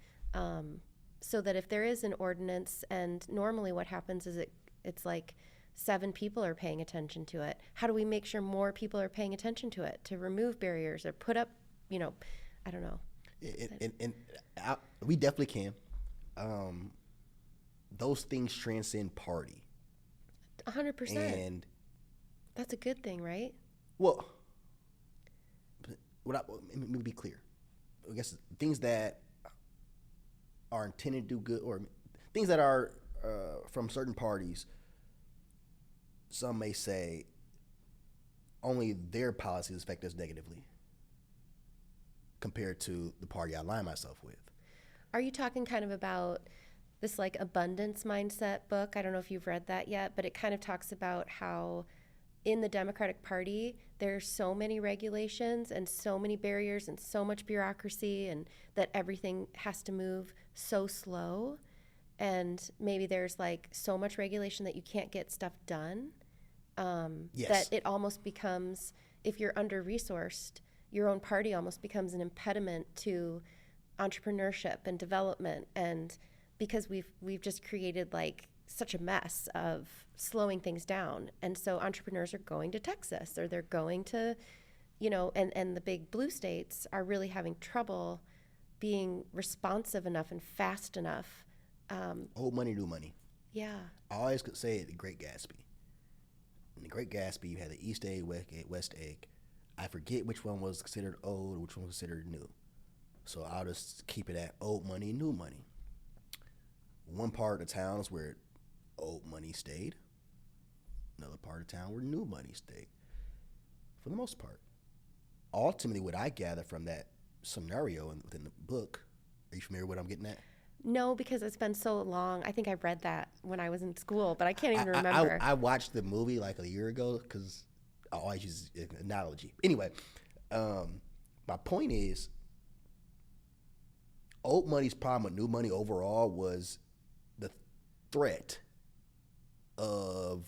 so that if there is an ordinance, and normally what happens is it's like 7 people are paying attention to it. How do we make sure more people are paying attention to it, to remove barriers or put up, I don't know. We definitely can. Those things transcend party. 100%. And that's a good thing, right? Well, let me be clear. I guess things that are intended to do good, or things that are from certain parties, some may say only their policies affect us negatively compared to the party I align myself with. Are you talking kind of about this like abundance mindset book? I don't know if you've read that yet, but it kind of talks about how in the Democratic Party, there's so many regulations and so many barriers and so much bureaucracy, and that everything has to move so slow. And maybe there's like so much regulation that you can't get stuff done. Yes. That it almost becomes, if you're under-resourced, your own party almost becomes an impediment to entrepreneurship and development. And because we've just created like such a mess of slowing things down. And so entrepreneurs are going to Texas, or they're going to, and the big blue states are really having trouble being responsive enough and fast enough. Old money, new money. Yeah. I always could say it, the Great Gatsby. In the Great Gatsby, you had the East Egg, West Egg. I forget which one was considered old, which one was considered new. So I'll just keep it at old money, new money. One part of the town is where old money stayed. Another part of town where new money stayed. For the most part. Ultimately, what I gather from that scenario within the book, are you familiar with what I'm getting at? No, because it's been so long. I think I read that when I was in school, but I can't even remember. I watched the movie like a year ago because I always use an analogy. Anyway, my point is, old money's problem with new money overall was the threat of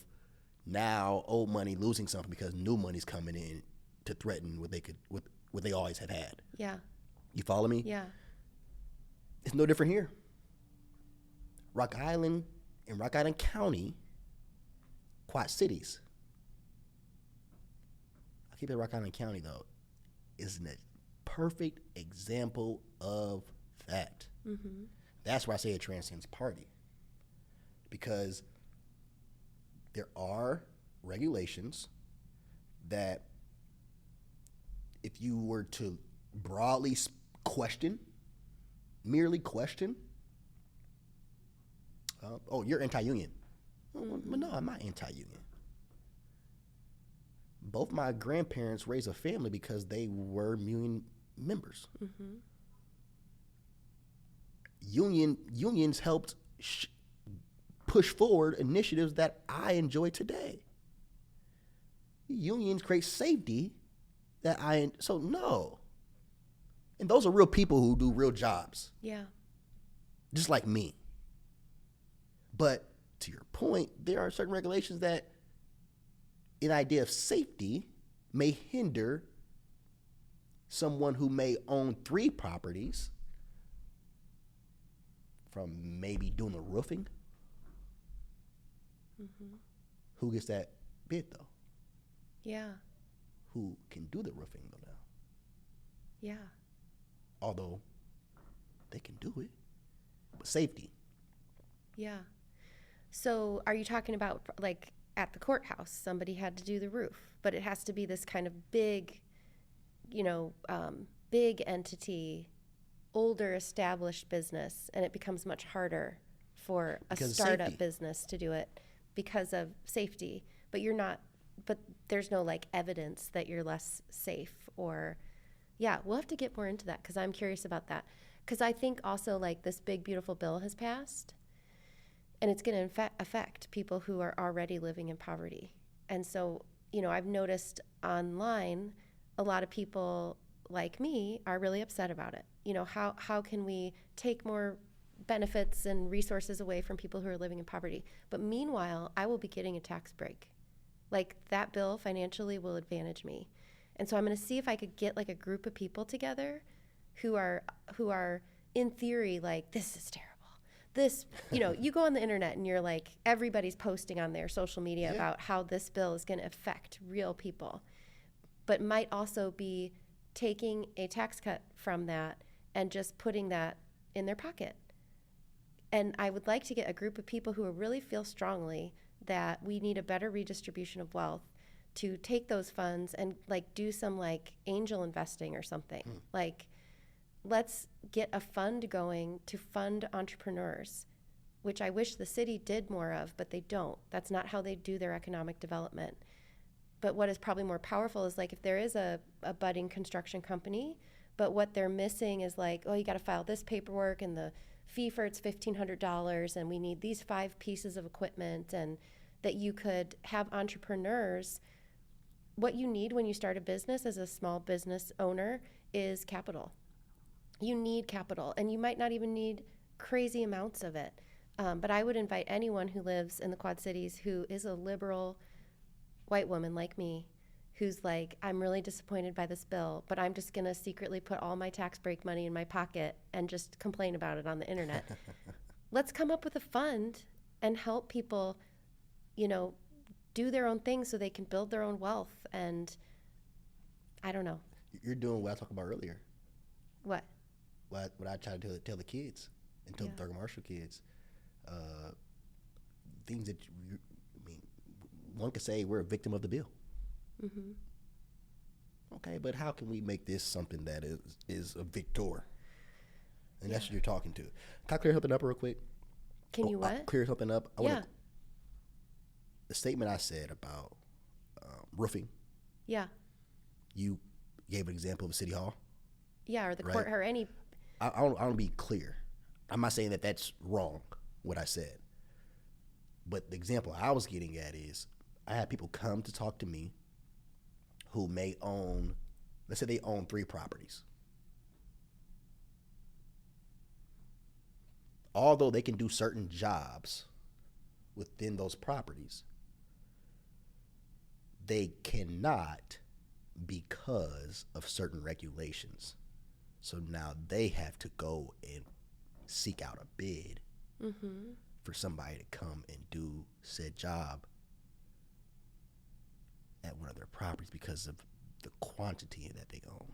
now old money losing something because new money's coming in to threaten what they always have had. Yeah. You follow me? Yeah. It's no different here. Rock Island and Rock Island County, Quad Cities. keep it Rock Island County, though, is a perfect example of that. Mm-hmm. That's why I say it transcends party. Because there are regulations that if you were to broadly merely question, you're anti-union. Well, no, I'm not anti-union. Both my grandparents raised a family because they were union members. Mm-hmm. Unions helped push forward initiatives that I enjoy today. Unions create safety so no. And those are real people who do real jobs. Yeah. Just like me. But to your point, there are certain regulations that an idea of safety may hinder someone who may own 3 properties from maybe doing the roofing. Mm-hmm. Who gets that bid, though? Yeah. Who can do the roofing, though, now? Yeah. Although they can do it. But safety. Yeah. So are you talking about, like, at the courthouse, somebody had to do the roof, but it has to be this kind of big, big entity, older established business, and it becomes much harder for a startup business to do it because of safety. But there's no like evidence that you're less safe or, yeah, we'll have to get more into that because I'm curious about that. Because I think also like this big, beautiful bill has passed and it's going to affect people who are already living in poverty. And so, I've noticed online a lot of people like me are really upset about it. How can we take more benefits and resources away from people who are living in poverty? But meanwhile, I will be getting a tax break. Like that bill financially will advantage me. And so I'm going to see if I could get like a group of people together who are in theory like, this is terrible. This, you go on the internet and you're like, everybody's posting on their social media about how this bill is going to affect real people, but might also be taking a tax cut from that and just putting that in their pocket. And I would like to get a group of people who really feel strongly that we need a better redistribution of wealth to take those funds and like do some like angel investing or something. Like, let's get a fund going to fund entrepreneurs, which I wish the city did more of, but they don't. That's not how they do their economic development. But what is probably more powerful is like if there is a budding construction company, but what they're missing is like, oh, you got to file this paperwork and the fee for it's $1,500 and we need these 5 pieces of equipment, and that you could have entrepreneurs. What you need when you start a business as a small business owner is capital. You need capital, and you might not even need crazy amounts of it. But I would invite anyone who lives in the Quad Cities who is a liberal white woman like me, who's like, I'm really disappointed by this bill, but I'm just going to secretly put all my tax break money in my pocket and just complain about it on the internet. Let's come up with a fund and help people, do their own thing so they can build their own wealth. And I don't know. You're doing what I talked about earlier. What? What I try to tell the kids and tell the Thurgood Marshall kids, things that one could say we're a victim of the bill. Mm-hmm. Okay, but how can we make this something that is a victor? And that's what you're talking to. Can I clear something up real quick? Can you what? Clear something up. The statement I said about roofing. Yeah. You gave an example of City Hall. Yeah, or the court, or any. I want to be clear. I'm not saying that that's wrong, what I said. But the example I was getting at is I had people come to talk to me who may own, let's say they own 3 properties. Although they can do certain jobs within those properties, they cannot because of certain regulations. So now they have to go and seek out a bid for somebody to come and do said job at one of their properties because of quantity that they own.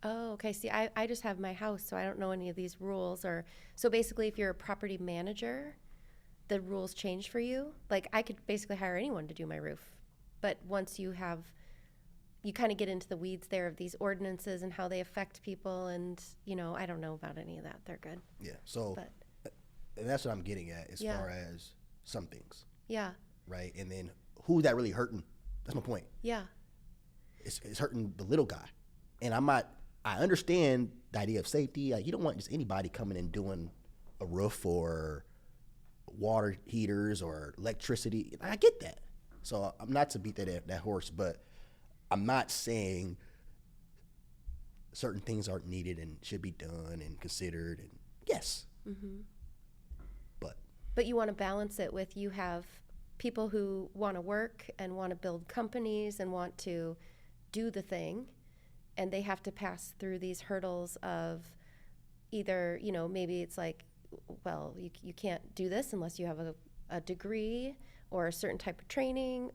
Oh, okay. See, I just have my house, so I don't know any of these rules. Or so basically, if you're a property manager, the rules change for you. Like I could basically hire anyone to do my roof, but once you kind of get into the weeds there of these ordinances and how they affect people, and I don't know about any of that. They're good. Yeah. So, But and that's what I'm getting at as Yeah. far as some things, yeah, right? And then who's that really hurting? That's my point. yeah, It's hurting the little guy, and I understand the idea of safety. Like you don't want just anybody coming and doing a roof or water heaters or electricity. I get that. So I'm not to beat that horse, but I'm not saying certain things aren't needed and should be done and considered. And yes, but you want to balance it with you have people who want to work and want to build companies and want to do the thing, and they have to pass through these hurdles of either, maybe it's like, well, you can't do this unless you have a degree or a certain type of training,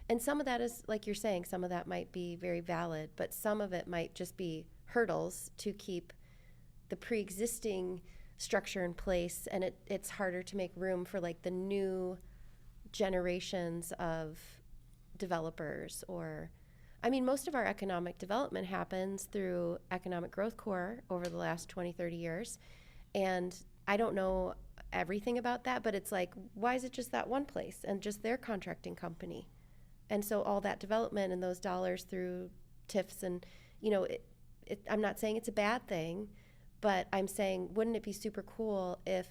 and some of that is, like you're saying, some of that might be very valid, but some of it might just be hurdles to keep the pre-existing structure in place, and it's harder to make room for like the new generations of developers. Or most of our economic development happens through economic growth core over the last 20-30 years, and I don't know everything about that, but it's like, why is it just that one place and just their contracting company? And so all that development and those dollars through TIFs and I'm not saying it's a bad thing, but I'm saying, wouldn't it be super cool if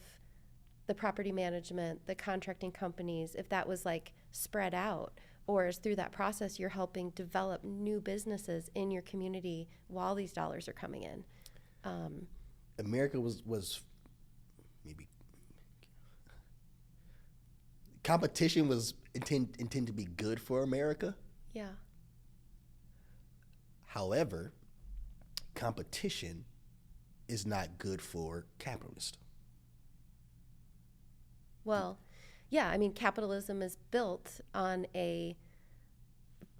the property management, the contracting companies, if that was like spread out, or as through that process you're helping develop new businesses in your community while these dollars are coming in. America was maybe competition was intended to be good for America. Yeah. However, competition is not good for capitalists. Well, yeah, capitalism is built on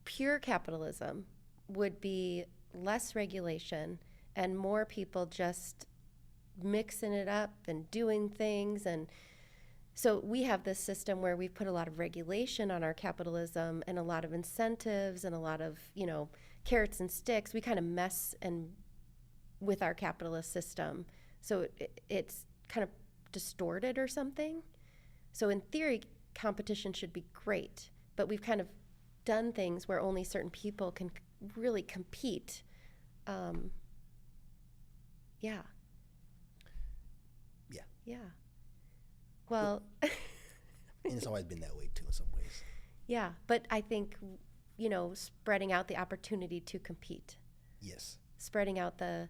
pure capitalism would be less regulation and more people just mixing it up and doing things. And so we have this system where we've put a lot of regulation on our capitalism and a lot of incentives and a lot of, carrots and sticks. We kind of mess with our capitalist system. So it's kind of distorted or something. So in theory, competition should be great, but we've kind of done things where only certain people can really compete. Yeah. Well, and it's always been that way too in some ways. Yeah, but I think, spreading out the opportunity to compete. Yes. Spreading out the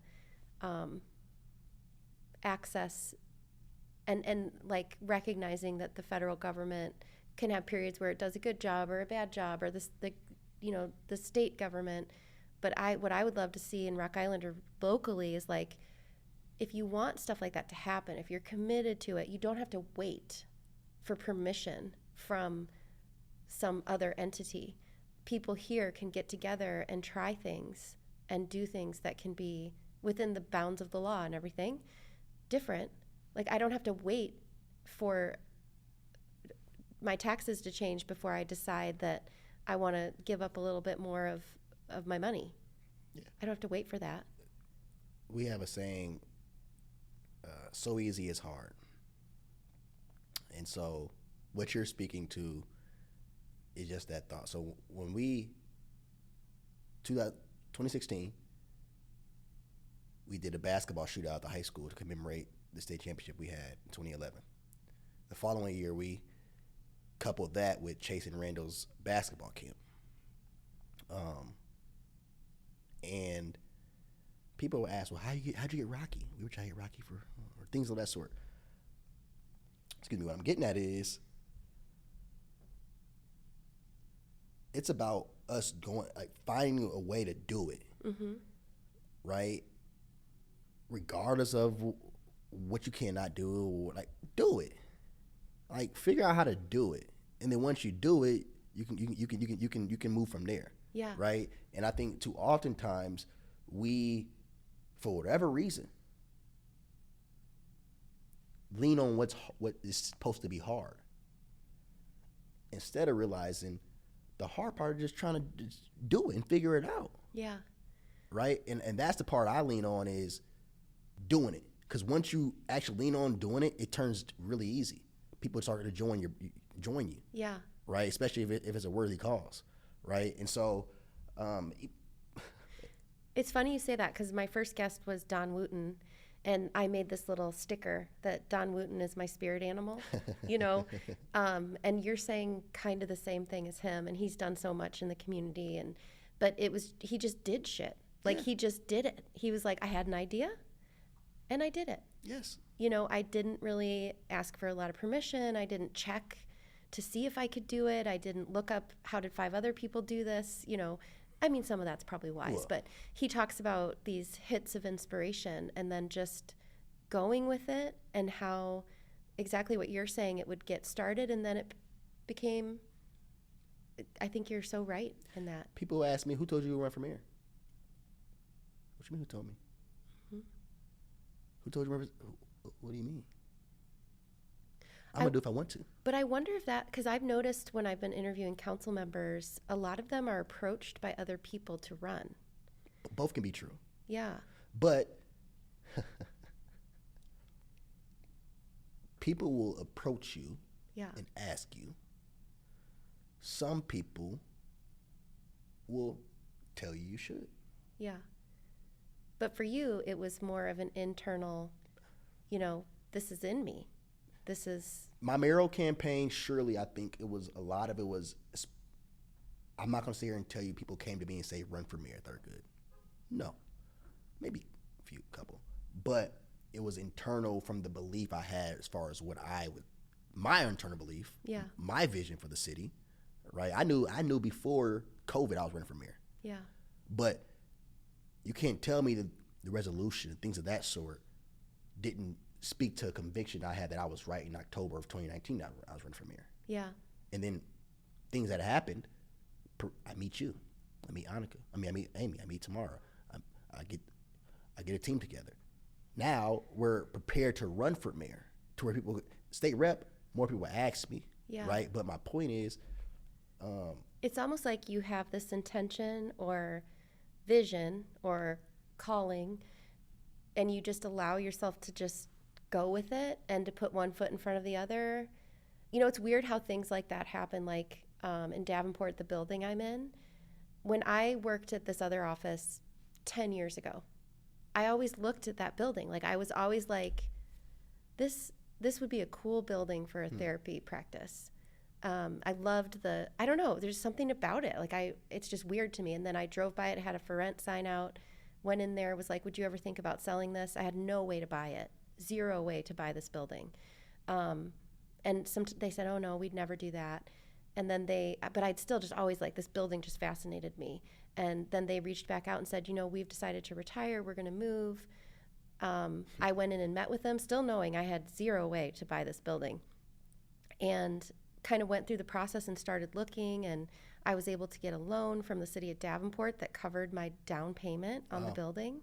access and like recognizing that the federal government can have periods where it does a good job or a bad job, or the state government. But what I would love to see in Rock Island or locally is like, if you want stuff like that to happen, if you're committed to it, you don't have to wait for permission from some other entity. People here can get together and try things and do things that can be within the bounds of the law and everything different. Like, I don't have to wait for my taxes to change before I decide that I want to give up a little bit more of my money. Yeah. I don't have to wait for that. We have a saying, so easy is hard. And so what you're speaking to is just that thought. So when 2016, we did a basketball shootout at the high school to commemorate the state championship we had in 2011. The following year, we coupled that with Chase and Randall's basketball camp. And people would ask, well, how'd you get Rocky? We were trying to get Rocky or things of that sort. Excuse me, what I'm getting at is, it's about us finding a way to do it, right? Regardless of what you cannot do, do it. Figure out how to do it, and then once you do it, you can move from there. Yeah. Right? And I think too oftentimes we, for whatever reason, lean on what is supposed to be hard instead of realizing the hard part is just trying to just do it and figure it out. Yeah. Right? And that's the part I lean on is doing it. Because once you actually lean on doing it, it turns really easy. People start to join you. Yeah. Right? Especially if it's a worthy cause. Right? And so it's funny you say that because my first guest was Don Wooten, and I made this little sticker that Don Wooten is my spirit animal, you know, and you're saying kind of the same thing as him, and he's done so much in the community, but he just did shit. Like, he just did it. He was like, I had an idea, and I did it. Yes. You know, I didn't really ask for a lot of permission. I didn't check to see if I could do it. I didn't look up how did 5 other people do this, you know. I mean, some of that's probably wise, but he talks about these hits of inspiration and then just going with it, and how exactly what you're saying, it would get started and then it became, I think you're so right in that. People ask me, who told you to run for mayor? What you mean, who told me? Mm-hmm. Who told you to run for, what do you mean? I'm going to do if I want to. But I wonder if that, because I've noticed when I've been interviewing council members, a lot of them are approached by other people to run. Both can be true. Yeah. But people will approach you and ask you. Some people will tell you you should. Yeah. But for you, it was more of an internal, you know, this is in me. This is my mayoral campaign. Surely, I think it was a lot of it was. I'm not going to sit here and tell you people came to me and say run for mayor Thurgood. No, maybe a few couple, but it was internal from the belief I had as far as my internal belief, my vision for the city. Right, I knew before COVID I was running for mayor. Yeah, but you can't tell me that the resolution and things of that sort didn't speak to a conviction I had that I was right in October of 2019. I was running for mayor. Yeah. And then things that happened, I meet you. I meet Annika. I meet Amy. I meet Tamara. I get a team together. Now we're prepared to run for mayor to where people, state rep, more people ask me. Yeah. Right? But my point is, it's almost like you have this intention or vision or calling, and you just allow yourself to just go with it and to put one foot in front of the other. You know, it's weird how things like that happen, like in Davenport, the building I'm in. When I worked at this other office 10 years ago, I always looked at that building. Like, I was always like, this would be a cool building for a therapy practice. I loved I don't know, there's something about it. Like, it's just weird to me. And then I drove by it, had a for rent sign out, went in there, was like, would you ever think about selling this? I had no way to buy it. 0 way to buy this building. And they said, oh no, we'd never do that. And then but I'd still just always like, this building just fascinated me. And then they reached back out and said, you know, we've decided to retire. We're going to move. I went in and met with them, still knowing I had 0 way to buy this building. And kind of went through the process and started looking, and I was able to get a loan from the city of Davenport that covered my down payment on the building.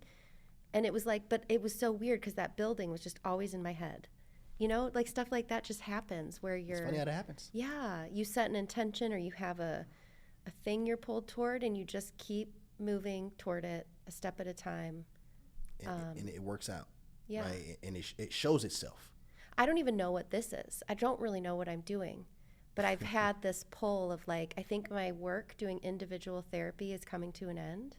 And it was like, but it was so weird because that building was just always in my head. You know, like, stuff like that just happens where you're... It's funny how that happens. Yeah. You set an intention, or you have a thing you're pulled toward, and you just keep moving toward it a step at a time. And it works out. Yeah. Right? And it shows itself. I don't even know what this is. I don't really know what I'm doing. But I've had this pull of, like, I think my work doing individual therapy is coming to an end.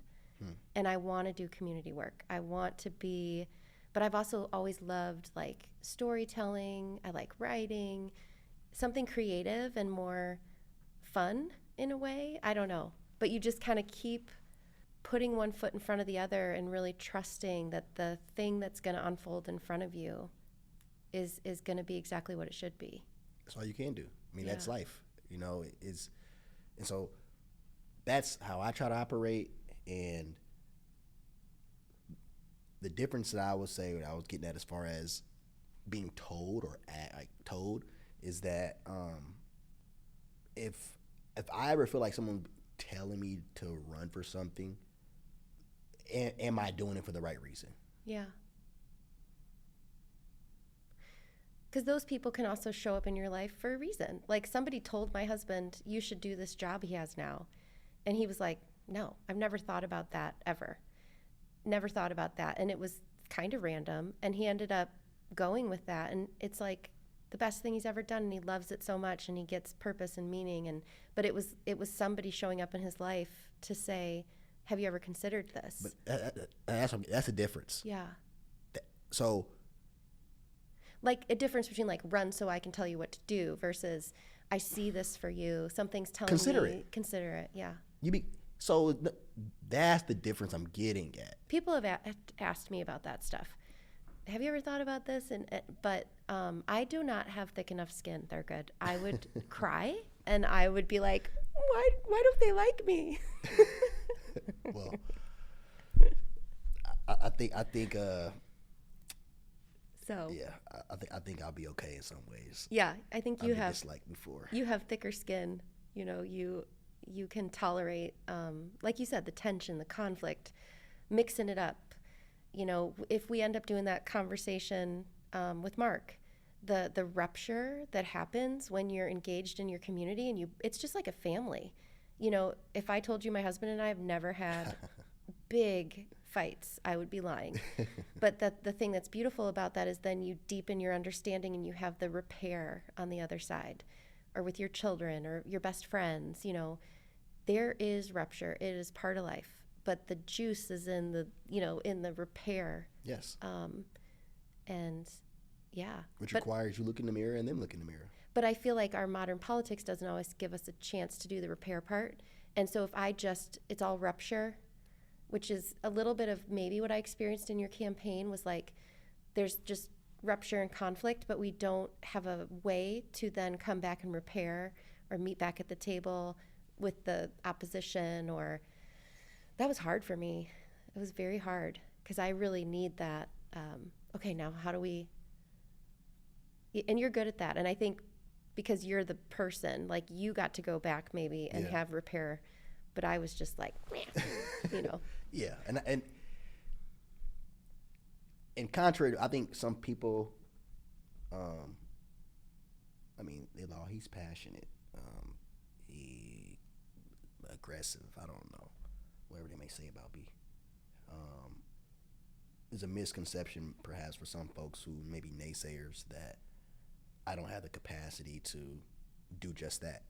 And I want to do community work. I want to be, but I've also always loved, like, storytelling. I like writing, something creative and more fun in a way. I don't know. But you just kind of keep putting one foot in front of the other and really trusting that the thing that's going to unfold in front of you is going to be exactly what it should be. That's all you can do. I mean, that's life, you know, and so that's how I try to operate. And the difference that I would say, what I was getting at as far as being told or told, is that if I ever feel like someone telling me to run for something, am I doing it for the right reason? Yeah. Because those people can also show up in your life for a reason. Like somebody told my husband, you should do this job he has now. And he was like, no, I've never thought about that ever. Never thought about that. And it was kind of random. And he ended up going with that. And it's like the best thing he's ever done. And he loves it so much. And he gets purpose and meaning. But it was somebody showing up in his life to say, have you ever considered this? But that's a difference. Yeah. So... like a difference between like run so I can tell you what to do versus I see this for you. Something's telling me. Consider it. Yeah. That's the difference I'm getting at. People have asked me about that stuff. Have you ever thought about this? But I do not have thick enough skin, Thurgood. I would cry and I would be like, why don't they like me? Well, I think so yeah, I think I'll be okay in some ways. Yeah, I think you have disliked before. You have thicker skin. You know, you can tolerate, like you said, the tension, the conflict, mixing it up. You know, if we end up doing that conversation with Mark, the rupture that happens when you're engaged in your community and it's just like a family. You know, if I told you my husband and I have never had big fights, I would be lying. But the thing that's beautiful about that is then you deepen your understanding and you have the repair on the other side, or with your children or your best friends. You know, there is rupture. It is part of life, but the juice is in the repair. Yes. And yeah. Which requires you look in the mirror and then look in the mirror. But I feel like our modern politics doesn't always give us a chance to do the repair part. And so if it's all rupture, which is a little bit of maybe what I experienced in your campaign was like, there's just rupture and conflict, but we don't have a way to then come back and repair or meet back at the table with the opposition. Or that was hard for me. It was very hard because I really need that. Okay, now how do we, and you're good at that. And I think because you're the person, like you got to go back maybe and have repair, but I was just like, you know. Yeah, and contrary to, I think some people, I mean, he's passionate, he aggressive, I don't know, whatever they may say about me. There's a misconception perhaps for some folks who may be naysayers that I don't have the capacity to do just that,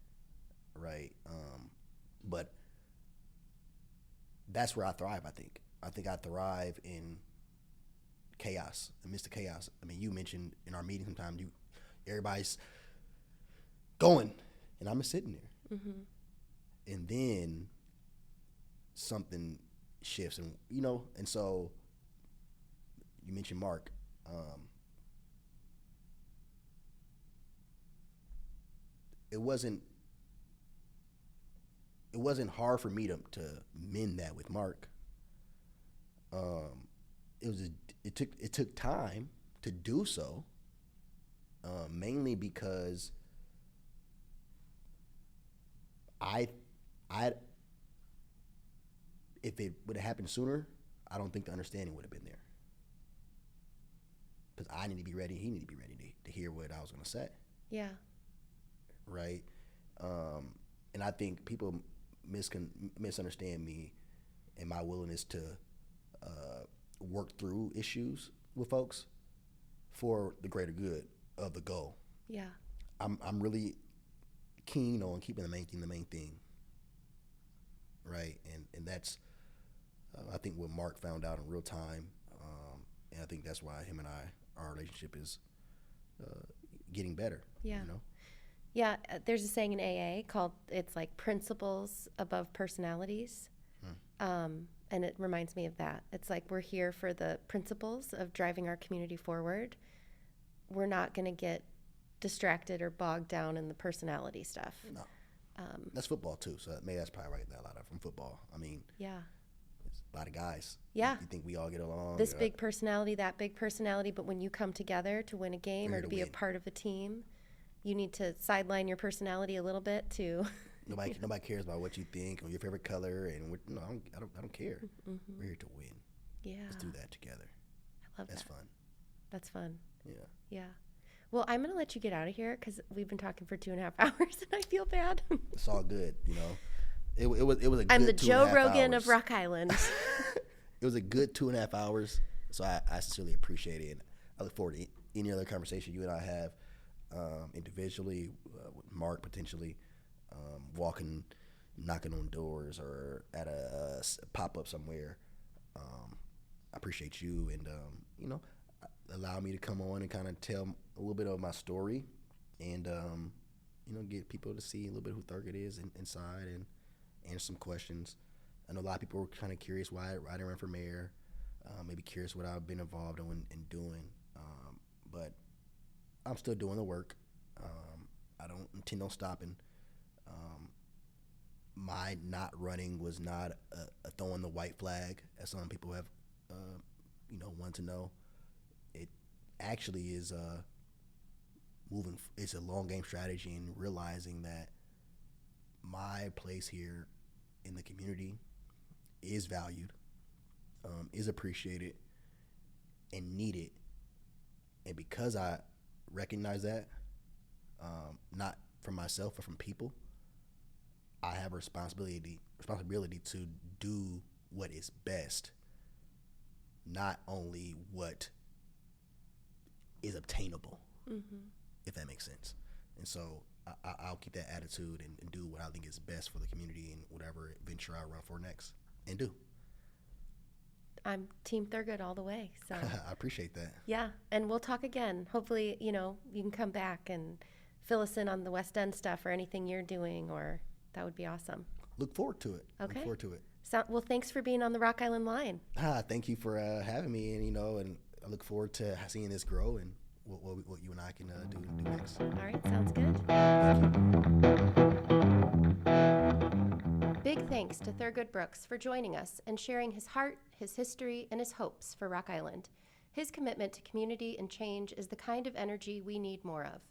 right? But that's where I thrive, I think. I think I thrive in chaos, amidst the chaos. I mean, you mentioned in our meeting sometimes everybody's going, and I'm just sitting there. Mm-hmm. And then something shifts, and and so you mentioned Mark. It wasn't hard for me to mend that with Mark. It took time to do so, mainly because I if it would have happened sooner, I don't think the understanding would have been there. Because I need to be ready, he need to be ready to hear what I was going to say. Yeah. Right? And I think people misunderstand me and my willingness to work through issues with folks for the greater good of the goal. Yeah. I'm really keen on keeping the main thing. Right? And that's, I think, what Mark found out in real time. And I think that's why him and our relationship is getting better. Yeah. Yeah, there's a saying in AA it's like principles above personalities. And it reminds me of that. It's like we're here for the principles of driving our community forward. We're not going to get distracted or bogged down in the personality stuff. No. That's football too, so maybe that's probably right there a lot of from football. I mean, yeah, it's a lot of guys. Yeah. You think we all get along? This big personality, that big personality, but when you come together to win a game or to be a part of a team, you need to sideline your personality a little bit to Nobody cares about what you think or your favorite color, and no, I don't care. Mm-hmm. We're here to win. Yeah, let's do that together. I love That's that. fun. That's fun. Yeah. Yeah. Well, I'm gonna let you get out of here because we've been talking for 2.5 hours, and I feel bad. It's all good, you know. It was a. I'm good the Joe Rogan hours. of Rock Island. It was a good 2.5 hours, so I sincerely appreciate it. And I look forward to any other conversation you and I have individually, with Mark potentially, walking, knocking on doors, or at a pop-up somewhere. I appreciate you, and allow me to come on and kind of tell a little bit of my story, and get people to see a little bit of who Thurgood is inside, and answer some questions. I know a lot of people were kind of curious why I didn't run for mayor, maybe curious what I've been involved in doing, but I'm still doing the work. I don't intend on stopping. My not running was not a throwing the white flag, as some people have, want to know. It actually is moving. It's a long game strategy, and realizing that my place here in the community is valued, is appreciated, and needed. And because I recognize that, not from myself but from people, I have a responsibility to do what is best, not only what is obtainable, if that makes sense. And so I'll keep that attitude and do what I think is best for the community and whatever venture I run for next, and do. I'm Team Thurgood all the way. So I appreciate that. Yeah, and we'll talk again. Hopefully, you can come back and fill us in on the West End stuff or anything you're doing, or that would be awesome. Look forward to it. Okay. Look forward to it. So, well, thanks for being on the Rock Island line. Thank you for having me, and and I look forward to seeing this grow and what you and I can do next. All right, sounds good. Big thanks to Thurgood Brooks for joining us and sharing his heart, his history, and his hopes for Rock Island. His commitment to community and change is the kind of energy we need more of.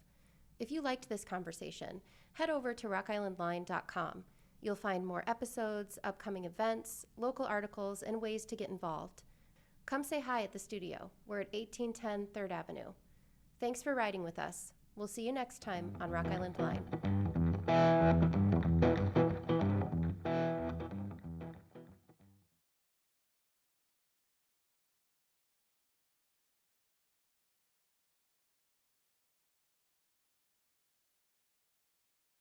If you liked this conversation, head over to rockislandline.com. You'll find more episodes, upcoming events, local articles, and ways to get involved. Come say hi at the studio. We're at 1810 3rd Avenue. Thanks for riding with us. We'll see you next time on Rock Island Line.